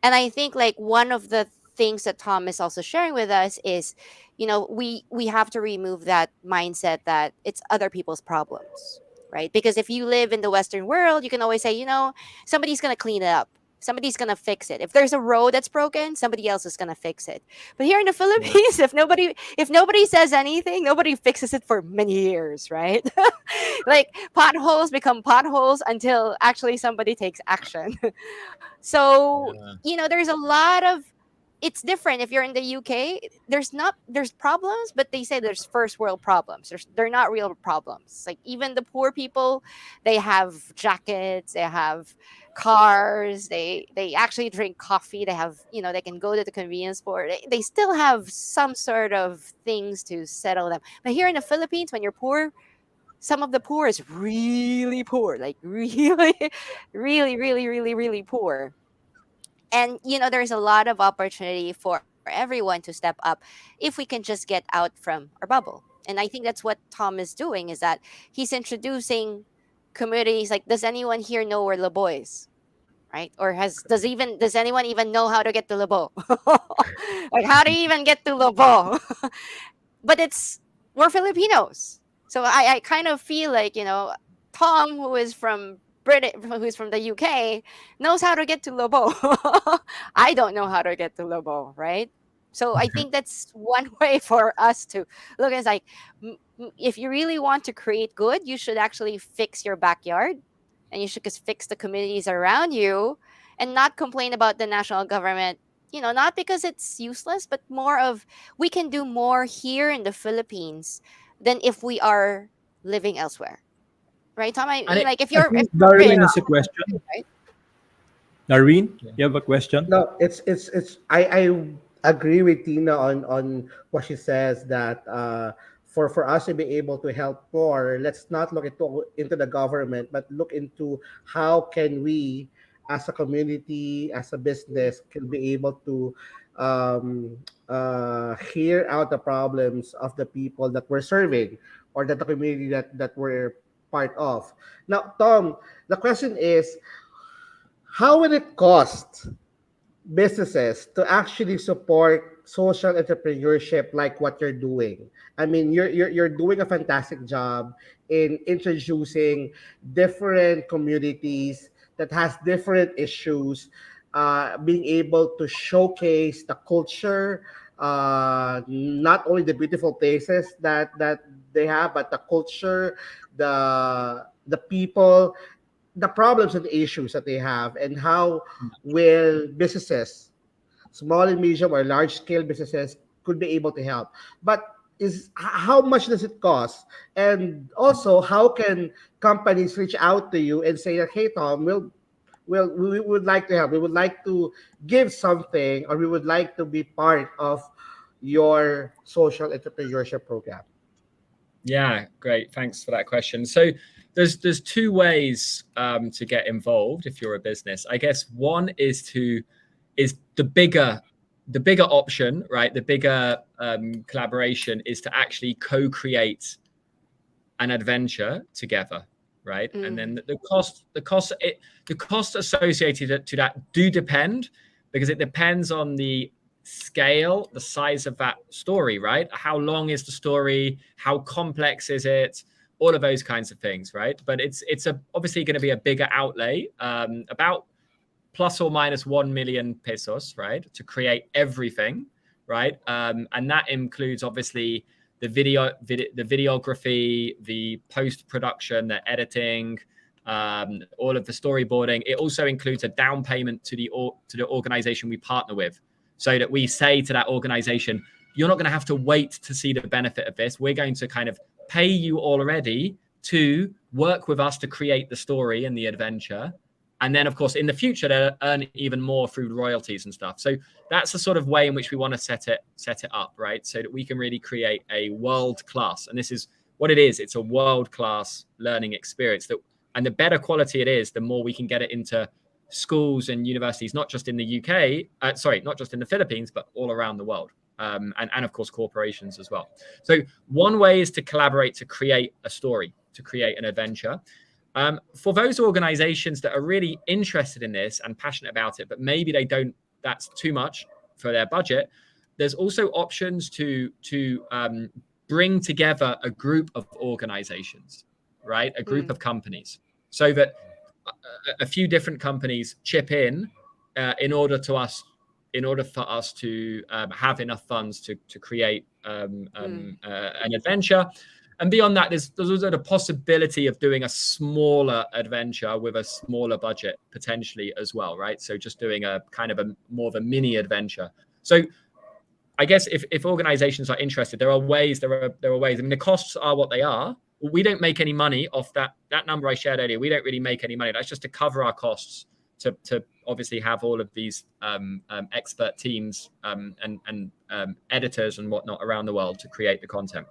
And I think like one of the things that Tom is also sharing with us is, we have to remove that mindset that it's other people's problems, right? Because if you live in the Western world, you can always say, somebody's going to clean it up. Somebody's going to fix it. If there's a road that's broken, somebody else is going to fix it. But here in the Philippines, if nobody says anything, nobody fixes it for many years, right? Like potholes become potholes until actually somebody takes action. So, there's a lot of, it's different if you're in the UK. There's problems, but they say there's first world problems. They're not real problems. Like even the poor people, they have jackets, they have cars, they actually drink coffee, they have, they can go to the convenience store. They still have some sort of things to settle them. But here in the Philippines, when you're poor, some of the poor is really poor, like really, really, really, really, really poor. And there's a lot of opportunity for everyone to step up if we can just get out from our bubble. And I think that's what Tom is doing, is that he's introducing communities. Like, does anyone here know where Labo is? Right? Or does anyone even know how to get to Labo? Like, how do you even get to Labo? But we're Filipinos. So I kind of feel like, Tom, who's from the UK, knows how to get to Lobo. I don't know how to get to Lobo, right? So I think that's one way for us to look. It's like, if you really want to create good, you should actually fix your backyard, and you should just fix the communities around you, and not complain about the national government. Not because it's useless, but more of, we can do more here in the Philippines than if we are living elsewhere. Right, Tom? I mean, like, if I you're think rich, Darwin has a question. right? Darwin, you have a question? No, it's I agree with Tina on what she says, that for us to be able to help poor, let's not look into the government, but look into how can we, as a community, as a business, can be able to hear out the problems of the people that we're serving, or that the community that we're part of. Now, Tom, the question is, how will it cost businesses to actually support social entrepreneurship like what you're doing? I mean, you're doing a fantastic job in introducing different communities that has different issues, being able to showcase the culture, not only the beautiful places that they have, but the culture, the people, the problems and issues that they have, and how will businesses, small and medium or large scale businesses, could be able to help. But how much does it cost? And also, how can companies reach out to you and say that, hey Tom, we would like to help. We would like to give something, or we would like to be part of your social entrepreneurship program. Yeah, great. Thanks for that question. So there's two ways to get involved if you're a business. I guess one is the bigger option, right? The bigger collaboration is to actually co-create an adventure together, right? And then the cost associated to that do depend, because it depends on the scale, the size of that story, right? How long is the story? How complex is it? All of those kinds of things, right? But it's obviously going to be a bigger outlay, about plus or minus 1 million pesos, right, to create everything, right? And that includes obviously the videography, the post-production, the editing, all of the storyboarding. It also includes a down payment to the organization we partner with, so that we say to that organization, you're not going to have to wait to see the benefit of this. We're going to kind of pay you already to work with us to create the story and the adventure. And then, of course, in the future, they'll earn even more through royalties and stuff. So that's the sort of way in which we want to set it up, right? So that we can really create a world-class, and this is what it is. It's a world-class learning experience. And the better quality it is, the more we can get it into schools and universities, not just in the UK, not just in the Philippines, but all around the world. And of course, corporations as well. So one way is to collaborate to create a story, to create an adventure. For those organizations that are really interested in this and passionate about it, but maybe that's too much for their budget, there's also options to bring together a group of organizations, right? A group of companies, so that a few different companies chip in order for us to have enough funds to create an adventure. And beyond that, there's also the possibility of doing a smaller adventure with a smaller budget potentially as well, right? So just doing a kind of more of a mini adventure. So I guess if organizations are interested, there are ways. I mean, the costs are what they are. We don't make any money off that number I shared earlier. We don't really make any money. That's just to cover our costs to obviously have all of these expert teams and editors and whatnot around the world to create the content.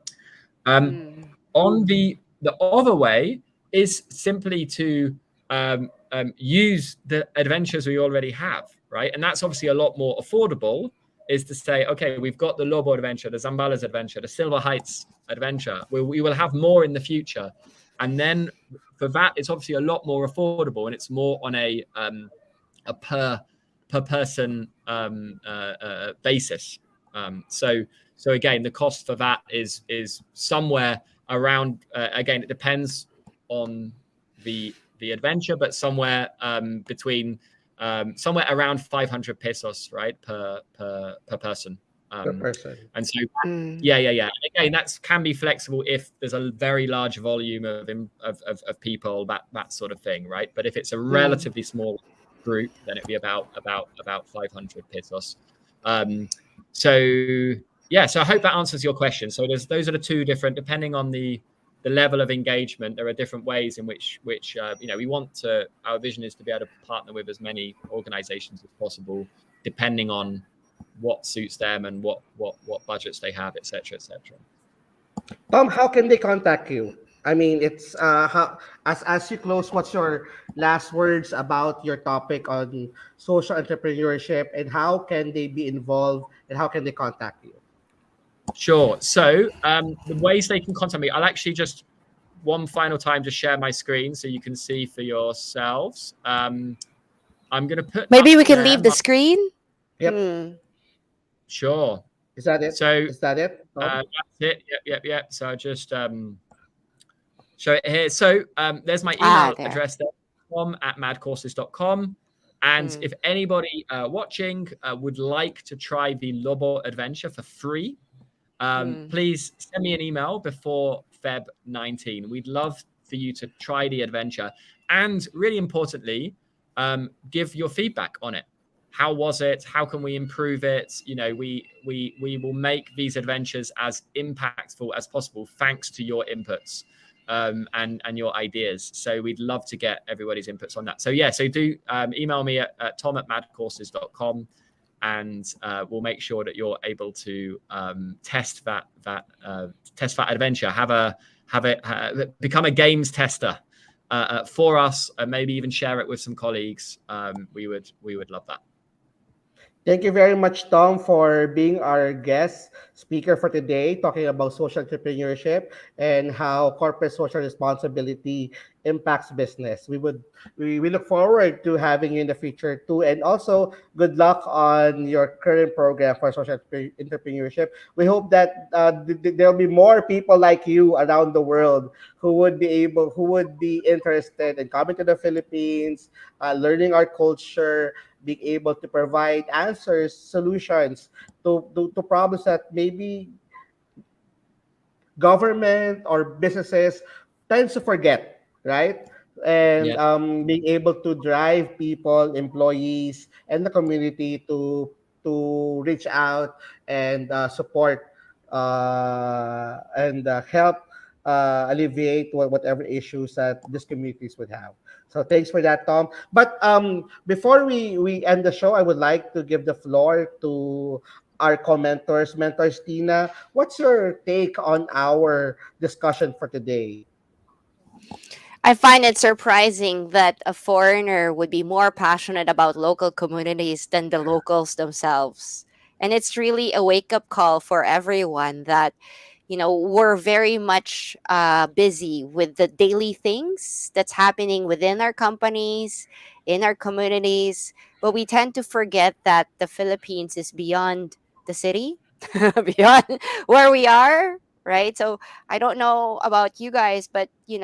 On the other way is simply to use the adventures we already have, right? And that's obviously a lot more affordable, is to say, okay, we've got the Lobo adventure, the Zambales adventure, the Silver Heights adventure. We will have more in the future. And then for that, it's obviously a lot more affordable, and it's more on a per person basis. So again, the cost for that is somewhere around. Again, it depends on the adventure, but somewhere between somewhere around 500 pesos, right, per person. Per person. And so, yeah. Again, that can be flexible if there's a very large volume of people, that sort of thing, right? But if it's a relatively small group, then it'd be about 500 pesos. So I hope that answers your question. So those are the two different, depending on the level of engagement, there are different ways in which we want to. Our vision is to be able to partner with as many organizations as possible, depending on what suits them and what budgets they have, etc. Tom, how can they contact you? I mean, it's how, as you close, what's your last words about your topic on social entrepreneurship, and how can they be involved, and how can they contact you? Sure. So the ways they can contact me, I'll actually just one final time just share my screen so you can see for yourselves. I'm going to put up Maybe we can there leave the my screen. Yep. sure. Is that it? So Is that it, Tom? that's it. Yep. So I just show it here. So there's my Ah, email there. address there, tom@madcourses.com. And Mm. if anybody watching would like to try the Lobo adventure for free, please send me an email before Feb 19. We'd love for you to try the adventure. And really importantly, give your feedback on it. How was it? How can we improve it? We will make these adventures as impactful as possible thanks to your inputs and your ideas. So we'd love to get everybody's inputs on that. So so do email me at tom@madcourses.com, and we'll make sure that you're able to test that adventure. Become a games tester for us, and maybe even share it with some colleagues. We would love that. Thank you very much, Tom, for being our guest speaker for today, talking about social entrepreneurship and how corporate social responsibility impacts business. We look forward to having you in the future too, and also good luck on your current program for social entrepreneurship. We hope that there'll be more people like you around the world who would be interested in coming to the Philippines, learning our culture, being able to provide answers, solutions to problems that maybe government or businesses tends to forget, right? And Yeah. being able to drive people, employees, and the community to reach out and support and help alleviate whatever issues that these communities would have. So thanks for that, Tom. But before we end the show, I would like to give the floor to our commentors, mentors. Tina, what's your take on our discussion for today? I find it surprising that a foreigner would be more passionate about local communities than the locals themselves. And it's really a wake up call for everyone that, we're very much busy with the daily things that's happening within our companies, in our communities. But we tend to forget that the Philippines is beyond the city, beyond where we are. Right. So I don't know about you guys, but we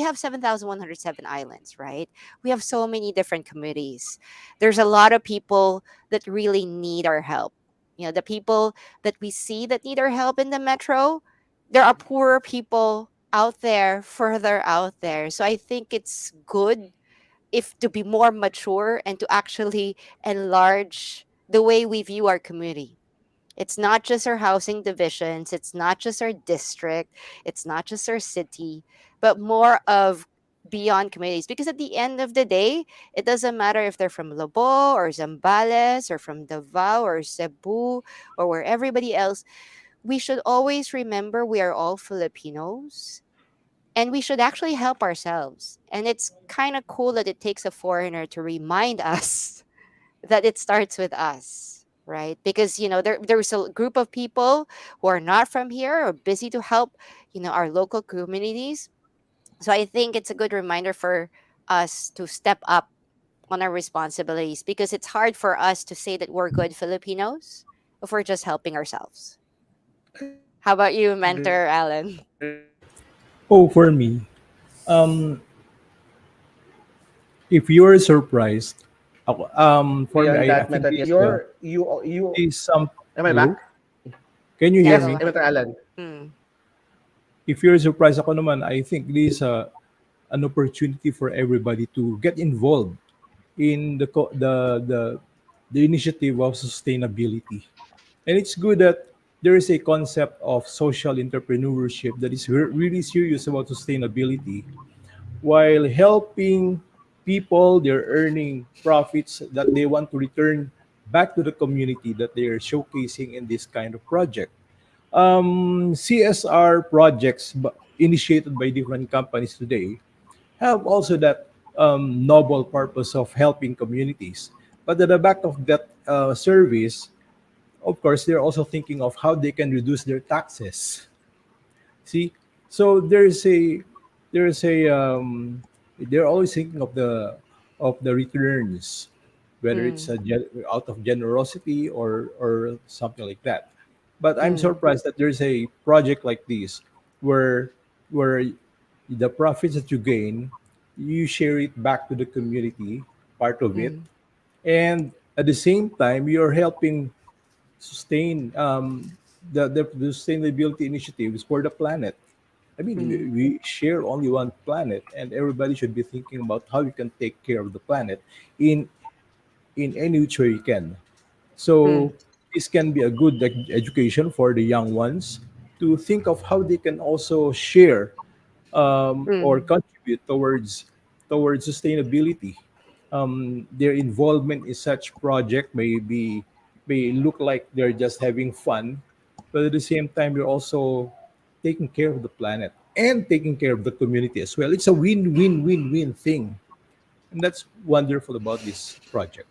have 7,107 islands, right? We have so many different communities. There's a lot of people that really need our help. The people that we see that need our help in the metro, there are poorer people out there, further out there. So I think it's good if to be more mature and to actually enlarge the way we view our community. It's not just our housing divisions, it's not just our district, it's not just our city, but more of beyond communities. Because at the end of the day, it doesn't matter if they're from Lobo or Zambales or from Davao or Cebu or where everybody else. We should always remember we are all Filipinos and we should actually help ourselves. And it's kind of cool that it takes a foreigner to remind us that it starts with us, right? Because there's a group of people who are not from here or busy to help our local communities. So I think it's a good reminder for us to step up on our responsibilities, because it's hard for us to say that we're good Filipinos if we're just helping ourselves. How about you, mentor Alan? Oh, for me, um, if you're surprised, for me, I Agree think on this that, Mentor Tina. You is some. am I Hello, back? can you hear Yeah, Yes, go me? ahead. Mentor Alan. Mm. If you're surprised ako naman, I think this is an opportunity for everybody to get involved in the initiative of sustainability. And it's good that there is a concept of social entrepreneurship that is really serious about sustainability while helping people. They're earning profits that they want to return back to the community that they are showcasing in this kind of project. CSR projects initiated by different companies today have also that noble purpose of helping communities. But at the back of that service, of course, they're also thinking of how they can reduce their taxes. See, so there's a they're always thinking of of the returns, whether it's Mm. out of generosity or something like that. But I'm Mm. surprised that there's a project like this where where the profits that you gain, you share it back to the community, part of it, Mm. and at the same time you're helping sustain the sustainability initiatives for the planet. I mean, Mm. we share only one planet, and everybody should be thinking about how you can take care of the planet in in any which way you can. Mm. So this can be a good education for the young ones to think of how they can also share or Mm. contribute towards sustainability. Their involvement in such project may look like they're just having fun, but at the same time you're also taking care of the planet and taking care of the community as well. It's a win-win-win-win thing, and that's wonderful about this project.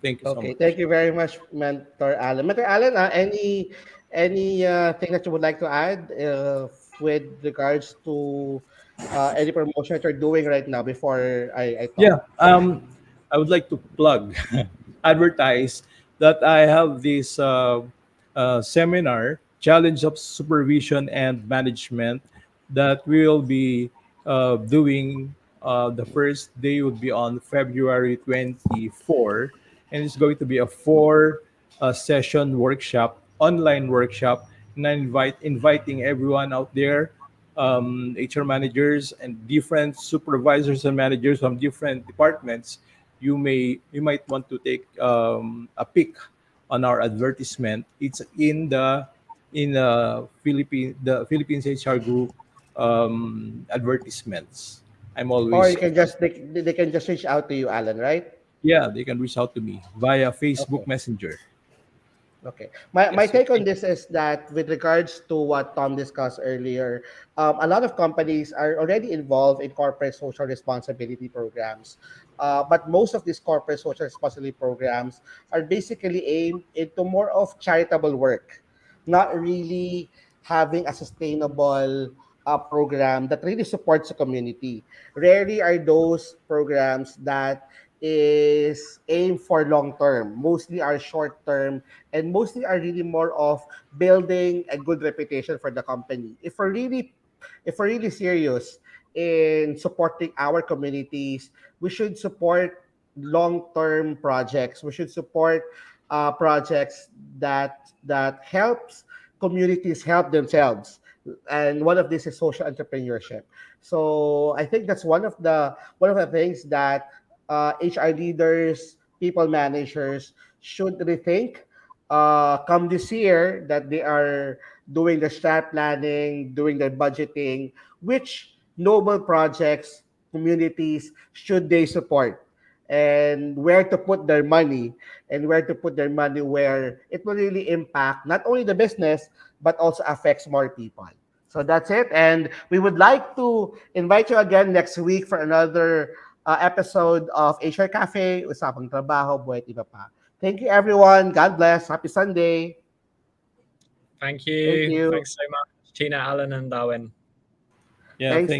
Thank you so Okay, thank much. you very much, Mentor Alan. Mentor Alan, any thing that you would like to add with regards to any promotion that you're doing right now before I talk? Yeah, I would like to plug, advertise that I have this seminar, Challenge of Supervision and Management, that we'll be doing. The first day would be on February 24, and it's going to be a four session workshop, online workshop, and I inviting everyone out there, HR managers and different supervisors and managers from different departments. You might want to take a pick on our advertisement. It's in the Philippines HR Group advertisements. I'm Or always you can just they can just reach out to you, Alan, right? yeah. They can reach out to me via Facebook Okay. Messenger. Okay. My Yes, sir. take on Thank this is that with regards to what Tom discussed earlier, a lot of companies are already involved in corporate social responsibility programs. But most of these corporate social responsibility programs are basically aimed into more of charitable work, not really having a sustainable program that really supports the community. Rarely are those programs that is aimed for long term, mostly are short term, and mostly are really more of building a good reputation for the company. If we're really serious in supporting our communities, we should support long-term projects. We should support projects that helps communities help themselves. And one of this is social entrepreneurship. So I think that's one of the things that HR leaders, people managers should rethink come this year, that they are doing the strat planning, doing their budgeting, which noble projects, communities should they support, and where to put their money, where it will really impact not only the business but also affects more people. So that's it. And we would like to invite you again next week for another episode of HR Cafe, Usapang Trabaho, Buhay at Iba Pa. Thank you, everyone. God bless. Happy Sunday. Thank Thank you. you. Thanks so much, Tina, Alan, and Darwin. Yeah, Thanks, thank